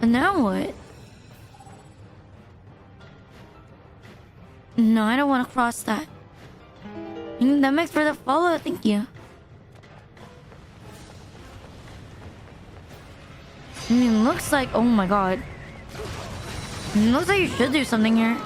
And now what? No, I don't want to cross that. That makes for the follow, thank you. I mean, looks like... Oh my god. Looks like you should do something here.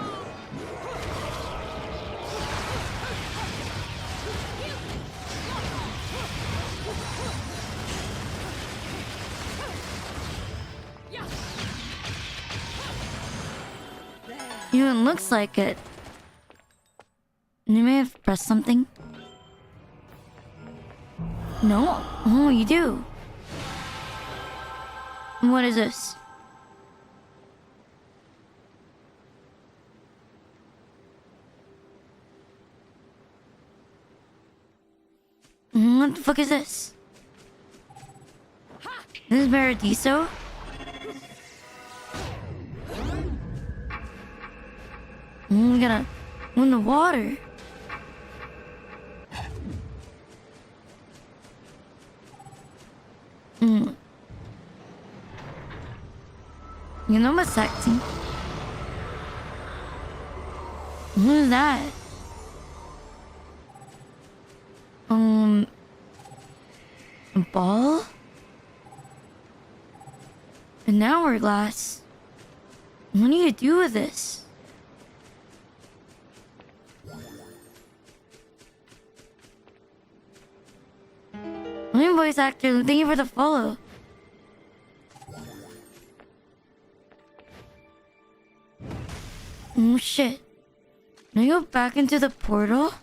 You know, it looks like it. You may have pressed something. No? Oh, you do. What is this? What the fuck is this? This is Paradiso? We gotta in the water. You know what's sexy? What is that? A ball? An hourglass? What do you do with this? My voice actor, thank you for the follow. Oh shit. Can I go back into the portal?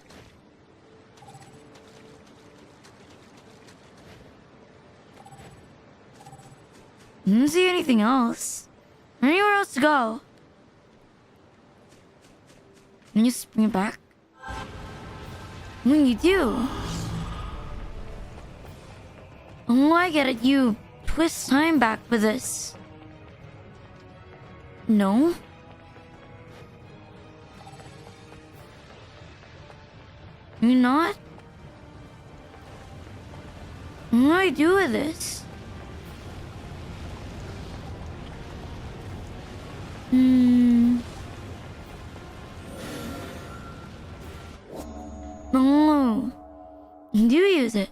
I don't see anything else. Anywhere else to go? Can you just bring it back? When you do. Oh, I get it. You twist time back with this. No? You're not? What do I do with this? Oh. You do use it.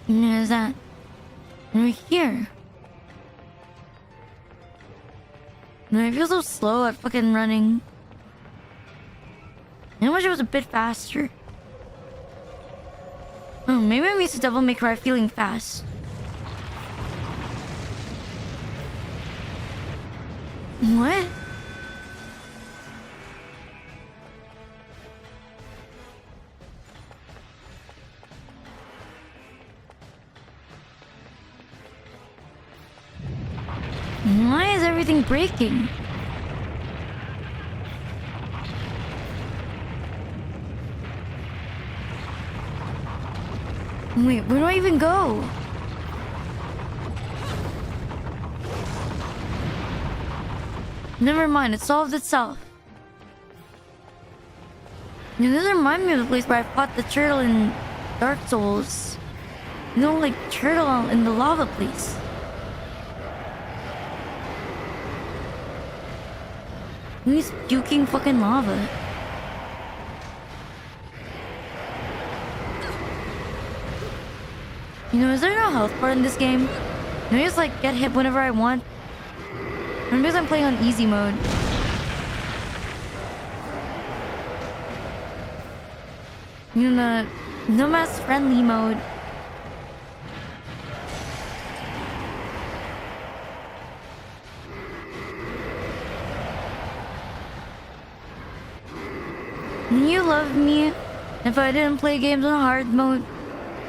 There's that. Right here. I feel so slow at fucking running. I wish it was a bit faster. Oh, maybe I'm used to Devil May Cry feeling fast. What? Why is everything breaking? Wait, where do I even go? Never mind, it solved itself. You know, this reminds me of the place where I fought the turtle in Dark Souls. You know, like turtle in the lava place. He's puking fucking lava. You know, is there no health bar in this game? Can I just like get hit whenever I want? Or maybe I'm playing on easy mode. You know, no mass friendly mode. You love me if I didn't play games on hard mode.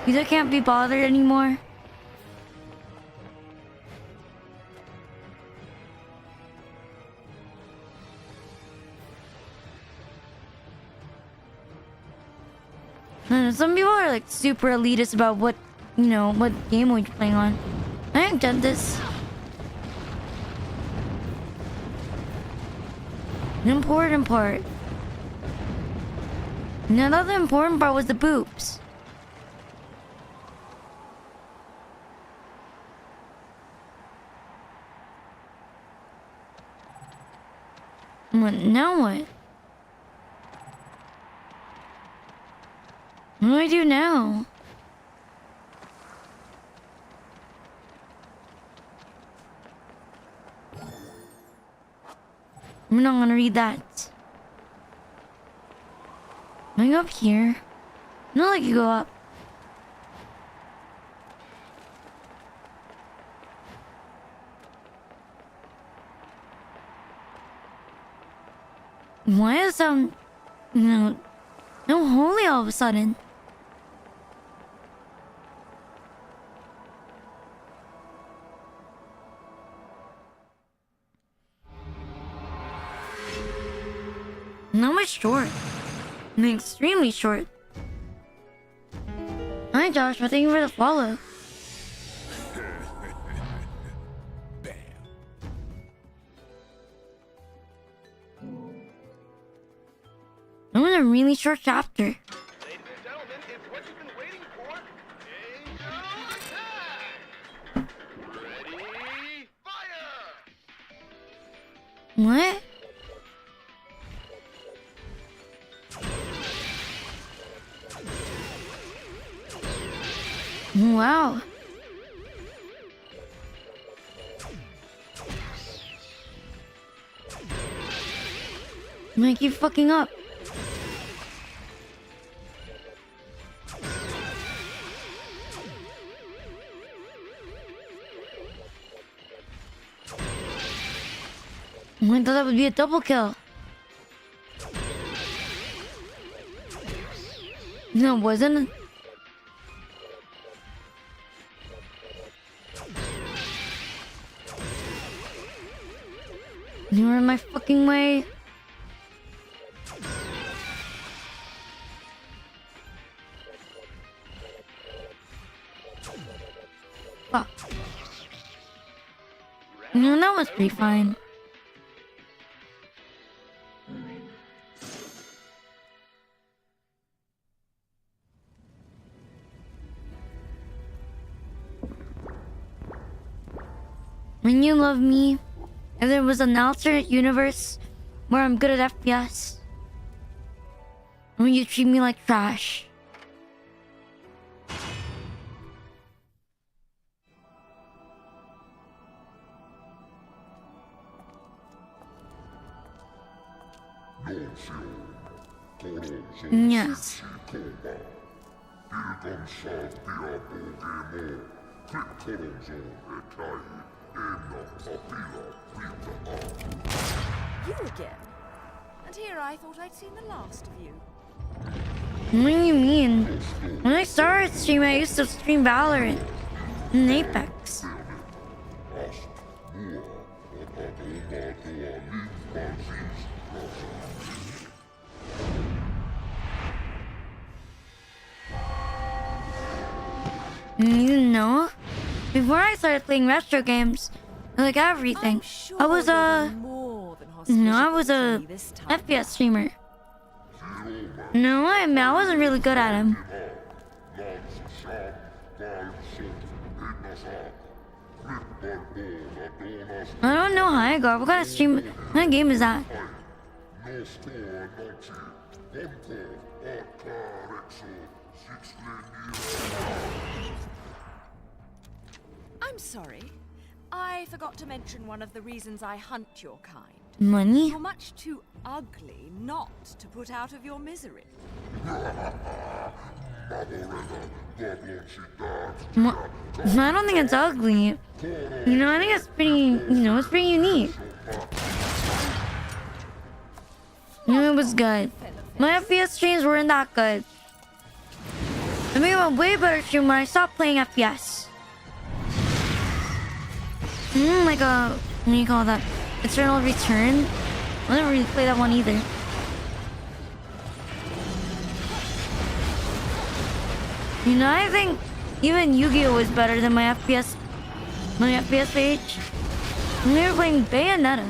You just can't be bothered anymore. Some people are like super elitist about what, you know, what game we're playing on. I haven't done this. An important part. Another important part was the boobs. What now? What? What do I do now? I'm not gonna read that. Am I go up here? No, like you go up. Why is no holy all of a sudden? Not much short. I mean, extremely short. Hi Josh, thank you for the follow. That was a really short chapter. Ladies and gentlemen, it's what you've been waiting for. Angel attack! Ready, fire! What? Wow. I'm gonna keep fucking up. I thought that would be a double kill. No, it wasn't. You were in my fucking way. Fuck. No, that was pretty fine. When you love me, if there was an alternate universe where I'm good at FPS, when you treat me like trash. Yes. You again? And here I thought I'd seen the last of you. What do you mean? When I started streaming, I used to stream Valorant and Apex. You know, before I started playing retro games, like everything, Sure I was a this time. FPS streamer. No, I wasn't really good at him. I don't know how I got. What kind of stream? What kind of game is that? I'm sorry. I forgot to mention one of the reasons I hunt your kind. Money? You're much too ugly not to put out of your misery. I don't think it's ugly. You know, I think it's pretty, it's pretty unique. You know, it was good. My FPS streams weren't that good. I made a way better stream when I stopped playing FPS. Like a, what do you call that? Eternal Return? I didn't really play that one either. You know, I think even Yu-Gi-Oh was better than my FPS page. We were playing Bayonetta.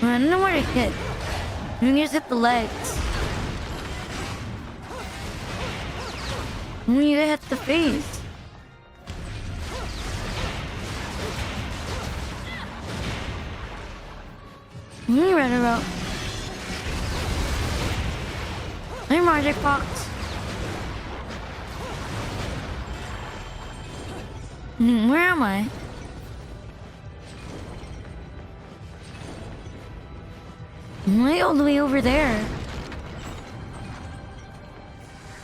I don't know where to hit. You can just hit the legs. You need to hit the face. You read about. Hey, Magic Fox. Where am I? I'm way all the way over there.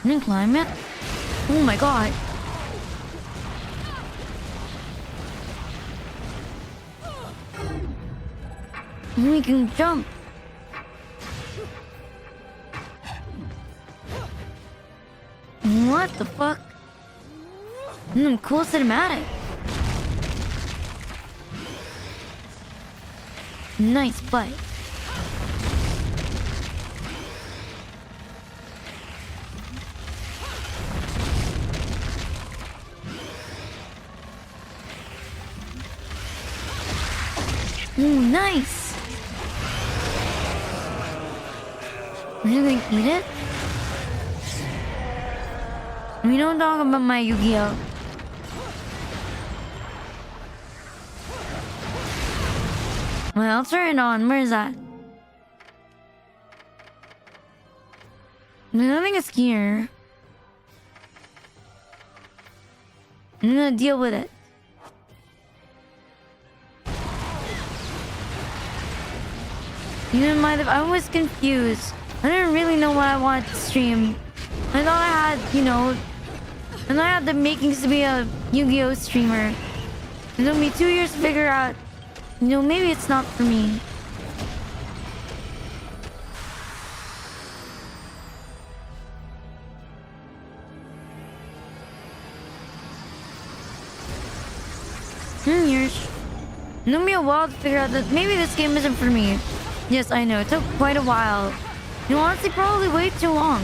Can I climb it? Oh my god. We can jump. What the fuck? Cool cinematic. Nice bite. Ooh, nice. Are you gonna eat it? We don't talk about my Yu-Gi-Oh. Well, I'll turn it on. Where is that? I think it's here. I'm gonna deal with it. You know, I was confused. I didn't really know what I wanted to stream. I thought I had, you know, and I had the makings to be a Yu-Gi-Oh streamer. It took me 2 years to figure out, you know, maybe it's not for me. Years. It took me a while to figure out that maybe this game isn't for me. Yes, I know. It took quite a while. You know, honestly, probably way too long.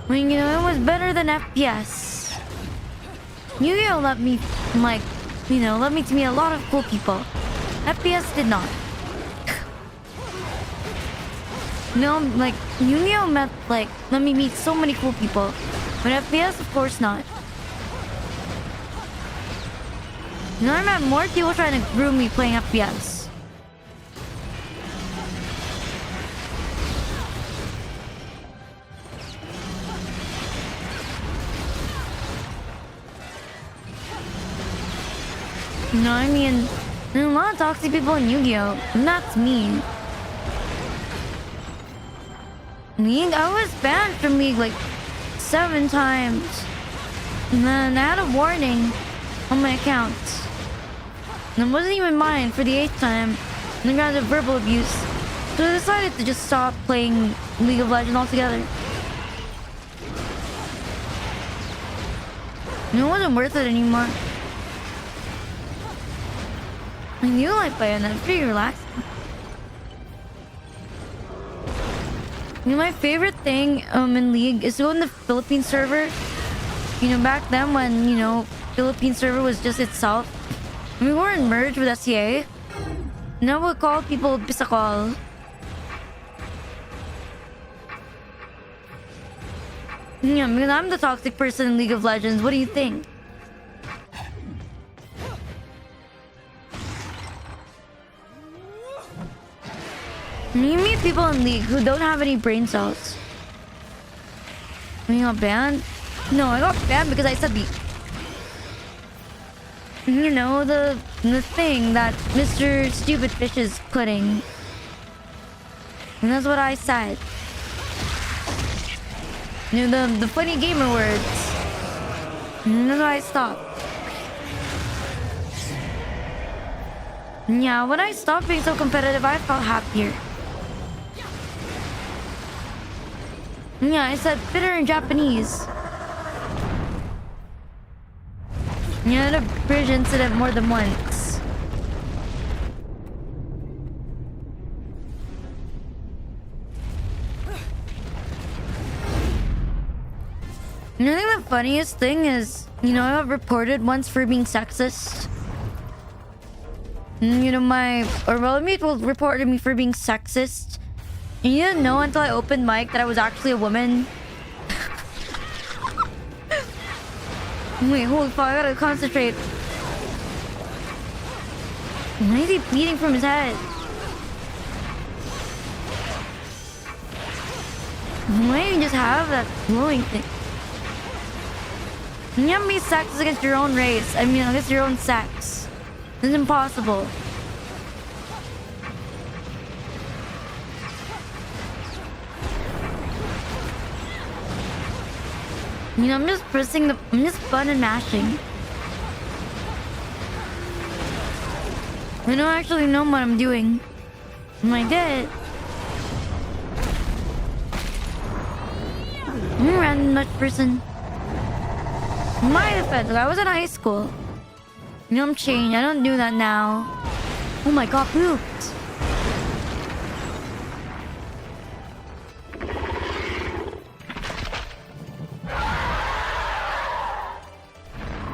I mean, you know, it was better than FPS. Yu-Gi-Oh let me, like, you know, let me to meet a lot of cool people. FPS did not. No, like, Yu-Gi-Oh met, like, let me meet so many cool people. But FPS, of course not. You know, I met more people trying to groom me playing FPS. You know, I mean, there's a lot of toxic people in Yu-Gi-Oh! And that's me. League? I was banned from League like 7 times. And then I had a warning on my account. And it wasn't even mine for the 8th time. And I got into verbal abuse. So I decided to just stop playing League of Legends altogether. And it wasn't worth it anymore. I knew like Bayonetta, it's pretty relaxing. You know, my favorite thing in League is to go in the Philippine server. You know, back then when, you know, Philippine server was just itself. We weren't merged with SCA. Now we'll call people Bisakol. Yeah, because I'm the toxic person in League of Legends. What do you think? You meet people in League who don't have any brain cells. You got banned? No, I got banned because I said the... You know, the thing that Mr. Stupid Fish is putting. And that's what I said. You know, the funny gamer words. And that's why I stopped. Yeah, when I stopped being so competitive, I felt happier. Yeah, I said bitter in Japanese. Yeah, I had a bridge incident more than once. And I think the funniest thing is, you know, I got reported once for being sexist. And, you know, well, people reported me for being sexist. And you didn't know until I opened mic that I was actually a woman. Wait, holy fuck, I gotta concentrate. Why is he bleeding from his head? Why do you just have that glowing thing? You can't be sexist against your own race. I mean, against your own sex. It's impossible. You know, I'm just button mashing. I don't actually know what I'm doing. I'm like that. I'm a random nut person. My defense, I was in high school. You know, I'm changed. I don't do that now. Oh my god, pooped.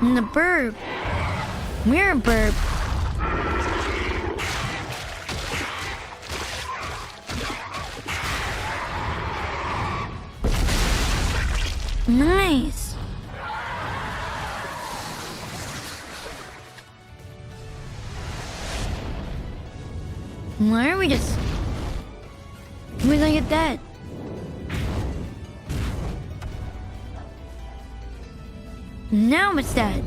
And the burp. We're a burp. Nice. Why are we just... We're gonna get dead. Now it's dead.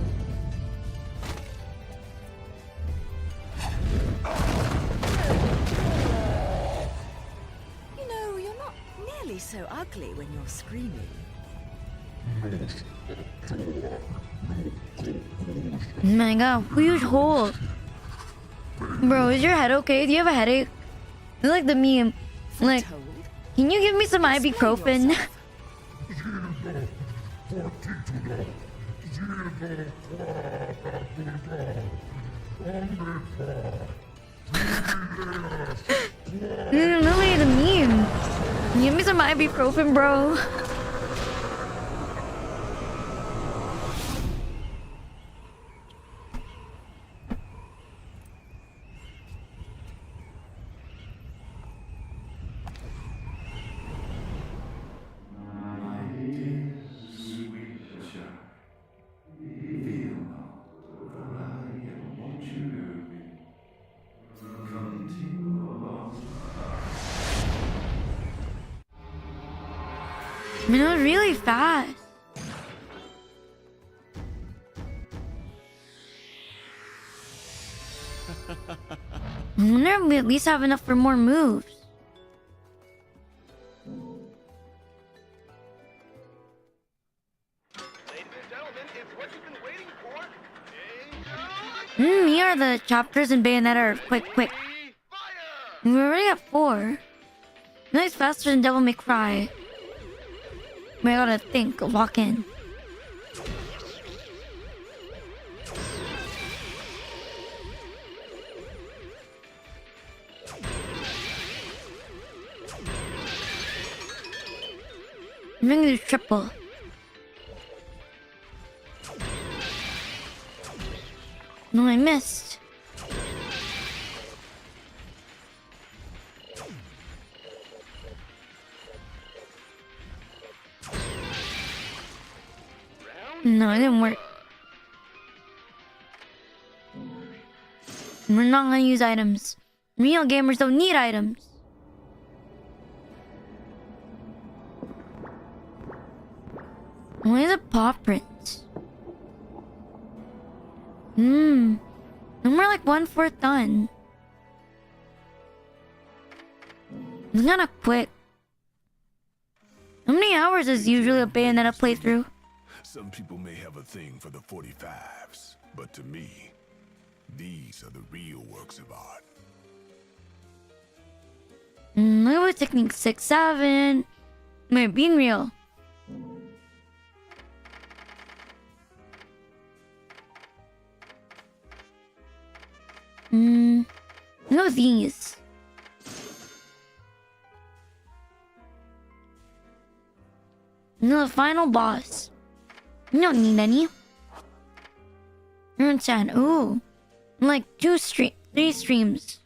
You know, you're not nearly so ugly when you're screaming. My god, huge hole. Bro, is your head okay? Do you have a headache? You like the meme. Like, can you give me some ibuprofen? Literally the meme. Give me some ibuprofen, bro. I mean, it was really fast. I wonder if we at least have enough for more moves. Here are the chapters in Bayonetta are quick. We already have 4. Nice, faster than Devil May Cry. I gotta think, walk in. I'm gonna do triple. No, I missed. No, it didn't work. We're not gonna use items. Real gamers don't need items. Why is it paw prints? And we're like 1/4 done. It's kinda quick. How many hours is usually a Bayonetta playthrough? Some people may have a thing for the 45s, but to me, these are the real works of art. Look at technique 6, 7. Wait, being real. No, these. No, the final boss. You don't need any. You're in chat. Ooh. Like 3 streams.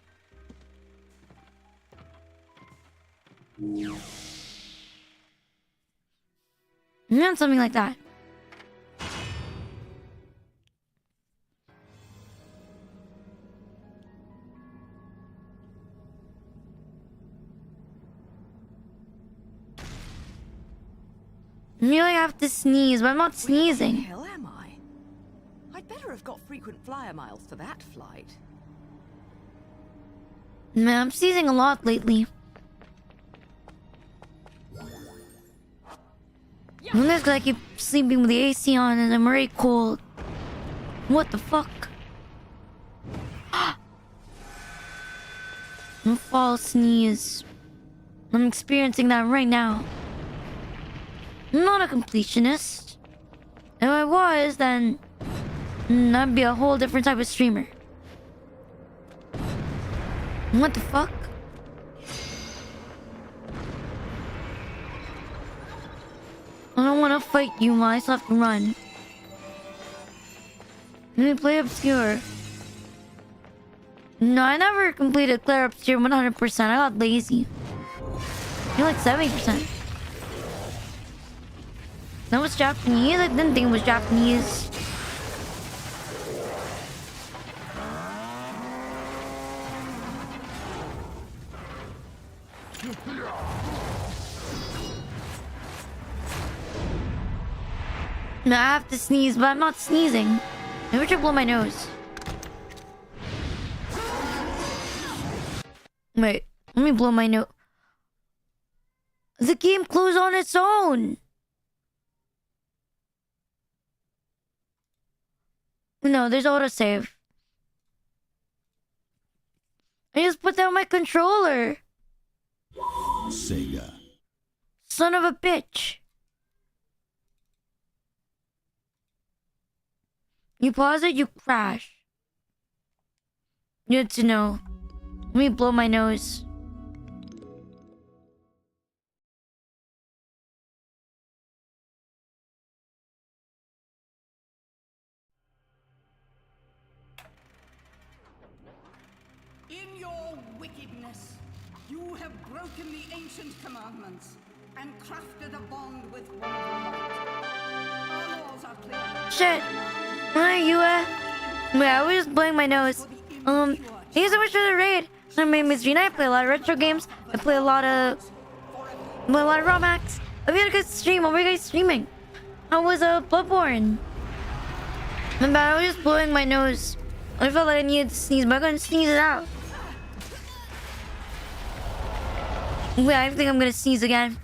Yeah, something like that. I really have to sneeze, but I'm not sneezing. Where the hell am I? I'd better have got frequent flyer miles for that flight. Man, I'm sneezing a lot lately. And that's because I keep sleeping with the AC on and I'm already cold. What the fuck? A false sneeze. I'm experiencing that right now. I'm not a completionist. If I was, then I'd be a whole different type of streamer. What the fuck? I don't want to fight you, Ma. I still have to run. Let me play Obscure. No, I never completed Clear Obscure 100%. I got lazy. You're like 70%. That was Japanese? I didn't think it was Japanese. No, I have to sneeze, but I'm not sneezing. Maybe I should blow my nose. Wait, let me blow my nose. The game closed on its own. No, there's autosave. I just put down my controller. Sega. Son of a bitch. You pause it, you crash. Good to know. Let me blow my nose. In your wickedness, you have broken the ancient commandments and crafted a bond with one of the light. Our laws are clear. Shit. Where are you at? Wait, I was just blowing my nose. Thank you so much for the raid. My name is Rina. I play a lot of retro games. I play a lot of Romax. I've had a good stream. What were you guys streaming? I was Bloodborne. My bad. I was just blowing my nose. I felt like I needed to sneeze, but I couldn't sneeze it out. Wait, I think I'm gonna sneeze again.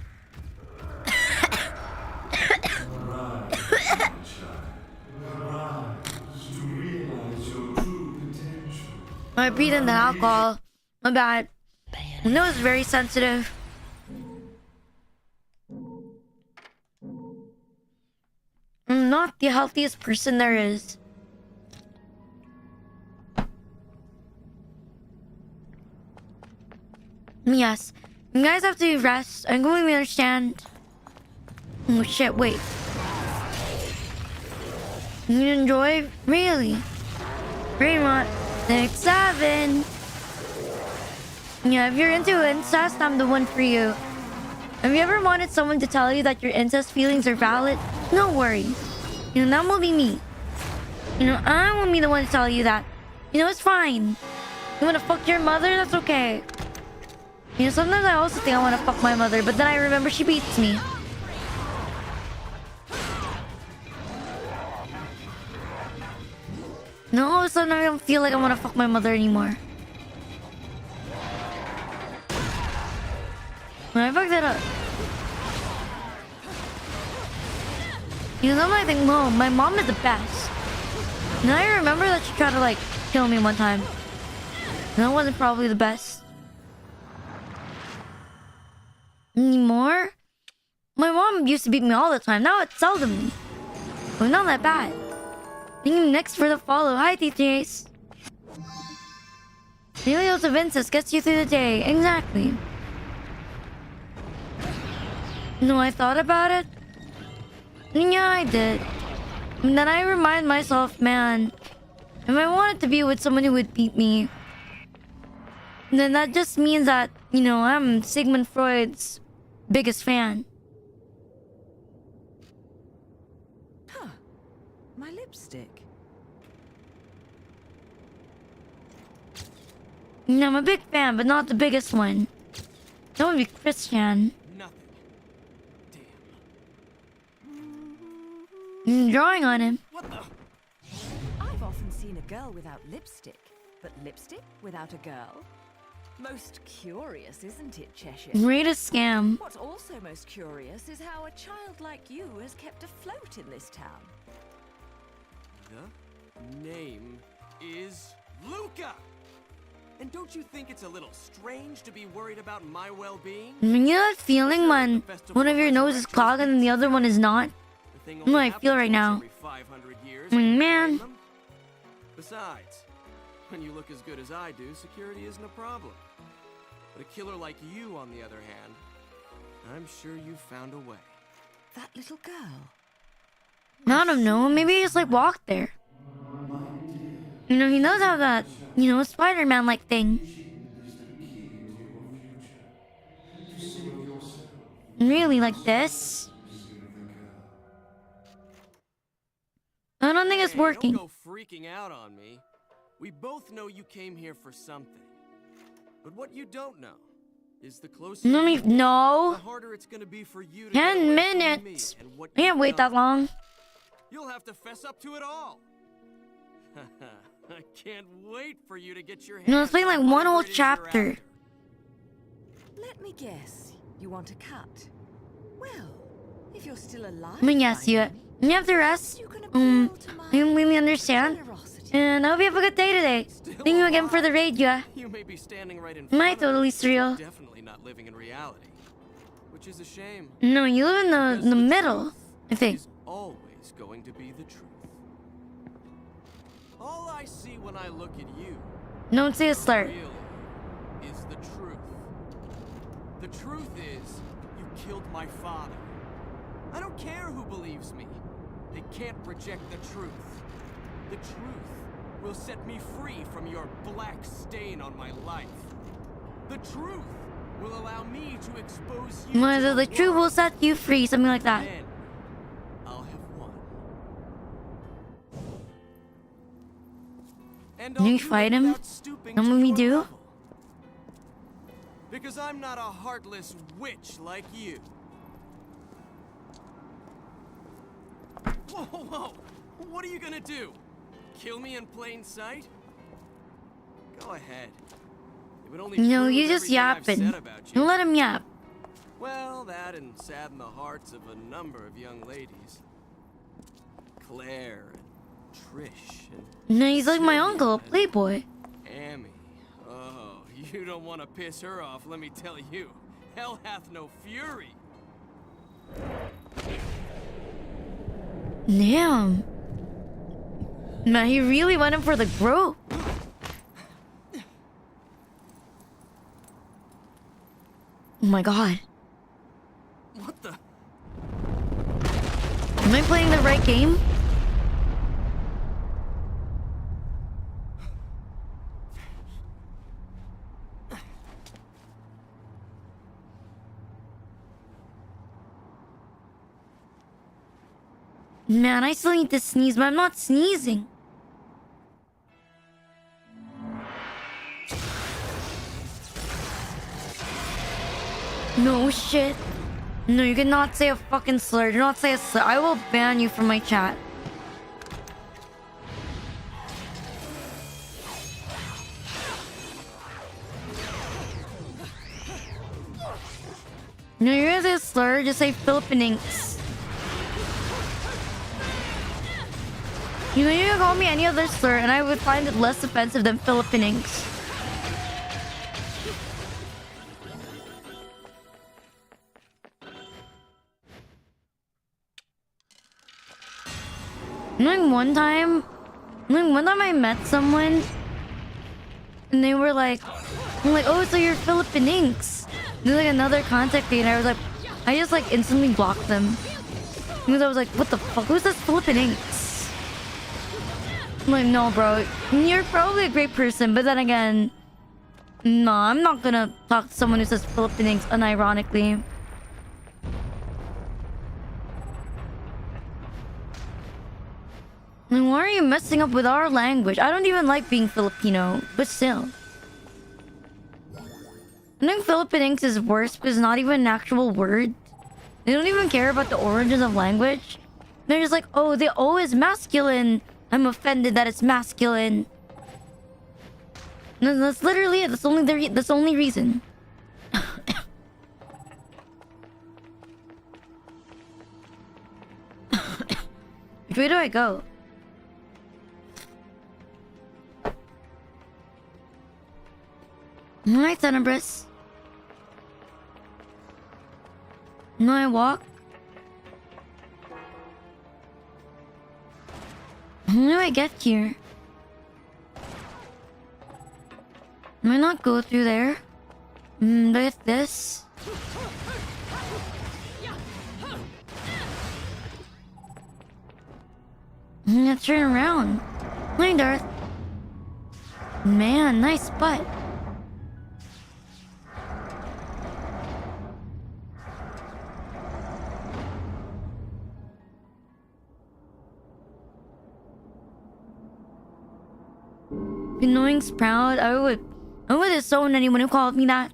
I breathed in the alcohol. My bad. My nose is very sensitive. I'm not the healthiest person there is. Yes. You guys have to rest. I completely understand. Oh shit, wait. You enjoy? Really? Very much. 6-7. Yeah, if you're into incest, I'm the one for you. Have you ever wanted someone to tell you that your incest feelings are valid? No worries. You know, that will be me. You know, I won't be the one to tell you that. You know, it's fine. You wanna fuck your mother? That's okay. You know, sometimes I also think I wanna fuck my mother, but then I remember she beats me. No, all of a sudden I don't feel like I wanna fuck my mother anymore. When I fucked that up. You know, sometimes I think, no, my mom is the best. And I remember that she tried to, like, kill me one time. And that wasn't probably the best. Anymore? My mom used to beat me all the time. Now it's seldomly. But not that bad. Thank you next for the follow. Hi, TJs. Daily dose of incest gets you through the day. Exactly. No, I thought about it. Yeah, I did. And then I remind myself, man, if I wanted to be with someone who would beat me, then that just means that, you know, I'm Sigmund Freud's biggest fan. Huh. My lipstick. You know, I'm a big fan, but not the biggest one. That would be Christian. Nothing. Drawing on him. What the? I've often seen a girl without lipstick, but lipstick without a girl? Most curious, isn't it, Cheshire? Greatest scam. What's also most curious is how a child like you has kept afloat in this town. The name is Luca! And don't you think it's a little strange to be worried about my well-being? You know that feeling when one of your noses is clogged and the other one is not? That's what I feel right now. Man. Besides, when you look as good as I do, security isn't a problem. But a killer like you, on the other hand, I'm sure you found a way. That little girl. I don't know. Maybe he just like walked there. You know, he does have that, you know, Spider-Man like thing. Really, like this? I don't think it's working. Don't go freaking out on me. We both know you came here for something. But what you don't know is the closer No. the harder it's gonna be for you to 10 minutes. I can't wait that long. You'll have to fess up to it all. I can't wait for you to get your hands. No, it's been like one whole chapter. Let me guess. You want a cut? Well, if you're still alive. I mean, yes, you have to rest. I completely understand. And I hope you have a good day today. Thank you again for the raid, yeah. You may be standing right in My totally surreal. Definitely not living in reality, which is a shame. No, you live in the middle, I think. Is always going to be the truth. All I see when I look at you, Don't say a slur. really, is the truth. The truth is, you killed my father. I don't care who believes me. They can't reject the truth. The truth will set me free from your black stain on my life. The truth will allow me to expose you. Whether the truth will set you free, something like that. Then I'll have won. And Can you fight him? What will we do? Because I'm not a heartless witch like you. Whoa, whoa! What are you gonna do? Kill me in plain sight? Go ahead. It would only No, prove you just everything I've yapping. said about you. Don't let him yap. Well, that and sadden the hearts of a number of young ladies. Claire and Trish and No, he's like my uncle, a playboy. Amy. Oh, you don't want to piss her off, let me tell you. Hell hath no fury. Damn. Man, he really went in for the group. Oh my god. What the? Am I playing the right game? Man, I still need to sneeze, but I'm not sneezing. No shit. No, you cannot say a fucking slur. Do not say a slur. I will ban you from my chat. No, you're gonna say a slur. Just say Philippinx. You know, you can call me any other slur, and I would find it less offensive than Philippinx. One time I met someone, and they were like, oh, so you're Philippinx. There's like another contact date, and I was like, I just like instantly blocked them because I was like, what the fuck? Who's this Philippinx? I'm like, no, bro. You're probably a great person, but then again, no, I'm not gonna talk to someone who says Philippines unironically. And why are you messing up with our language? I don't even like being Filipino, but still. I think Philippinx is worse because it's not even an actual word. They don't even care about the origins of language. They're just like, oh, the O is masculine. I'm offended that it's masculine. No, that's literally it. That's the only reason. Which way do I go? Alright, Tenebris. No, I walk. How do I get here? Am I not go through there? With this? I'm gonna turn around. Hi, Darth. Man, nice butt. Annoying's proud. I would disown anyone who called me that.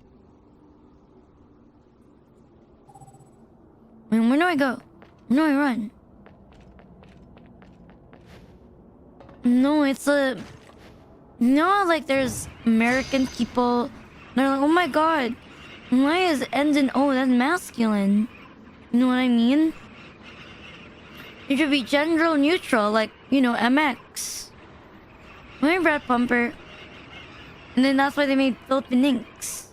I mean, where do I go? Where do I run? No, it's a... You know, like there's American people. They're like, oh my god, why is ends in O? That's masculine. You know what I mean? It should be gender neutral, like, you know, MX. Why Brad Pumper? And then that's why they made Philippinx.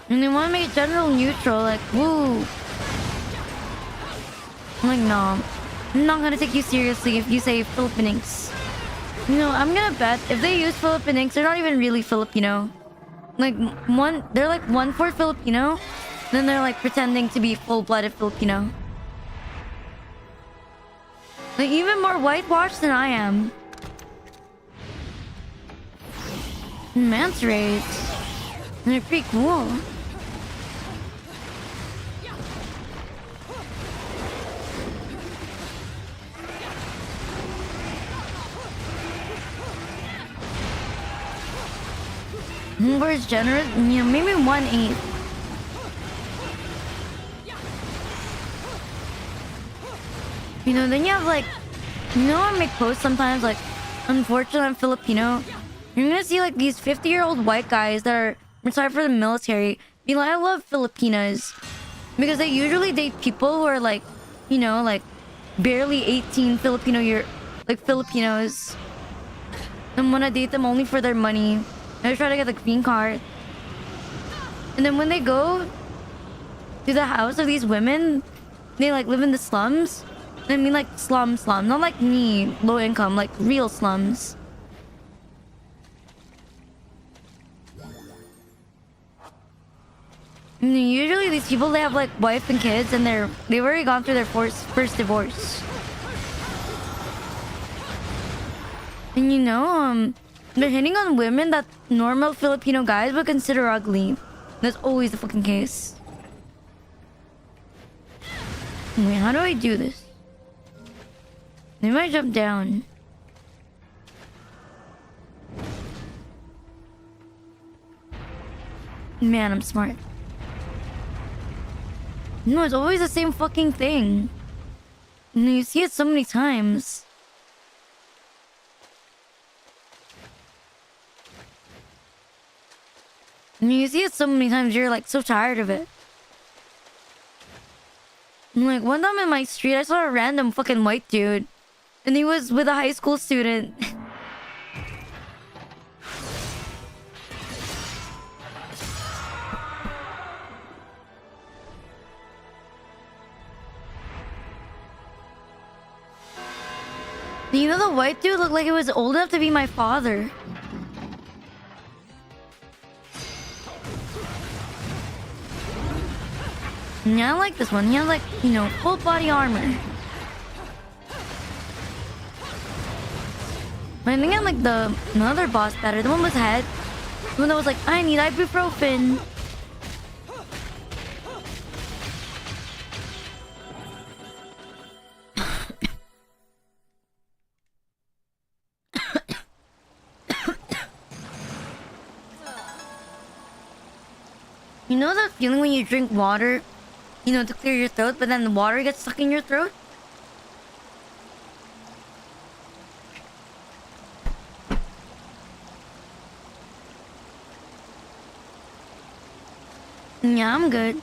And they want to make it gender neutral, like, woo. I'm like, no. I'm not gonna take you seriously if you say Philippinx. You know, I'm gonna bet if they use Philippinx, they're not even really Filipino. Like, they're like 1/4 Filipino, then they're like pretending to be full-blooded Filipino. Like, even more whitewashed than I am. Manta rays. They're pretty cool. Where's generous? You know, maybe 1/8. You know, then you have like, you know, I make posts sometimes like, unfortunately I'm Filipino. You're gonna see like these 50-year-old white guys that are retired for the military be like, I love Filipinas, because they usually date people who are like, you know, like barely 18 Filipinos, and wanna date them only for their money. They try to get the green card. And then when they go to the house of these women, they like live in the slums. I mean like slum. Not like me, low income, like real slums. And usually these people, they have like wife and kids, and they've already gone through their first divorce. And you know, they're hitting on women that normal Filipino guys would consider ugly. That's always the fucking case. Wait, how do I do this? Maybe I jump down. Man, I'm smart. No, it's always the same fucking thing. And you see it so many times. And you see it so many times, you're like so tired of it. And like one time in my street, I saw a random fucking white dude. And he was with a high school student. You know, the white dude looked like he was old enough to be my father. Yeah, I like this one. He has like, you know, full body armor. But I think I like the other boss better. The one with head. The one that was like, I need ibuprofen. You know that feeling when you drink water, you know, to clear your throat, but then the water gets stuck in your throat? Yeah, I'm good.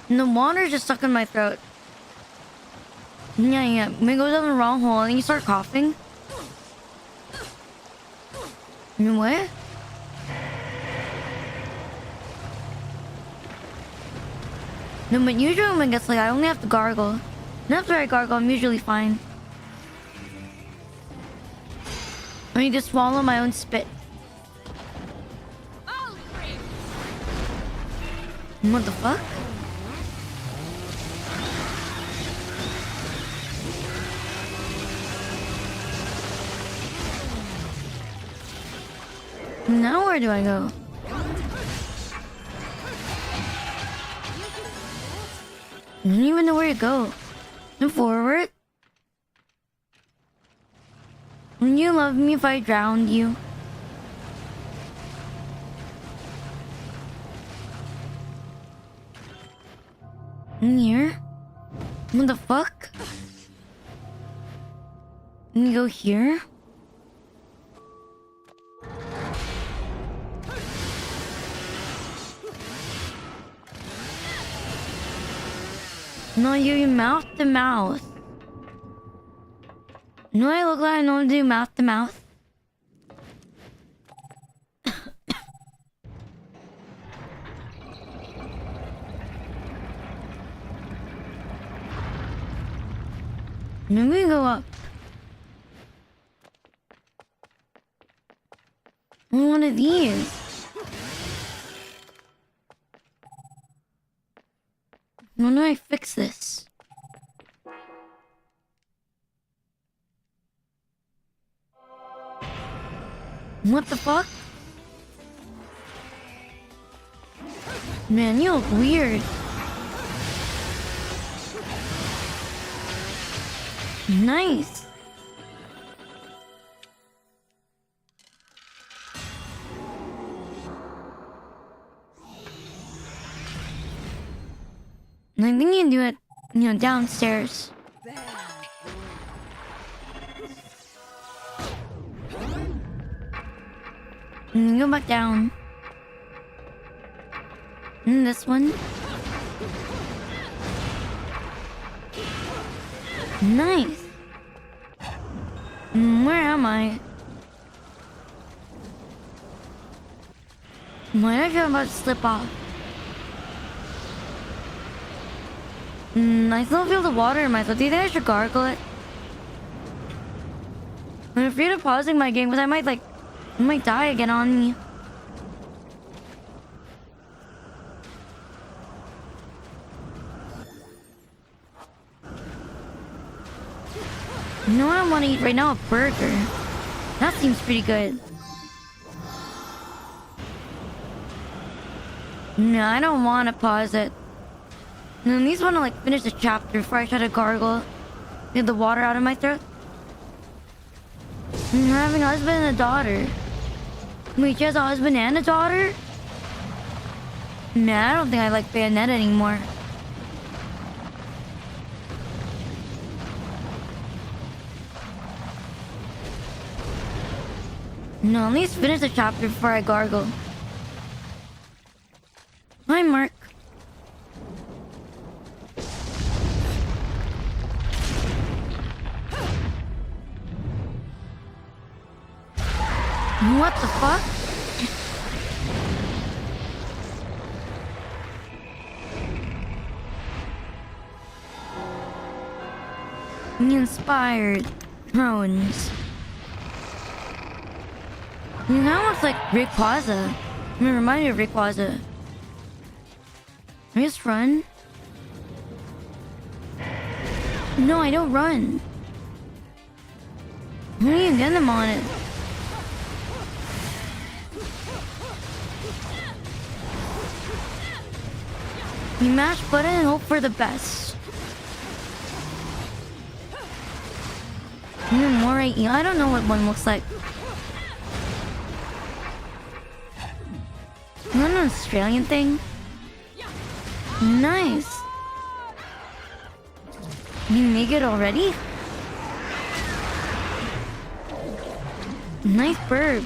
And the water's just stuck in my throat. Yeah. When it goes down the wrong hole and you start coughing. What? No, but usually when it gets like, I only have to gargle. And after I gargle, I'm usually fine. I need to swallow my own spit. What the fuck? Now where do I go? I don't even know where to go. And forward? Wouldn't you love me if I drowned you? In here? What the fuck? Can you go here? No, you mouth to mouth. No, I look like I know how to do mouth to mouth. Maybe we go up. One of these. How do I fix this? What the fuck? Man, you look weird. Nice. I think you can do it, you know, downstairs. And go back down. And this one. Nice. Where am I? Why do I feel about to slip off? I still feel the water in my throat. Do you think I should gargle it? I'm afraid of pausing my game because I might die again on me. You know what I want to eat right now? A burger. That seems pretty good. No, I don't want to pause it. I at least want to like finish the chapter before I try to gargle. Get the water out of my throat. I'm having a husband and a daughter. Wait, she has a husband and a daughter? Nah, I don't think I like Bayonetta anymore. No, at least finish the chapter before I gargle. Hi, Mark. What the fuck? Inspired drones. You know, looks like Rayquaza. I mean, remind me of Rayquaza. I just run? No, I don't run. How do you get them on it? You mash button and hope for the best. More I don't know what one looks like. Is that an Australian thing? Nice. You make it already? Nice bird.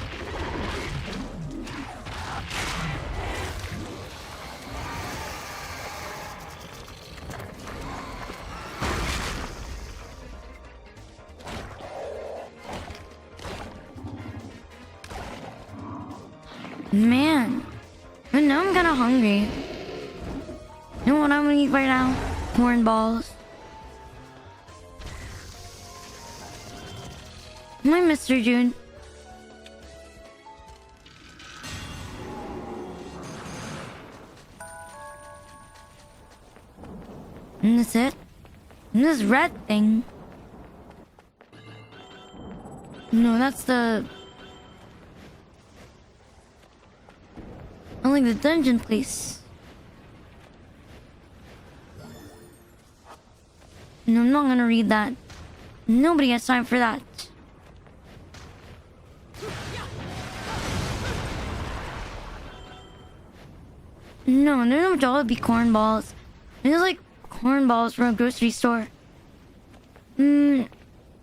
Man, but now I'm kind of hungry. You know what I'm gonna eat right now? Corn balls. My Mr. June. And that's it? And this red thing. No, that's the... I like the dungeon place. No, I'm not gonna read that. Nobody has time for that. No, there's no Jollibee corn balls. There's like corn balls from a grocery store. Man,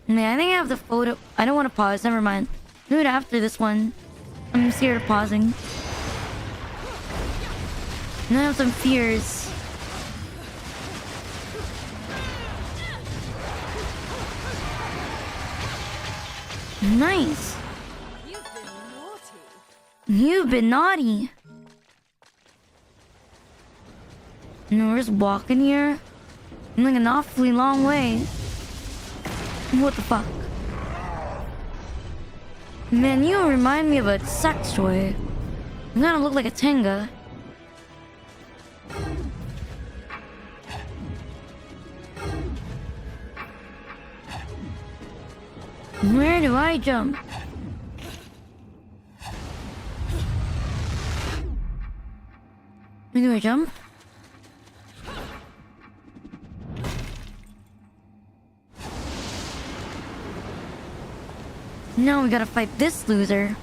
I think I have the photo. I don't want to pause. Never mind. Do it after this one. I'm scared of pausing. And I have some fears. Nice. You've been naughty. You've been naughty. No, we're just walking here. I'm like an awfully long way. What the fuck? Man, you remind me of a sex toy. You kind of look like a Tenga. Where do I jump? Where do I jump? Now we gotta fight this loser.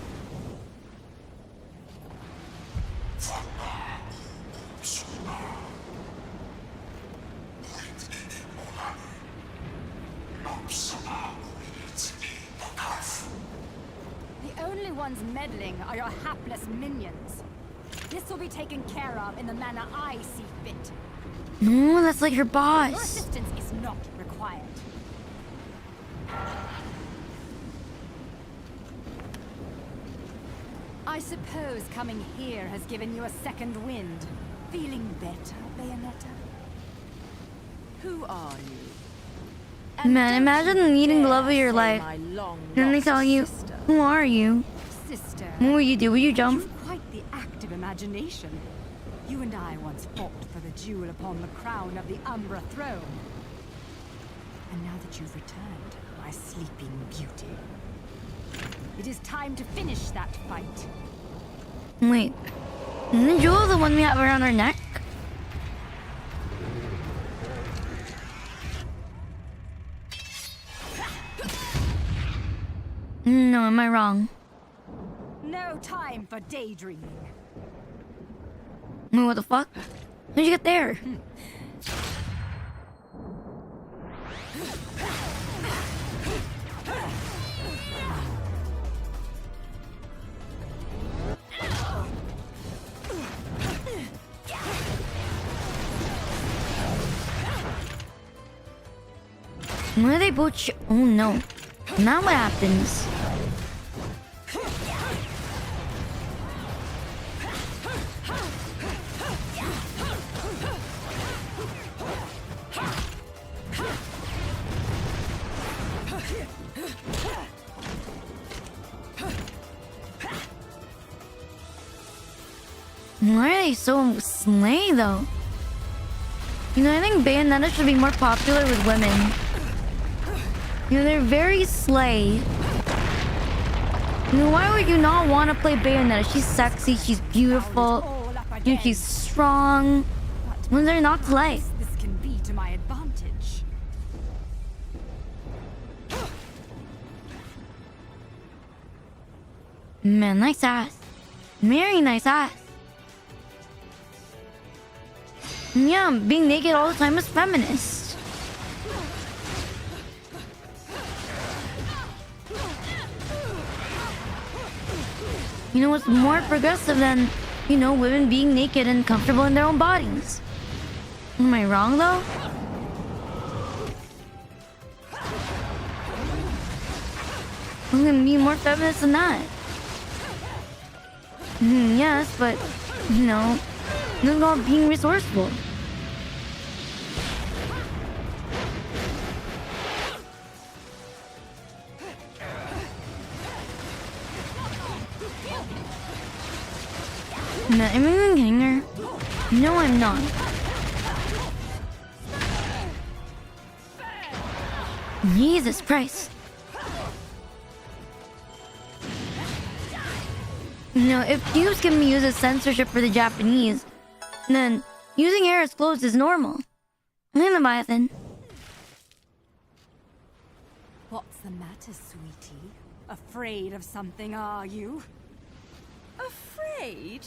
The only ones meddling are your hapless minions. This will be taken care of in the manner I see fit. No, that's like your Your boss. assistance is not required. I suppose coming here has given you a second wind. Feeling better, Bayonetta? Who are you? Man, imagine needing the love of your life. Then they tell you, who are you? Sister, What will you do? Will you jump? you've quite the active imagination. You and I once fought for the jewel upon the crown of the Umbra throne. And now that you've returned, my sleeping beauty, it is time to finish that fight. Wait. Isn't the jewel the one we have around our neck? No, am I wrong? No time for daydreaming. Wait, what the fuck? How'd you get there? Why are they both oh no. Now what happens? Why are they so slay though? You know, I think Bayonetta should be more popular with women. You know, they're very slay. You know, why would you not want to play Bayonetta? She's sexy, she's beautiful, you know, she's strong. When they're not to like. This can be to my advantage. Man, nice ass. Very nice ass. Yeah, being naked all the time is feminist. You know what's more progressive than, you know, women being naked and comfortable in their own bodies? Am I wrong though? I'm gonna be more feminist than that. Yes, but, you know, this is all being resourceful. Am I even kidding her? No, I'm not. Jesus Christ. You know, if cubes can be used as censorship for the Japanese, then using hair as clothes is normal. I'm Leviathan. What's the matter, sweetie? Afraid of something, are you? Afraid?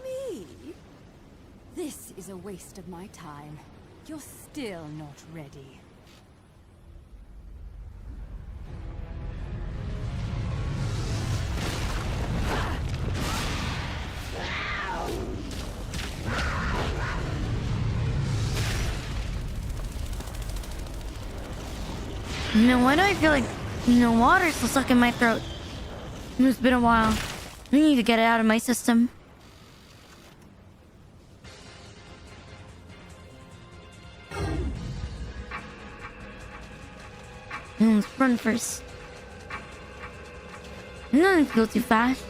Me? This is a waste of my time. You're still not ready. You know, why do I feel like, you know, water's still stuck in my throat? It's been a while. I need to get it out of my system. Let's run first. I'm not gonna go too fast.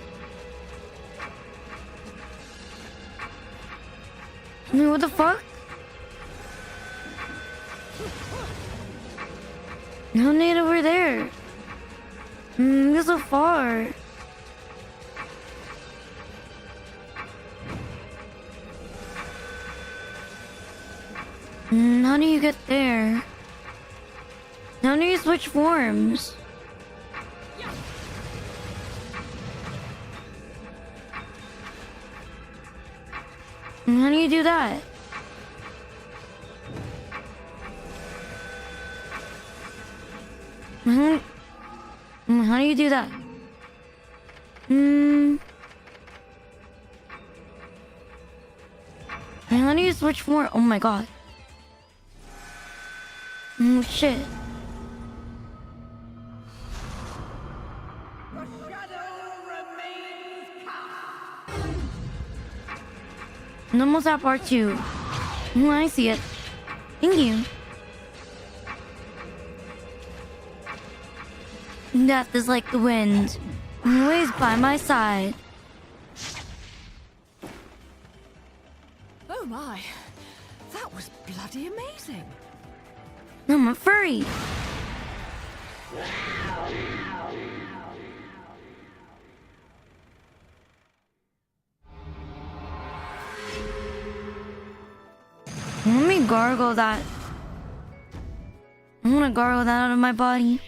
I mean, what the fuck? No need over there. You're so far. How do you get there? How do you switch forms? How do you do that? How do you do that? How do you switch form? Oh my god. Oh shit. I'm almost at part 2. Oh, I see it. Thank you. Death is like the wind, always by my side. Oh my, that was bloody amazing. I'm a furry. Let me gargle that. I want to gargle that out of my body.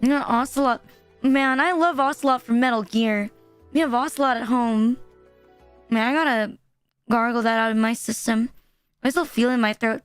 You know, Ocelot. Man, I love Ocelot from Metal Gear. We have Ocelot at home. Man, I gotta gargle that out of my system. I still feel it in my throat.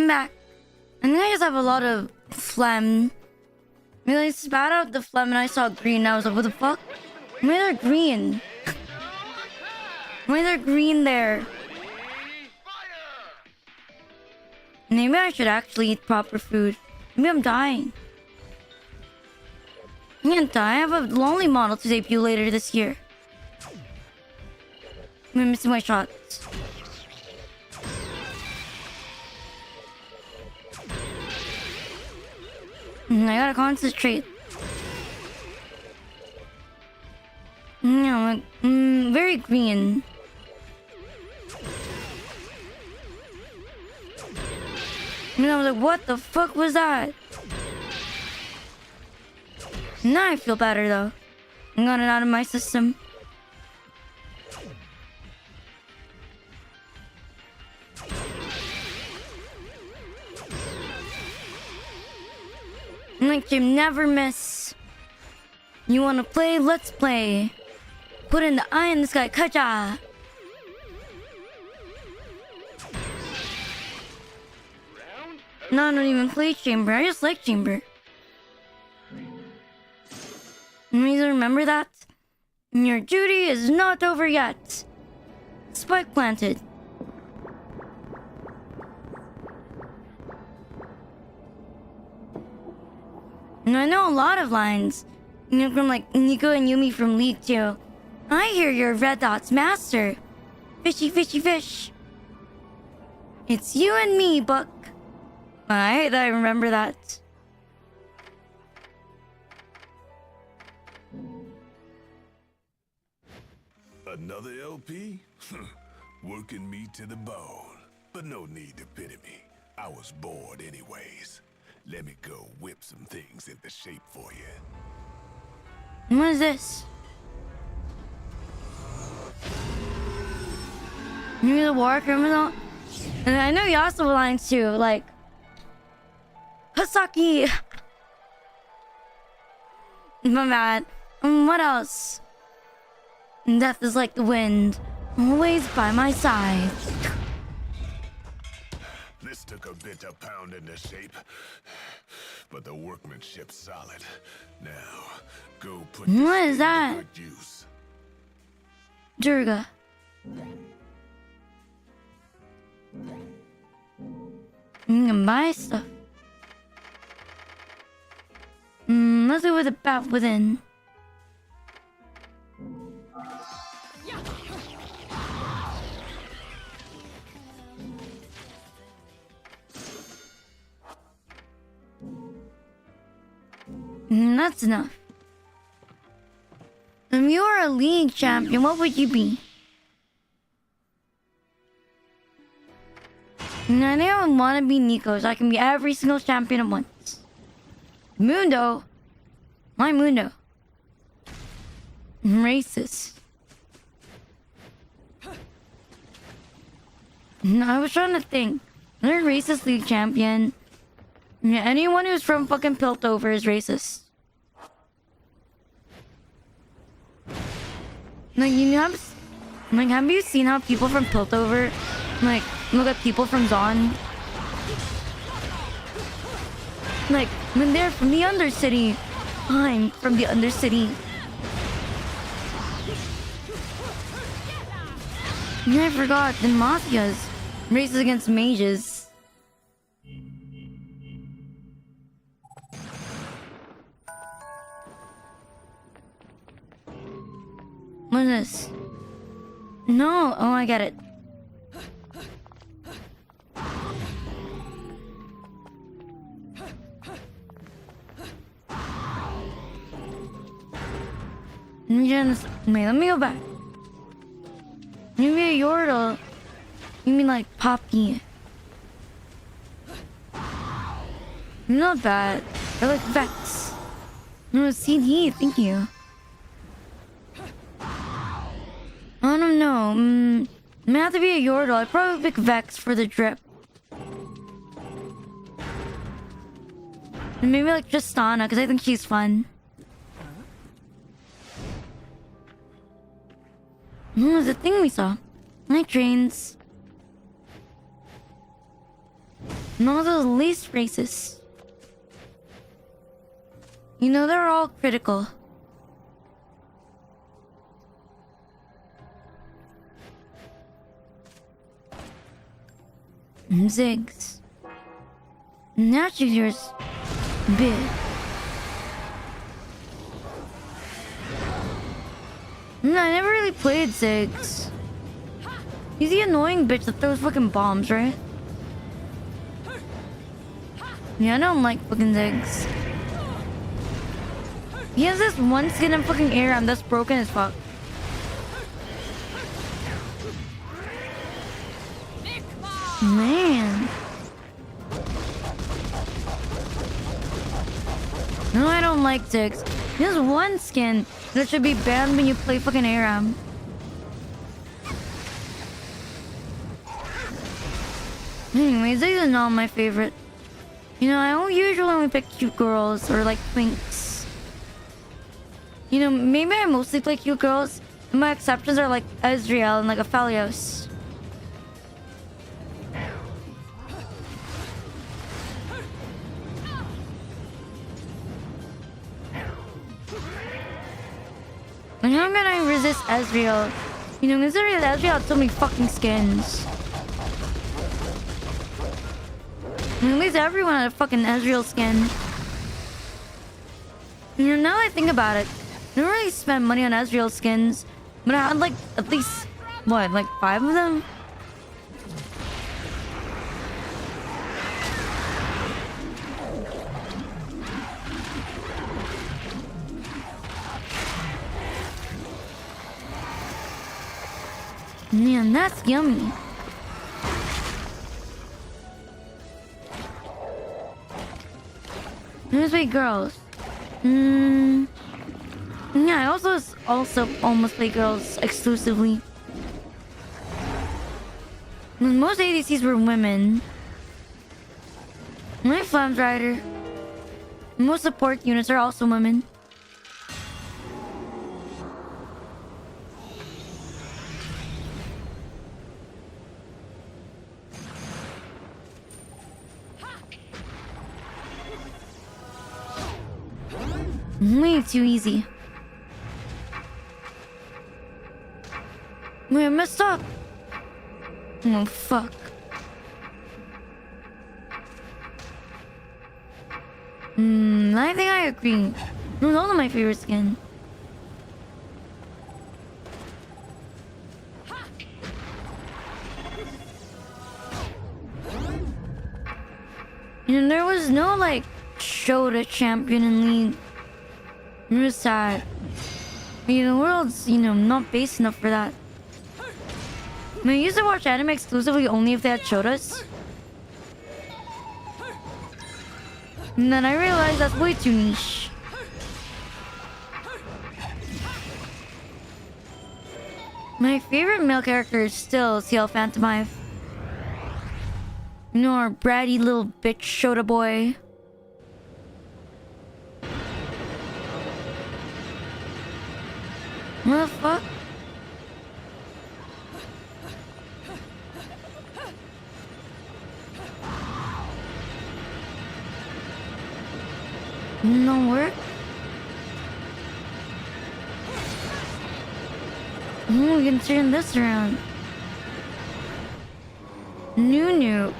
I'm back. I think I just have a lot of phlegm. I mean, I spat out the phlegm and I saw green and I was like, what the fuck? Why are there green? Why are there green there? Maybe I should actually eat proper food. Maybe I'm dying. I can't die. I have a lonely model to debut later this year. I'm missing my shots. I gotta concentrate. Yeah, like, very green. And I was like, what the fuck was that? Now I feel better though. I got it out of my system. Like you never miss. You wanna play? Let's play. Put in the eye in the sky. Kaja. No, I don't even play chamber. I just like chamber. You need to remember that. Your duty is not over yet. Spike planted. And I know a lot of lines. You know, from like Nico and Yumi from League 2. I hear you're Red Dot's master. Fishy, fishy, fish. It's you and me, Buck. I remember that. Another LP? Working me to the bone. But no need to pity me. I was bored anyways. Let me go whip some things into shape for you. What is this? Maybe the war criminal? And I know Yasuo lines too, like Hasaki. My bad. What else? Death is like the wind, always by my side. This took a bit of pound into shape, but the workmanship's solid. Now, go put What is that? good use. Durga. You can buy stuff. Let's go with the bat within. That's enough. If you were a league champion, what would you be? I think I would want to be Nico, so I can be every single champion at once. Mundo? Why Mundo? I'm racist. No, I was trying to think. Another racist league champion. Yeah, anyone who's from fucking Piltover is racist. Like, have you seen how people from Piltover, like, look at people from Zon? Like, when they're from the Undercity, I'm from the Undercity. Yeah, I forgot, the Mafia's races against mages. What is this? No! Oh, I get it. Let me go back. Maybe a Yordle. You mean like Poppy? Not bad. I like Vex. No, CD, thank you. I don't know. I might have to be a Yordle. I'd probably pick Vex for the drip. And maybe like Tristana, because I think she's fun. What was the thing we saw? Night trains. No, those least racist. You know, they're all critical. Ziggs. Now choose yours. Big. No, I never really played Ziggs. He's the annoying bitch that throws fucking bombs, right? Yeah, I don't like fucking Ziggs. He has this one skin in fucking ARAM that's broken as fuck. Man. No, I don't like Ziggs. He has one skin that should be banned when you play fucking ARAM. Anyway, Ziggs is not my favorite. You know, I don't usually only pick cute girls or like twinks. You know, maybe I mostly play cute girls. And my exceptions are like Ezreal and like Aphelios. And how can I resist Ezreal? You know, considering that Ezreal had so many fucking skins. And at least everyone had a fucking Ezreal skin. You know, now that I think about it, I don't really spend money on Ezreal skins. But I had like at least, what, like 5 of them? Man, that's yummy. Who's my girls? Yeah, I also almost play girls exclusively. Most ADCs were women. My Flames Rider. Most support units are also women. Way too easy. Wait, I messed up. Oh, fuck. I think I agree. Those are my favorite skin. And there was no, like, Shota champion in League. It was sad. You know, the world's, you know, not base enough for that. I mean, I used to watch anime exclusively only if they had Shotas. And then I realized that's way too niche. My favorite male character is still CL Phantom Hive. You know, our bratty little bitch Shota boy. What the fuck? No work? We can turn this around. New.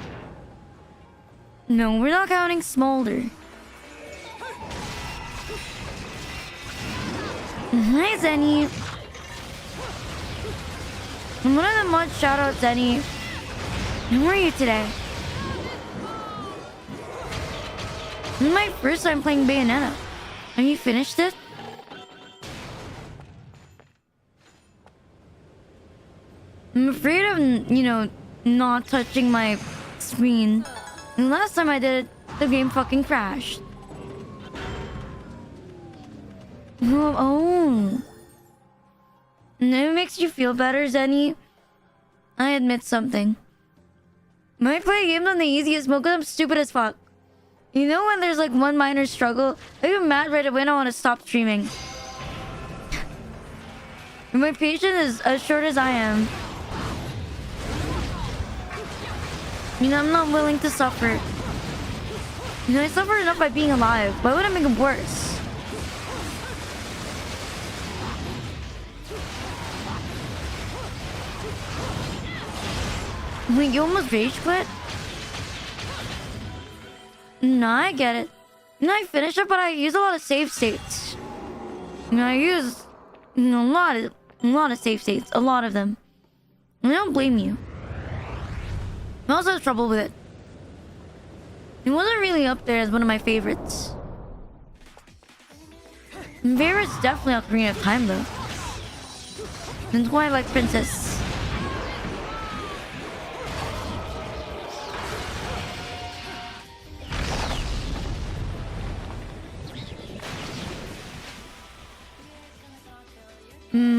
No, we're not counting Smolder. Hi, Zenny. One of the mods shout out Zenny. How are you today? This is my first time playing Bayonetta. Have you finished it? I'm afraid of, you know, not touching my screen. And last time I did it, the game fucking crashed. Oh. And it makes you feel better, Zenny. I admit something. When I play games on the easiest mode, because I'm stupid as fuck. You know when there's like one minor struggle, I get mad right away and I want to stop streaming. And my patience is as short as I am. You know, I'm not willing to suffer. You know, I suffer enough by being alive. Why would I make it worse? Wait, you almost rage quit? No, I get it. You know, I finished it, but I use a lot of save states. You know, I use a lot of save states. A lot of them. I don't blame you. I also have trouble with it. It wasn't really up there as one of my favorites. My favorite's definitely Ocarina of Time, though. That's why I like Princess.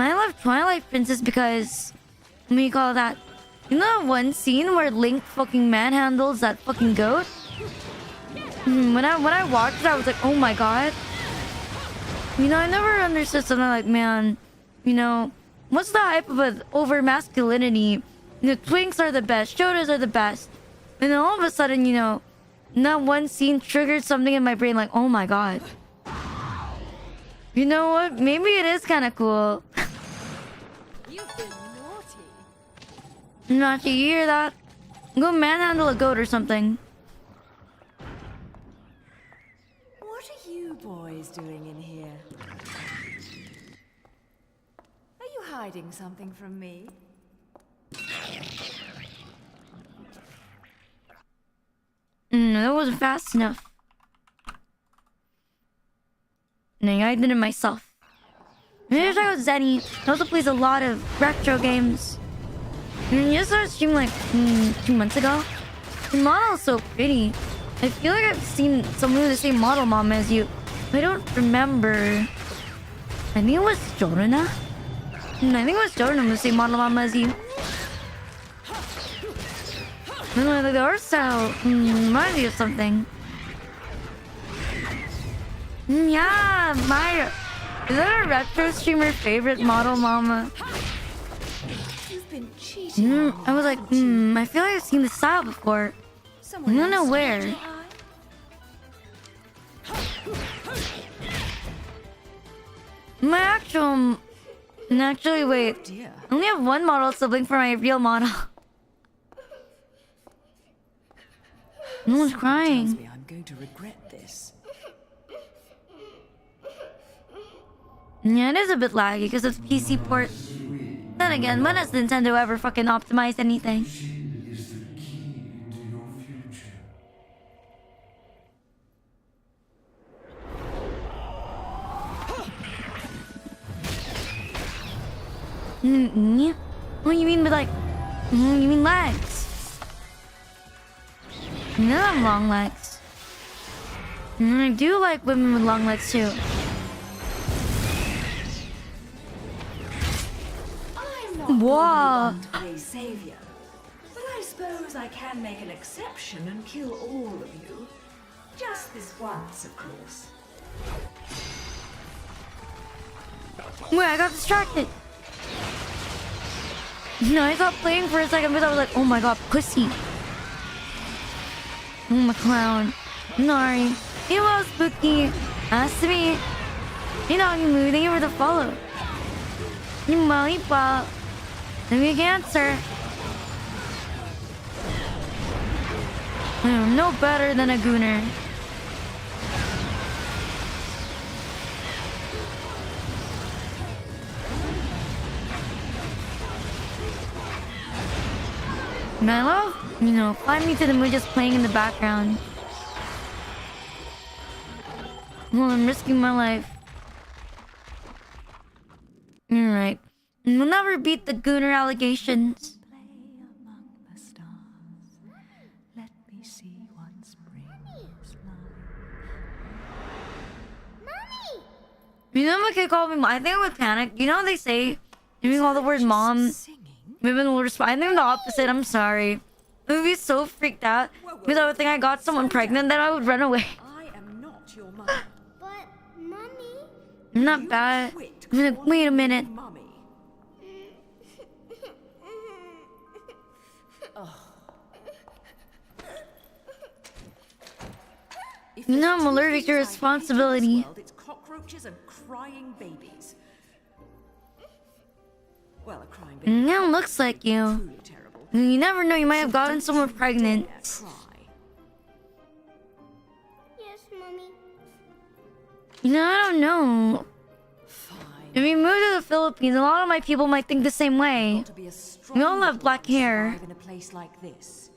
I love Twilight Princess because... What do you call that? You know that one scene where Link fucking manhandles that fucking goat? When I watched it, I was like, oh my god. You know, I never understood something like, man, you know, what's the hype of it over masculinity? You know, twinks are the best, shotas are the best. And then all of a sudden, you know, that one scene triggered something in my brain like, oh my god. You know what? Maybe it is kind of cool. You've been naughty. Naughty, you hear that? Go manhandle a goat or something. What are you boys doing in here? Are you hiding something from me? No, that wasn't fast enough. No, I did it myself. Maybe check out Zenny. He also plays a lot of retro games. And you started streaming like 2 months ago. The model is so pretty. I feel like I've seen someone with the same model mom as you. I don't remember. I think it was Joruna. I think it was Joruna with the same model mom as you. I don't know, the art style reminds me of something. Yeah, my... Is that a retro streamer favorite model mama? You've been cheating. I was like, I feel like I've seen this style before. I don't know where. My actual... Actually, wait. I only have one model sibling for my real model. No one's crying. Tells me I'm going to regret this. Yeah, it is a bit laggy because of PC port. Then again, when has Nintendo ever fucking optimized anything? She is the key to your future. What do you mean by like... you mean legs? No, I'm long legs. I do like women with long legs too. Whoa! Savior. But I suppose I can make an exception and kill all of you. Just this once, of course. Wait, I got distracted. No, I stopped playing for a second because I was like, oh my god, pussy. Oh my clown. Nari. You love spooky. Ask me. You know, you thank you for the follow. You lollipop. Let me answer. I'm no better than a gooner. And I love, you know, Fly Me to the Moon just playing in the background. Well, I'm risking my life. Alright. We'll never beat the Gooner allegations. You know what kid called me? I think I would panic. You know what they say? If you call the word mom, women will respond. I think the opposite. I'm sorry. I would be so freaked out because I would think I got someone pregnant, then I would run away. I am not your mother. But, Mommy... I'm not bad. I'm like, wait a minute. No, I'm allergic to responsibility. It's cockroaches and crying babies. Well, a crying baby. No, looks like you. Truly terrible. You never know, you might have gotten someone pregnant. Cry. Yes, Mommy. No, I don't know. Fine. If we move to the Philippines, a lot of my people might think the same way. To be a We all have black hair. in a place like this.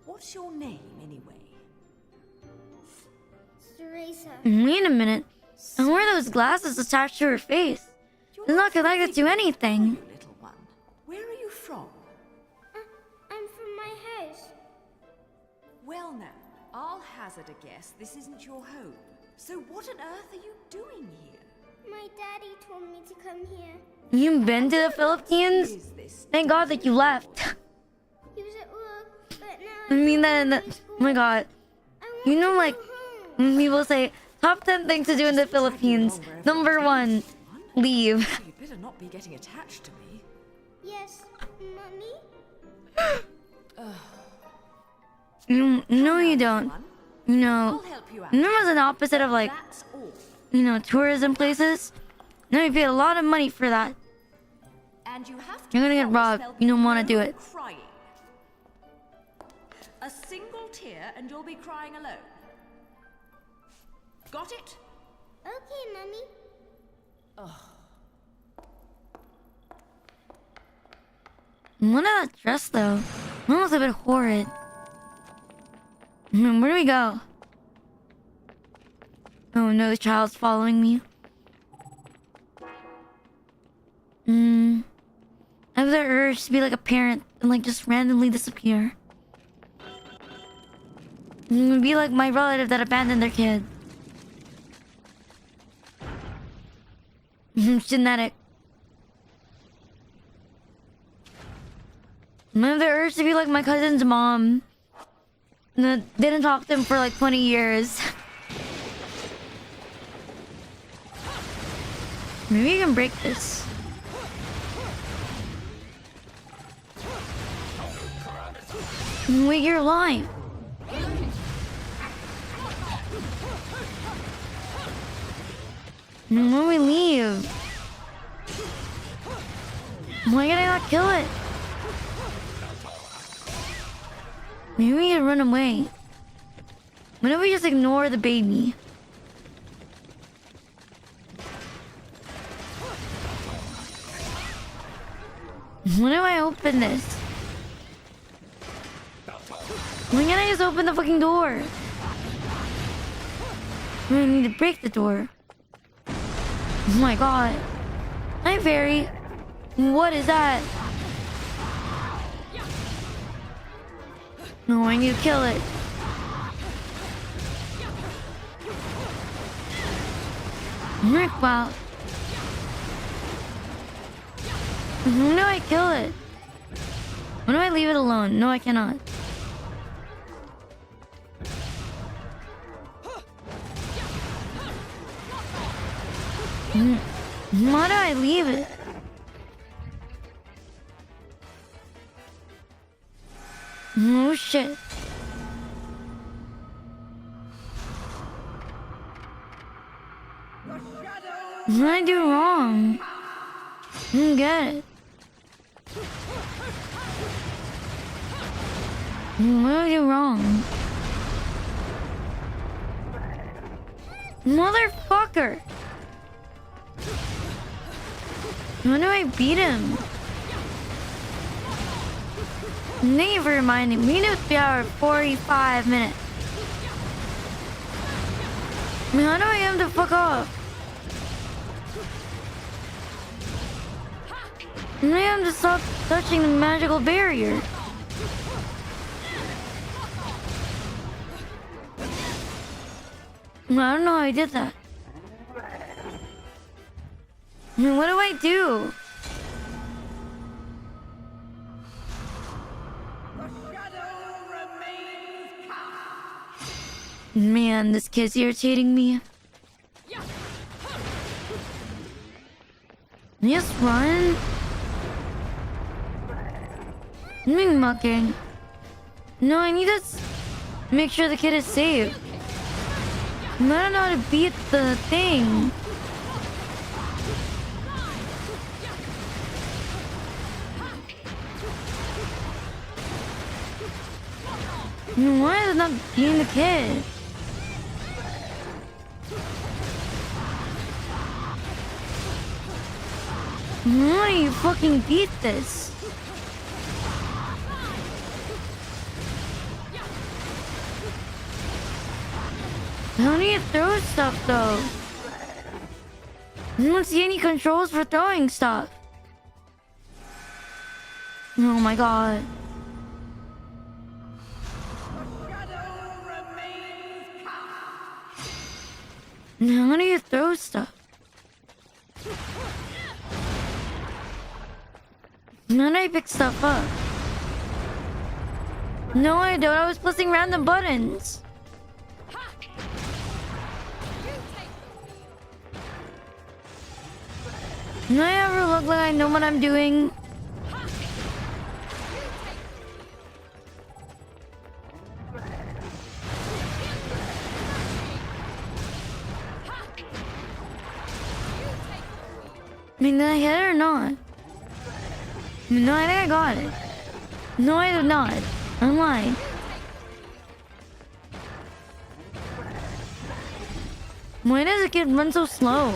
What's your name anyway? Teresa. Wait a minute. And where are those glasses attached to her face? It's not connected to anything. Little one. Where are you from? I'm from my house. Well now, I'll hazard a guess this isn't your home. So what on earth are you doing here? My daddy told me to come here. You've been to the Philippines? Thank God that you left. He was at work, but now I mean, oh my God. You know, like, when people say, top 10 things to do in the Philippines. Number 1, leave. You better not be getting attached to me. Yes, Mommy? No, you don't. You know, I'll help you out. Numa's an opposite of, like, That's all. you know, tourism places. Now you pay a lot of money for that. And you have to You're gonna get promise robbed. there'll You don't be wanna no do it. Crying. A single tear and you'll be crying alone. Got it? Okay, Mommy. What that dress, though? That was a bit horrid. Where do we go? Oh no, the child's following me. I have the urge to be like a parent and like just randomly disappear. Be like my relative that abandoned their kid. Genetic. I have the urge to be like my cousin's mom. That didn't talk to him for like 20 years. Maybe you can break this. Wait, you're alive. When do we leave? Why can I not kill it? Maybe we can run away. Why don't we just ignore the baby? When do I open this? Why can't I just open the fucking door? I need to break the door. Oh my god. Hi, fairy. What is that? No, I need to kill it. Rick, wow. When do I kill it? When do I leave it alone? No, I cannot. Why do I leave it? Oh shit. What did I do wrong? I don't get it. What did I do wrong? Motherfucker! When do I beat him? Thank you for reminding me. To 3 hour 45 minutes. How do I get him to fuck off? I get him to stop touching the magical barrier. I don't know how I did that. What do I do? Man, this kid's irritating me. Just run. I'm mucking. No, I need to make sure the kid is safe. I don't know how to beat the thing. Why is it not being the kid? How do you fucking beat this? How do you throw stuff though? I don't see any controls for throwing stuff. Oh my god. How do you throw stuff? How do I pick stuff up? No, I don't. I was pressing random buttons. Do I ever look like I know what I'm doing? I mean, did I hit it or not? No, I think I got it. No, I did not. I'm lying. Why does the kid run so slow?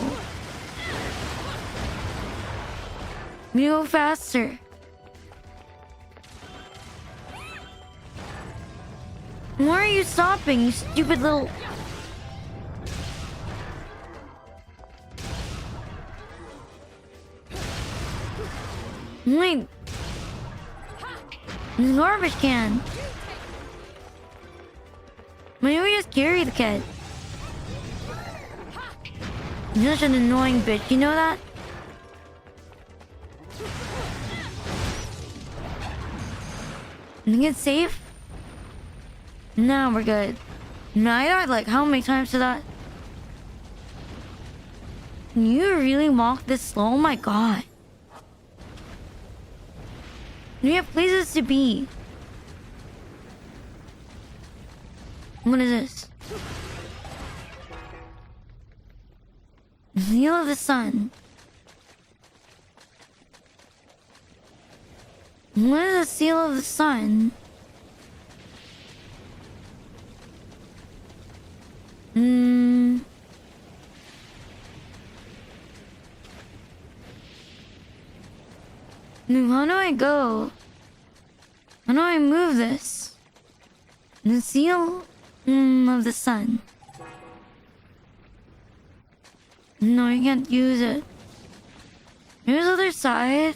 We go faster. Why are you stopping, you stupid little... Wait. The garbage can. Maybe we just carry the kid. You're such an annoying bitch, you know that? Think it's safe? No, we're good. No, I died like how many times to that? Can you really walk this slow? Oh my god. We have places to be. What is this? Seal of the Sun. What is the Seal of the Sun? How do I go? How do I move this? The Seal of the Sun. No, I can't use it. Here's the other side.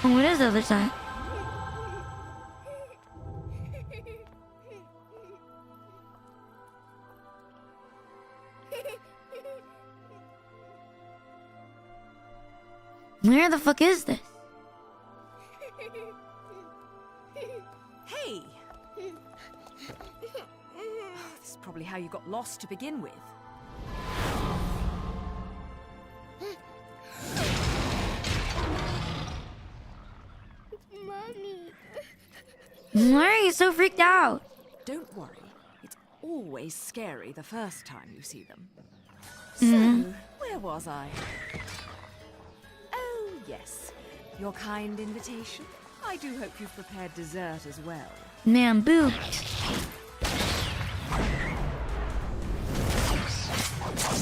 Oh, what is the other side? Where the fuck is this? Hey! This is probably how you got lost to begin with. Mommy. Why are you so freaked out? Don't worry. It's always scary the first time you see them. So, where was I? Oh, yes. Your kind invitation. I do hope you've prepared dessert as well. Man, boo.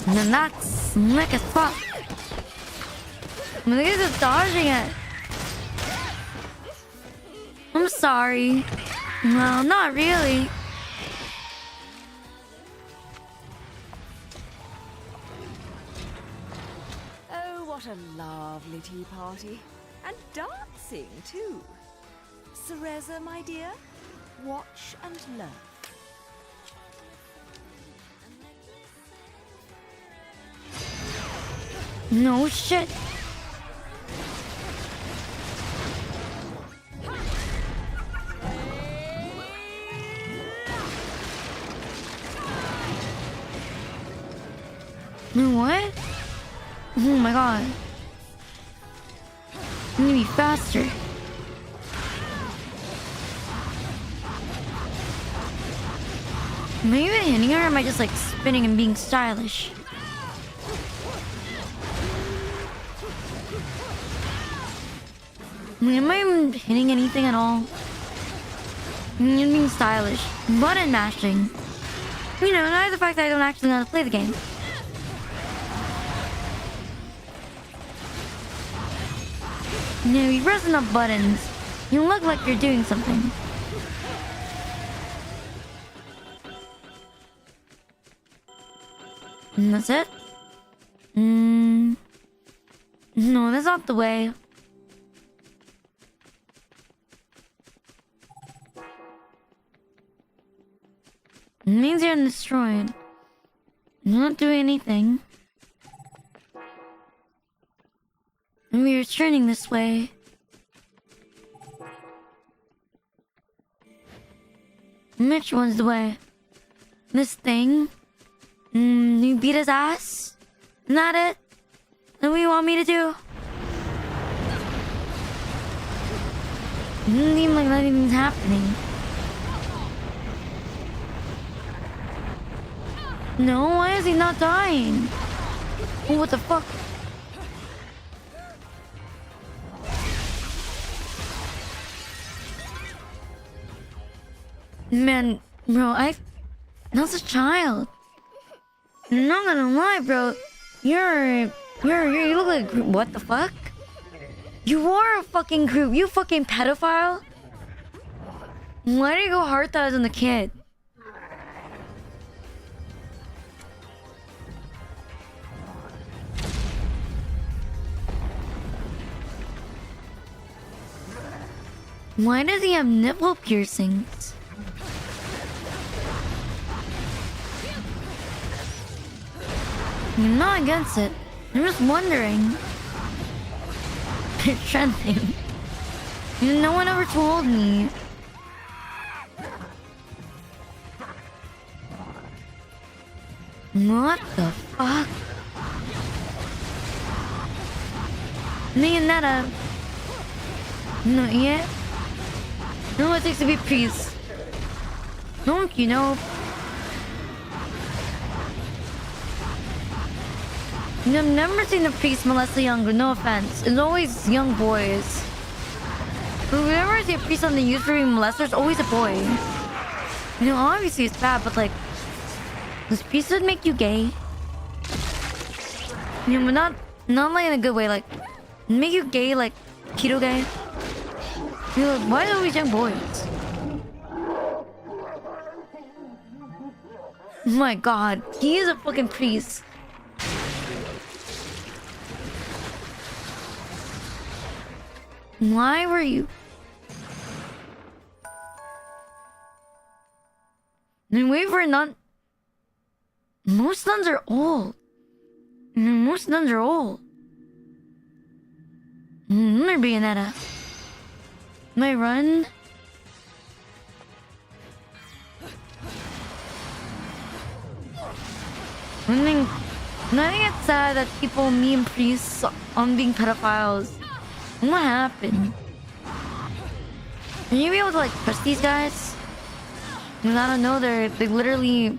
The nuts slick as fuck. Look at this dodging it. I'm sorry. Well, not really. Oh, what a lovely tea party. And dancing, too. Cereza, my dear, watch and learn. No shit. What? Oh my god. I need to be faster. Am I even hitting her, or am I just like spinning and being stylish? I mean, am I even hitting anything at all? I mean, I'm being stylish. Button mashing. You know, not the fact that I don't actually know how to play the game. You know, you press enough buttons, you look like you're doing something. And that's it? No, that's not the way. It means you're destroyed. You're not doing anything. And we're turning this way. Which one's the way? This thing? You beat his ass? Isn't that it? Is that what you want me to do? It doesn't seem like nothing's happening. No, why is he not dying? Oh, what the fuck? Man, bro, I was a child. I'm not gonna lie, bro. You look like a group. What the fuck? You are a fucking group. You fucking pedophile. Why do you go hard thighs on the kid? Why does he have nipple piercings? I'm not against it. I'm just wondering. It's trending. No one ever told me. What the fuck? Bayonetta. Not yet. Know what it takes to be a priest. Don't you know? I've never seen a priest molest a young girl, no offense. It's always young boys. But whenever I see a priest on the news for being molested, it's always a boy. You know, obviously it's bad, but like, does priesthood make you gay? You know, but not like in a good way, like, make you gay, like, pedo gay? You know, why are they always young boys? Oh my god, he is a fucking priest. Why were you? I mean, wait for it not. Most nuns are old. I mean, most nuns are old. They're Bayonetta. My run. I think it's sad that people meme priests on being pedophiles. What happened? Are you able to like push these guys? Because I don't know, they literally,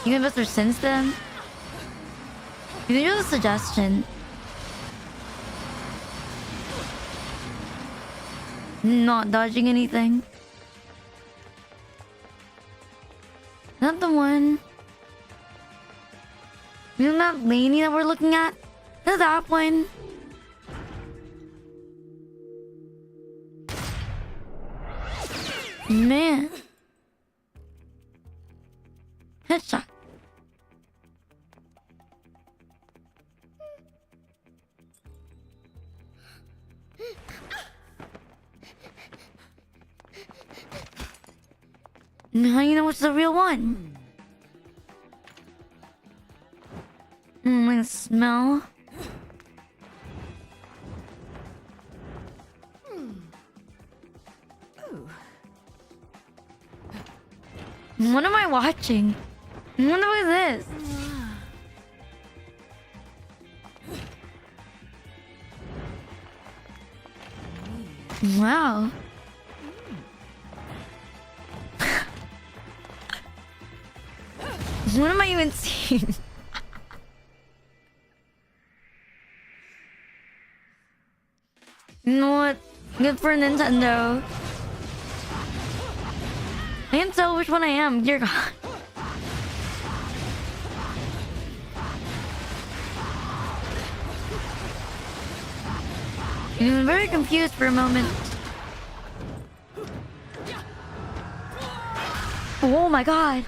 you confess their sins to them. Maybe just a suggestion. Not dodging anything. Not the one. Isn't that Laney that we're looking at? Is that one? Man. Headshot. How do you know what's the real one? Like smell. What am I watching? What the fuck is this? Wow. What am I even seeing? You know what? Good for Nintendo. I can't tell which one I am. Dear God. I'm very confused for a moment. Oh my God.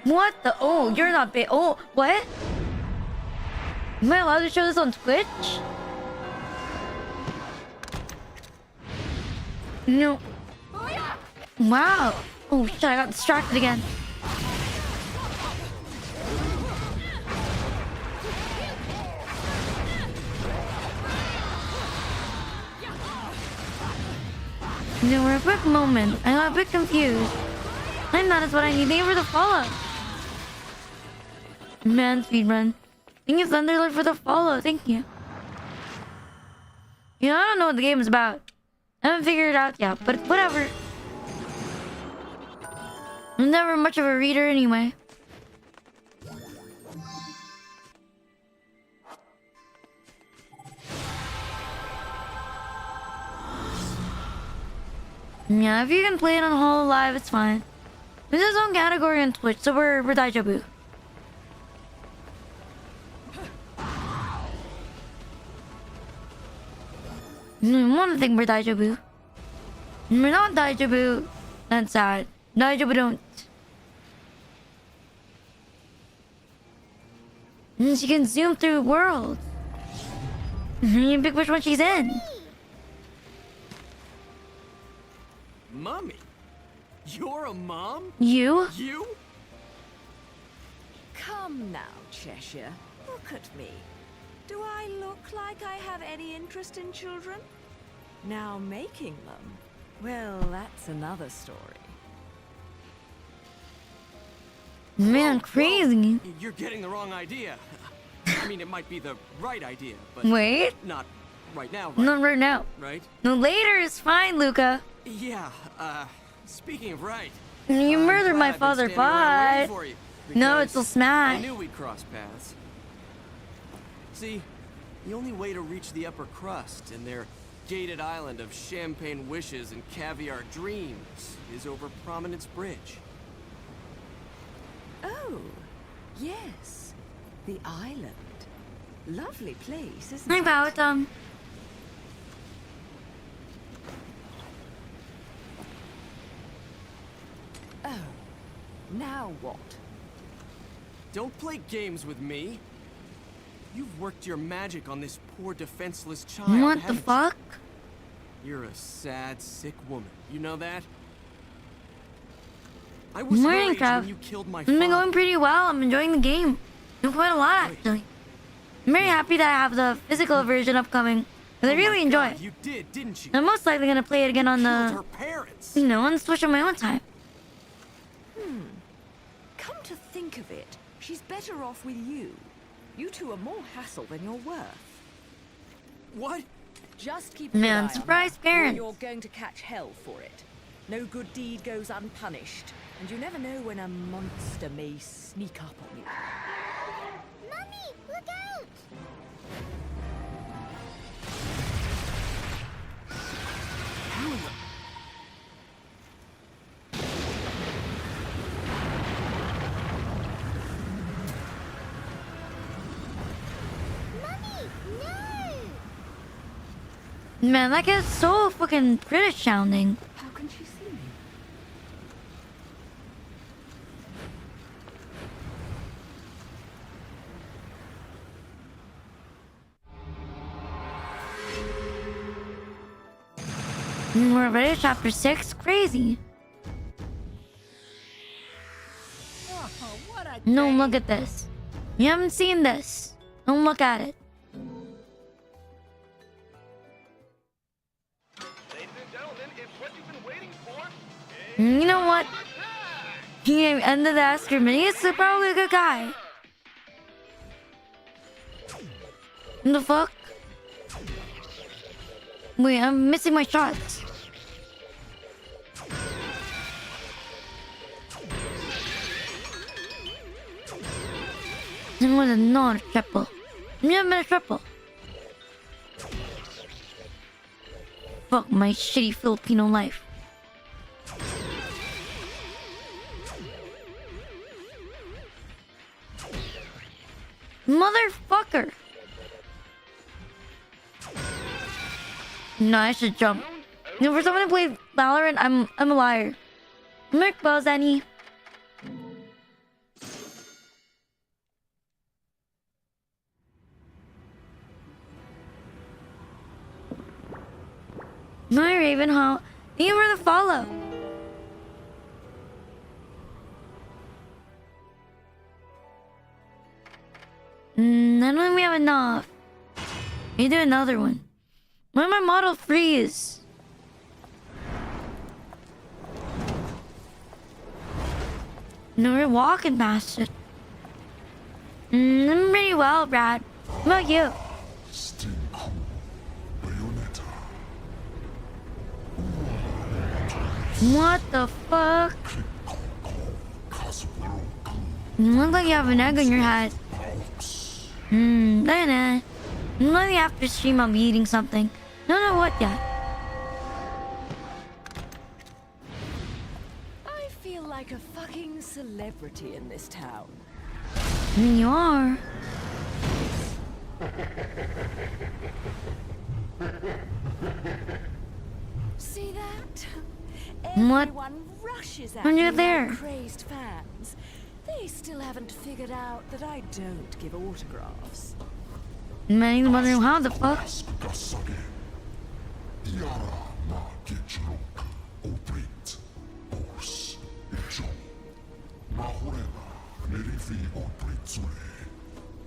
What the? Oh, you're not big. Oh, what? Am I allowed to show this on Twitch? No. Wow. Oh shit, I got distracted again. No, we're a quick moment. I got a bit confused. And that is what I need. Thank you for the follow. Man, speedrun. Thank you, Thunderlord, for the follow. Thank you. You know, I don't know what the game is about. I haven't figured it out yet, but whatever. I'm never much of a reader anyway. Yeah, if you can play it on HoloLive, it's fine. There's its own category on Twitch, so we're Daijabu. I want to think we're Daijabu. We're not Daijabu. That's sad. Daijabu don't. And she can zoom through worlds. You can pick which one she's in. Mommy? You're a mom? You? You? Come now, Cheshire. Look at me. Do I look like I have any interest in children? Now making them? Well, that's another story. Man, crazy. You're getting the wrong idea. I mean, it might be the right idea, but wait, not right now. Right? Not right now. Right? No, later is fine, Luca. Yeah. Speaking of right, you murdered my father, but no, it's a smash. I knew we'd cross paths. See, the only way to reach the upper crust and their gated island of champagne wishes and caviar dreams is over Prominence Bridge. Oh, yes. The island. Lovely place, isn't I it? bow with them. Oh, now what? Don't play games with me. You've worked your magic on this poor defenseless child. What the fuck? You're a sad, sick woman. You know that? I was Morning, worried Trav. when you killed my I've been father. going pretty well. I'm enjoying the game. Doing quite a lot, actually. I'm very happy that I have the physical version upcoming. Because I really enjoy it. You did, didn't you? I'm most likely gonna play it again on Killed the, her parents. you know, on the Switch on my own time. Come to think of it, she's better off with you. You two are more hassle than you're worth. What? Just keep Man, an eye on surprise her, or parents. you're going to catch hell for it. No good deed goes unpunished, and you never know when a monster may sneak up on you. Mummy, look out! Mummy, no! Man, that gets so fucking British sounding. How can she see me? We're already at chapter 6? Crazy. No, look at this. You haven't seen this. Don't look at it. You know what? He ended the Askerman. He's probably a good guy. What the fuck? Wait, I'm missing my shots. It was not a triple. Never been a triple. Fuck my shitty Filipino life. Motherfucker! No, I should jump. You know, for someone who plays Valorant, I'm a liar. Merc balls, Annie. My Ravenhall, thank you for the follow. I don't think we have enough. We do another one. Why my model freeze? No, we're walking past it. I'm pretty well, Brad. How about you? Still cool. Bayonetta. What the fuck? You look like you have an egg on your head. Diana. Maybe after stream I'll be eating something. Don't know what yet. I feel like a fucking celebrity in this town. You are. See that? What? Everyone rushes at When you're me there. like crazed fans. They still haven't figured out that I don't give autographs. Man, wondering how the fuck?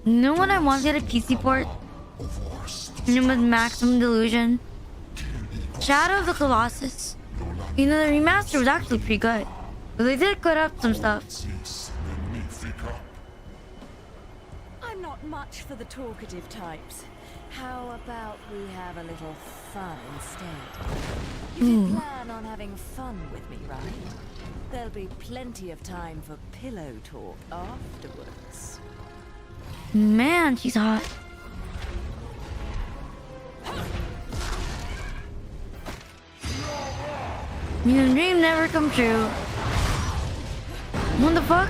You know what I want to get a PC port? And it was Maximum Delusion. Shadow of the Colossus. You know, the remaster was actually pretty good. But they did cut up some stuff. I'm not much for the talkative types. How about we have a little fun instead? You did plan on having fun with me, right? There'll be plenty of time for pillow talk afterwards. Man, she's hot. Your dream never come true. What the fuck?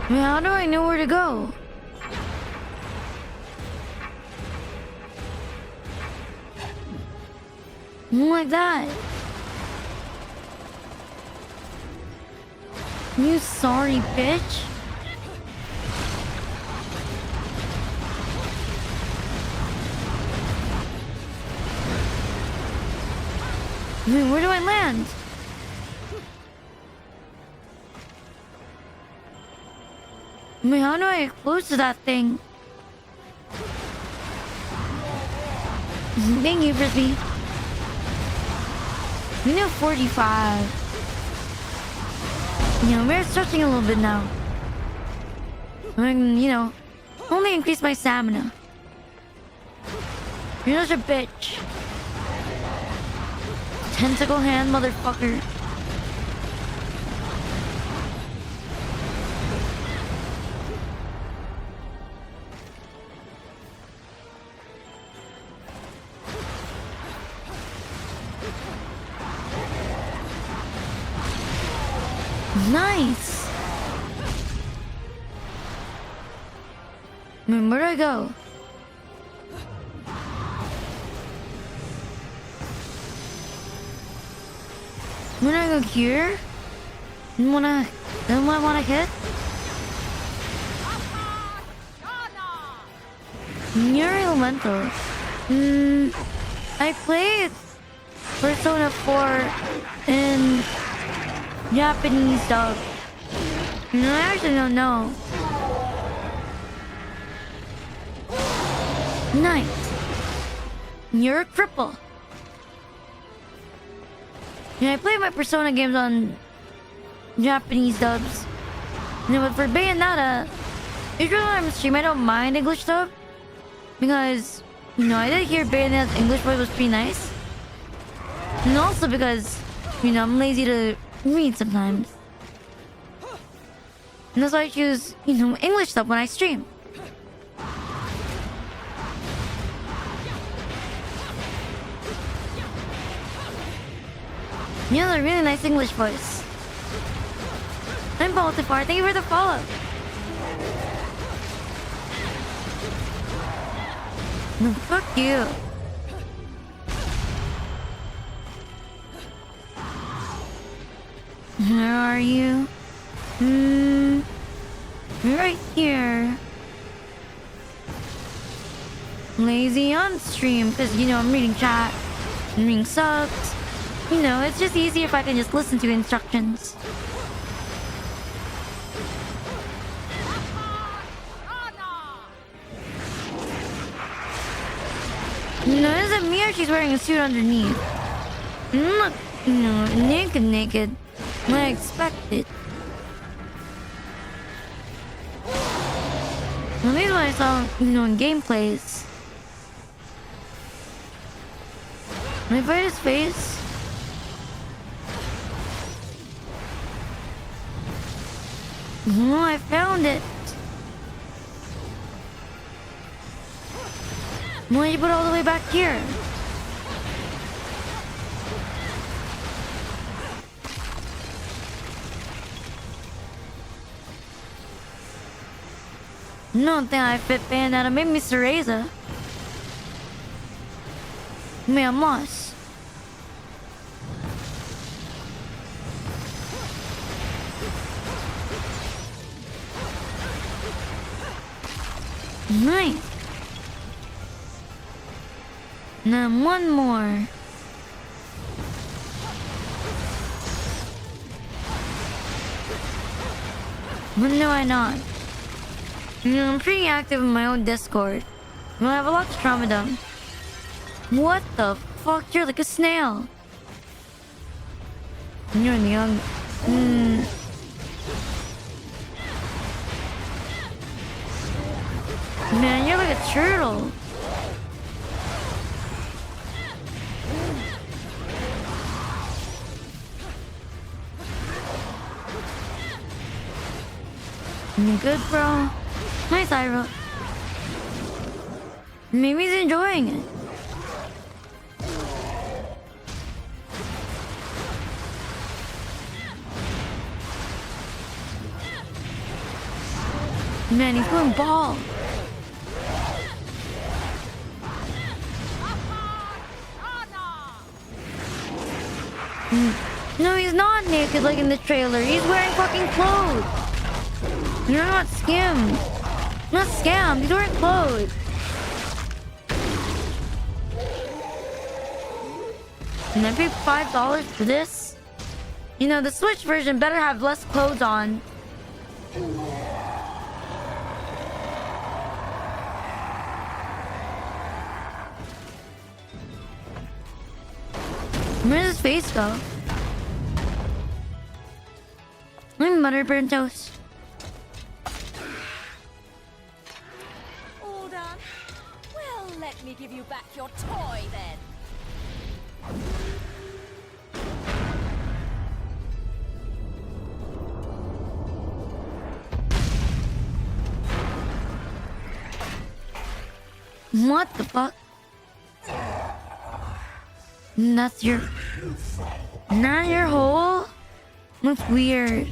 I mean, how do I know where to go? Like that. You sorry bitch. Wait, where do I land? I mean, how do I get close to that thing? Thank you, Frisbee. We know 45. You know, we're stretching a little bit now. I mean, you know, only increase my stamina. You're such a bitch. Tentacle hand, motherfucker. Nice. I mean, where do I go? When I go here, don't I wanna hit? You're elemental. I played Persona 4 in Japanese dub. No, I actually don't know. Nice. You're a cripple. Yeah, I play my Persona games on Japanese dubs. You know, but for Bayonetta, usually when I'm streaming, I don't mind English dub. Because, you know, I did hear Bayonetta's English voice was pretty nice. And also because, you know, I'm lazy to read sometimes. And that's why I choose, you know, English stuff when I stream. You have a really nice English voice. I'm Baltimore. Thank you for the follow. No, fuck you. Where are you? Right here. Lazy on stream because, you know, I'm reading chat, I'm reading subs. You know, it's just easier if I can just listen to instructions. You know, is it me or she's wearing a suit underneath? I'm not, you know, naked. I expected. At least when I saw, you know, in gameplays. Can I find his face? Oh, I found it. Why did you put it all the way back here? No, think I fit Bayonetta. Maybe Mr. Razor. Maybe I'm lost. Nice. Now one more. When do I not? You know, I'm pretty active in my own Discord. I have a lot of trauma done. What the fuck? You're like a snail. You're the young. Man, you're like a turtle. You good, bro? Nice, Ira. Maybe he's enjoying it. Man, he's going ball. No, he's not naked like in the trailer. He's wearing fucking clothes. You're not scammed. Not scammed. He's wearing clothes. And I paid $5 for this. You know, the Switch version better have less clothes on. Where does his face go? I'm butter burnt toast. All done? Well, let me give you back your toy then. What the fuck? That's your... Not your hole? Looks weird.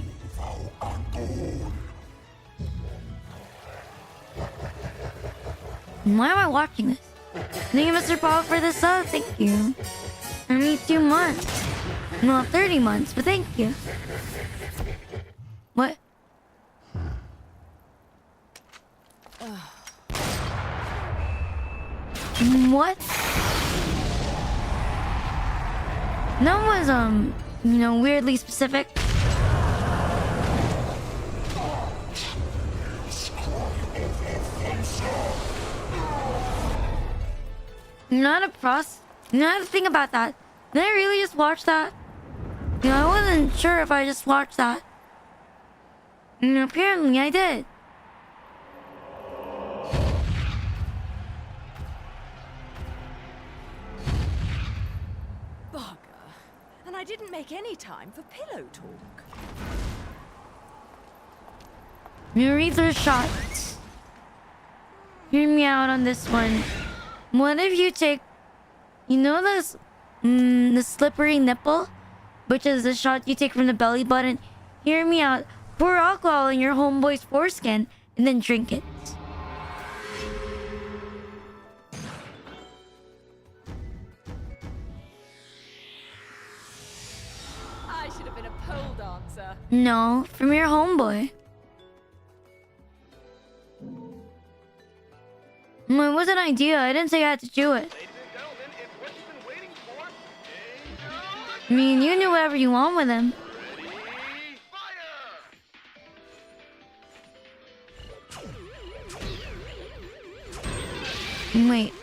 Why am I watching this? Thank you, Mr. Paul, for the sub. Thank you. I need 2 months. Well, 30 months, but thank you. What? What? That was, you know, weirdly specific. Not a pros. You know, I have to think about that. Did I really just watch that? You know, I wasn't sure if I just watched that. And apparently I did. And I didn't make any time for pillow talk. Urethra shots. Hear me out on this one. What if you take, you know this, the slippery nipple, which is the shot you take from the belly button. Hear me out. Pour alcohol in your homeboy's foreskin and then drink it. I should have been a pole dancer. No, from your homeboy. It was an idea. I didn't say I had to do it. I mean, you do whatever you want with him. Wait.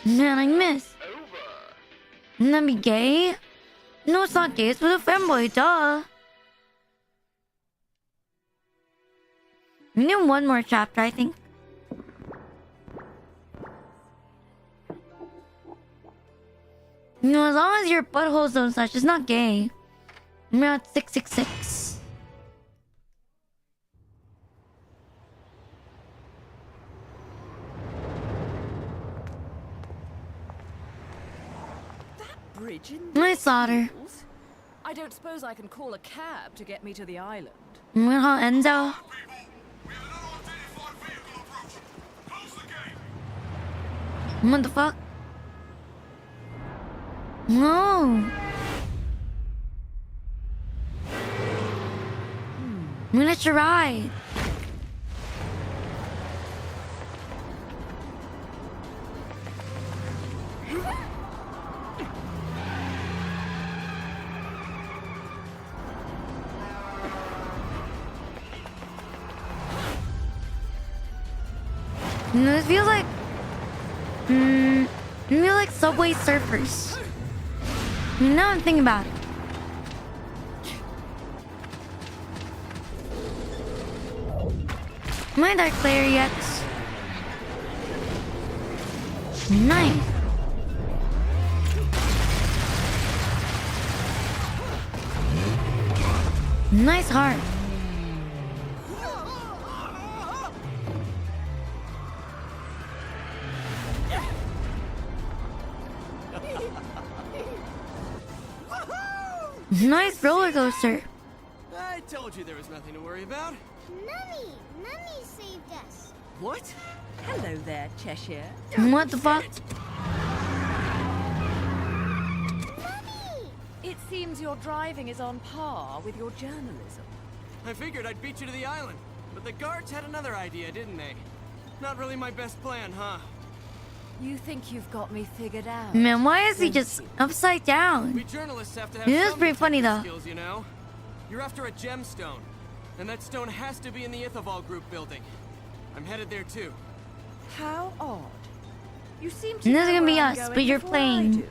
Man, I missed. Wouldn't that be gay? No, it's not gay. It's with a femboy, duh. We need one more chapter, I think. You know, as long as your buttholes don't touch, it's not gay. We're at 666. Bridge in Nice Slaughter. I don't suppose I can call a cab to get me to the island. We're call Enzo. What the fuck? No. I'm gonna try. You know, it feels like... it feels like Subway Surfers. Now I'm thinking about it. Am I that clear yet? Nice. Nice heart. Nice roller coaster. I told you there was nothing to worry about. Mummy! Mummy saved us. What? Hello there, Cheshire. What the fuck? Mummy! It seems your driving is on par with your journalism. I figured I'd beat you to the island, but the guards had another idea, didn't they? Not really my best plan, huh? You think you've got me figured out? Man, why is he just upside down? We journalists have to have It is some pretty funny detective though. skills, you know? You're after a gemstone, and that stone has to be in the Ithaval Group building. I'm headed there too. How odd. You seem to This know is gonna be where I'm us, going but you're before I playing. do.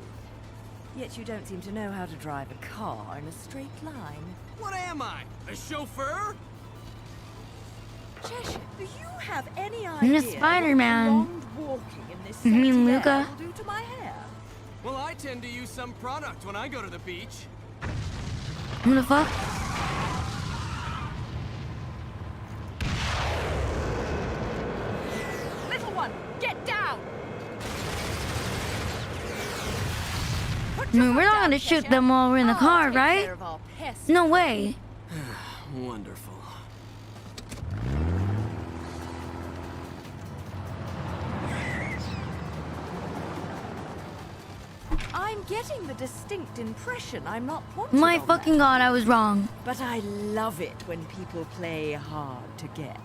Yet you don't seem to know how to drive a car in a straight line. What am I? A chauffeur? Cheshire, do you have any I'm idea a Spider-Man. what prolonged walking in this You mean sexy Luca? air will do to my hair? Well, I tend to use some product when I go to the beach. What the fuck? Little one, get down! I mean, we're not gonna shoot them while we're in the car, Take right? care of our pests. No way. Wonderful. I'm getting the distinct impression I'm not wanted My on fucking that. god, I was wrong. But I love it when people play hard to get.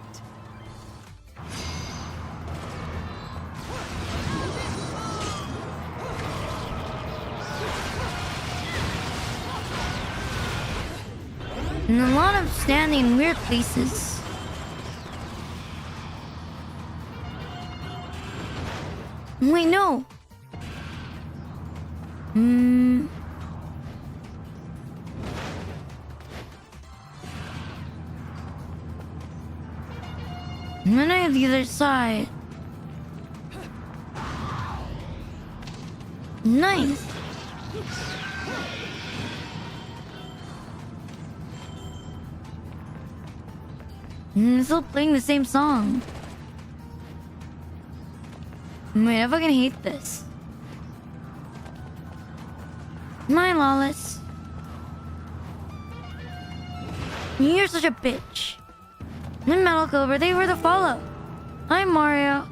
And a lot of standing in weird places. Wait, no. And then I have the other side. Nice. Still playing the same song. Wait, I fucking hate this. My Lawless. You're such a bitch. And Metal Cobra, they were the follow. I'm Mario.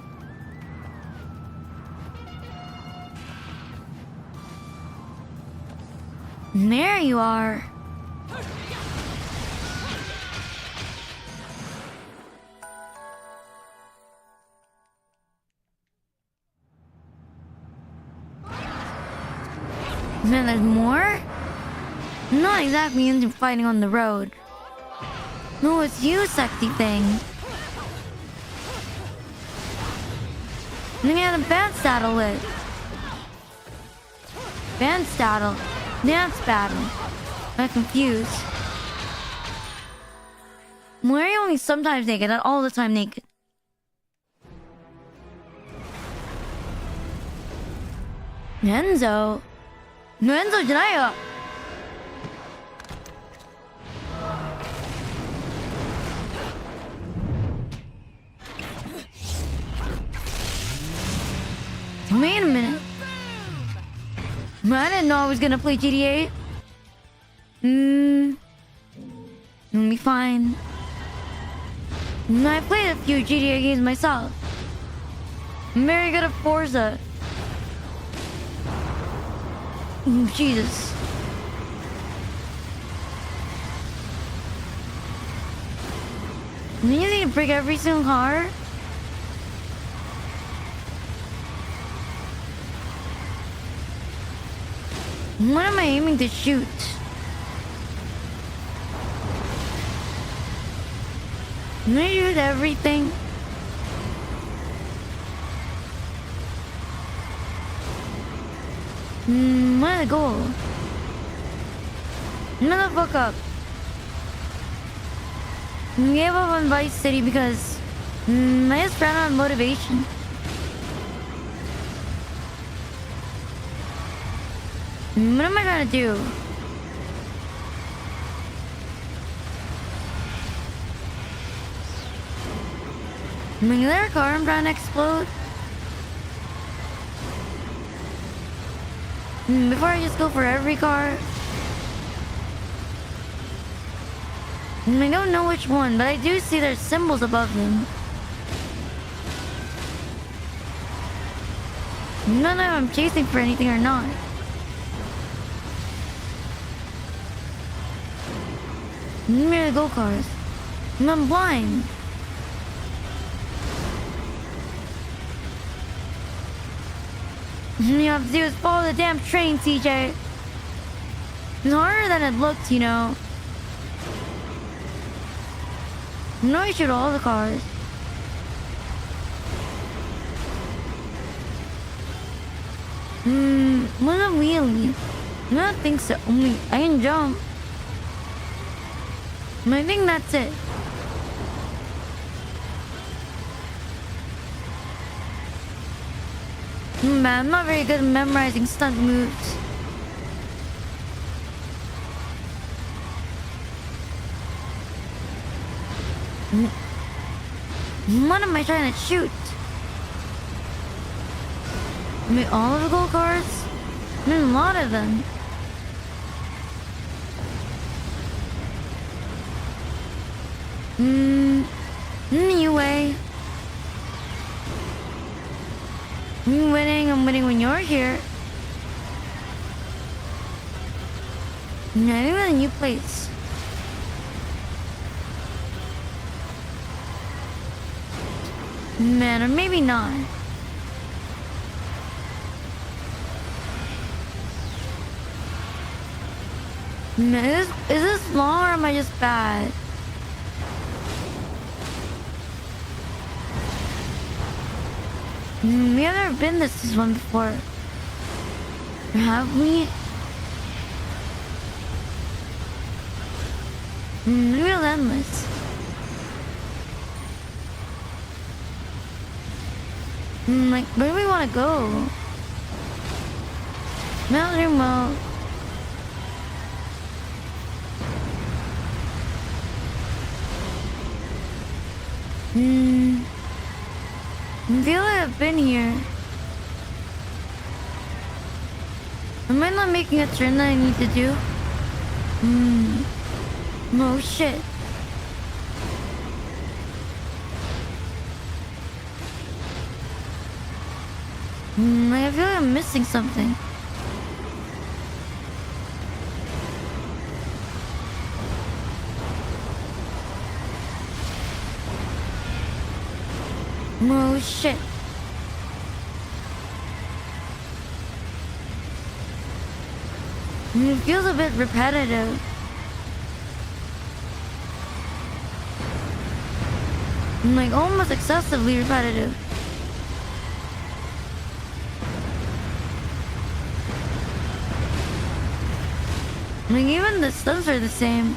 And there you are. Man, there's more? Not exactly into fighting on the road. No, it's you, sexy thing. And then you had a band saddle with. Band saddle. Dance battle. I'm confused. Why are you only sometimes naked, not all the time naked? Enzo? No, Enzo じゃないよ。Wait a minute. I didn't know I was gonna play GTA. It'll be fine. I played a few GTA games myself. I'm very good at Forza. Jesus. You need to break every single car? What am I aiming to shoot? Can I shoot everything? Where's the goal? Another fuck up. I gave up on Vice City because I just ran out of motivation. What am I trying to do? Is there a car I'm trying to explode? Before I just go for every car. I don't know which one, but I do see there's symbols above them. I don't know if I'm chasing for anything or not. Merely go-karts. I'm blind. All you have to do is follow the damn train, TJ. It's harder than it looked, you know. I know you shoot all the cars. What's a wheelie? I don't think so. Only I can jump. I think that's it. Man, I'm not very good at memorizing stunt moves. What am I trying to shoot? I mean, all of the go-karts? There's a lot of them. Anyway. I'm winning when you're here. I think we're in a new place. Man, or maybe not. Man, is this long or am I just bad? We have never been this one before. Have we? Real endless. Like, where do we want to go? Melt your mouth. I feel like I've been here. Am I not making a turn that I need to do? No shit. I feel like I'm missing something. Oh shit. It feels a bit repetitive. Like almost excessively repetitive. Like even the stunts are the same.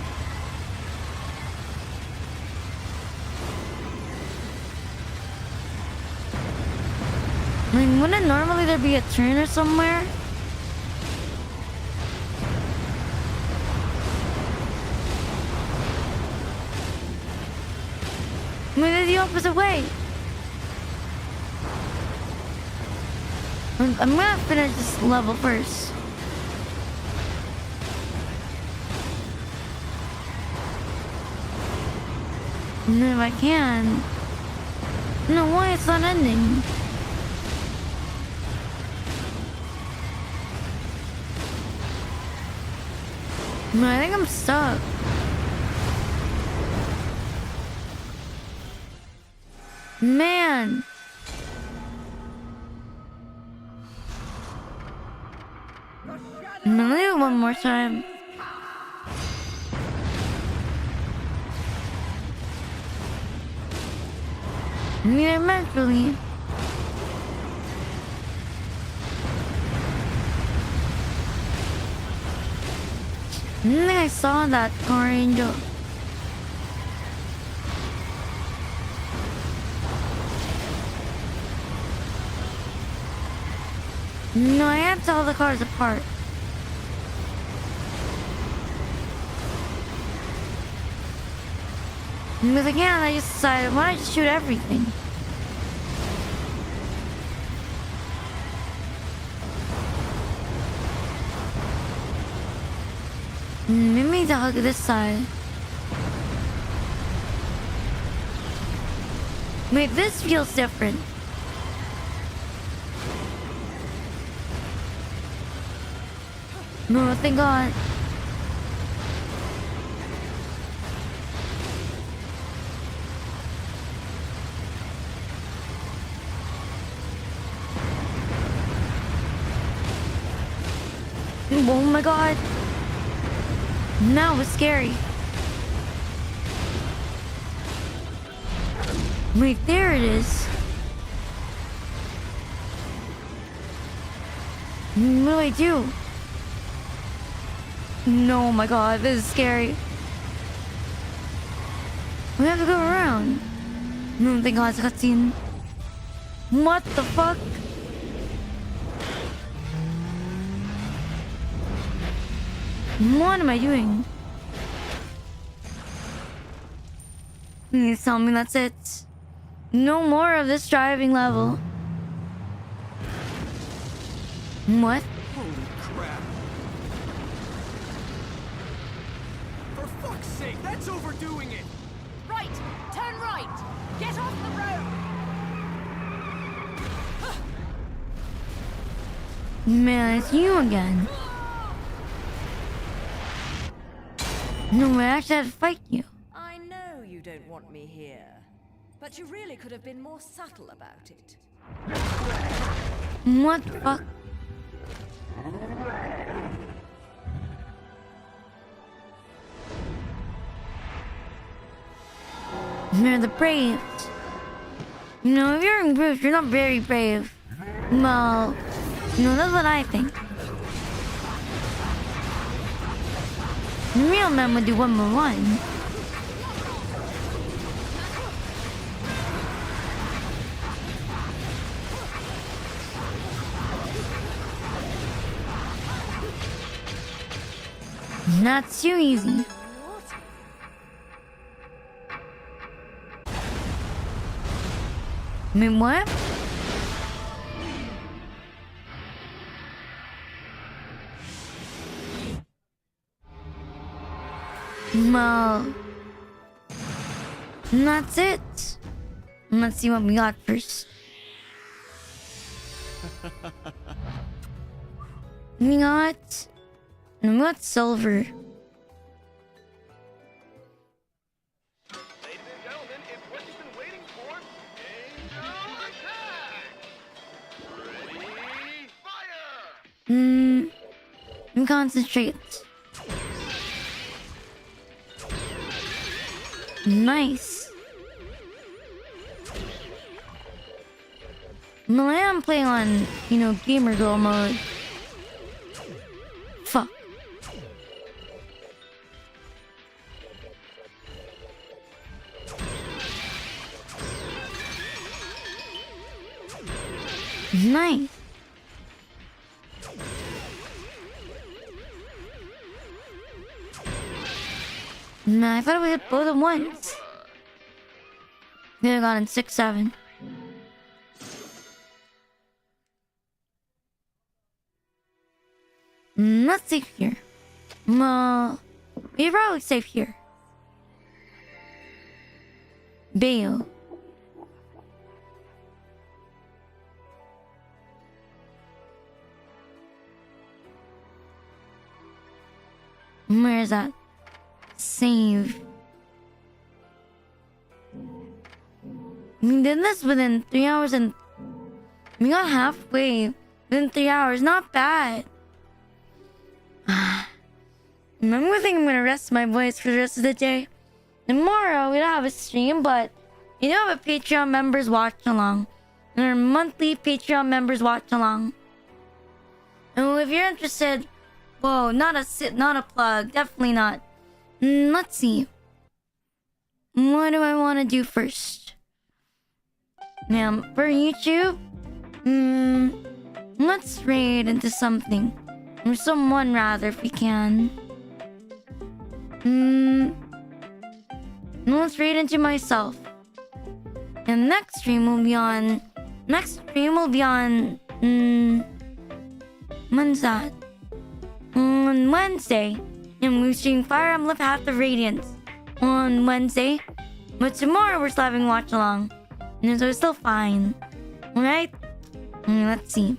Like wouldn't normally there be a turn or somewhere? Maybe the opposite way. I'm gonna finish this level first. And then if I can. No, why it's not ending? No, I think I'm stuck. Man. I'm gonna leave it one more time. I mean, eventually. I think I saw that Power Angel. No, I have to tell the cars apart. Because again, I just decided, why don't I just shoot everything? Maybe I'll hug this side. Wait, this feels different. No, thank God. Oh my God. Now it's scary. Wait, there it is. What do I do? No, my God, this is scary. We have to go around. No, thank God, it's a cutscene. What the fuck? What am I doing? Please tell me that's it. No more of this driving level. What? Holy crap. For fuck's sake, that's overdoing it. Right! Turn right! Get off the road! Man, it's you again. No, I actually had to fight you. I know you don't want me here, but you really could have been more subtle about it. What the fuck? You're the brave. You know, if you're improved, you're not very brave. Well, no, that's what I think. Real men would do 1v1. Not too easy. I mean, what? Well, that's it. Let's see what we got first. We got silver. Ladies and gentlemen, it's what you've been waiting for. Angel attack! Ready, fire! Concentrate. Nice. Well, I am playing on, gamer girl mode. Fuck. Nice. Nah, I thought we hit both at once. We have gone in 6-7. Not safe here. Well, we're probably safe here. Bayo. Where is that? Save. We did this within 3 hours and we got halfway within 3 hours. Not bad. I'm think I'm gonna rest my voice for the rest of the day. Tomorrow we don't have a stream, but you do have a Patreon members watch along. And our monthly Patreon members watch along. And if you're interested, whoa, not a plug, definitely not. Let's see. What do I want to do first? Now, for YouTube, let's raid into something. Or someone, rather, if we can. Let's raid into myself. And next stream will be on... when's that? On Wednesday. And we're streaming Fire Emblem Path of Radiance on Wednesday. But tomorrow we're still having watch along. And so it's still fine. Alright? Let's see.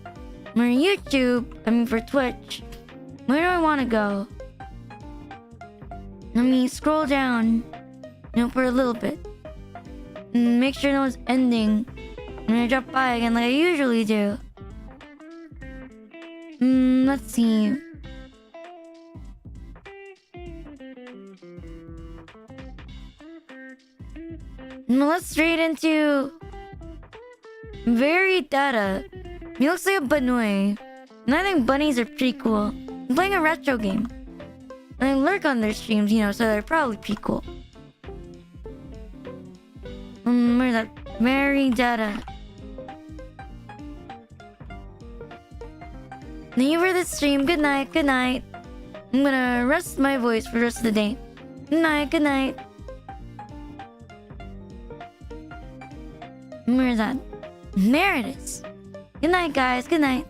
For YouTube, for Twitch, where do I want to go? Let me scroll down, for a little bit. Make sure no one's ending when I drop by again like I usually do. Let's see. Let's straight into Bayonetta. He looks like a bunny, and I think bunnies are pretty cool. I'm playing a retro game. And I lurk on their streams, so they're probably pretty cool. Where's that? Bayonetta. Thank you for the stream. Good night. Good night. I'm gonna rest my voice for the rest of the day. Good night. Good night. Where is that? There it is. Good night, guys. Good night.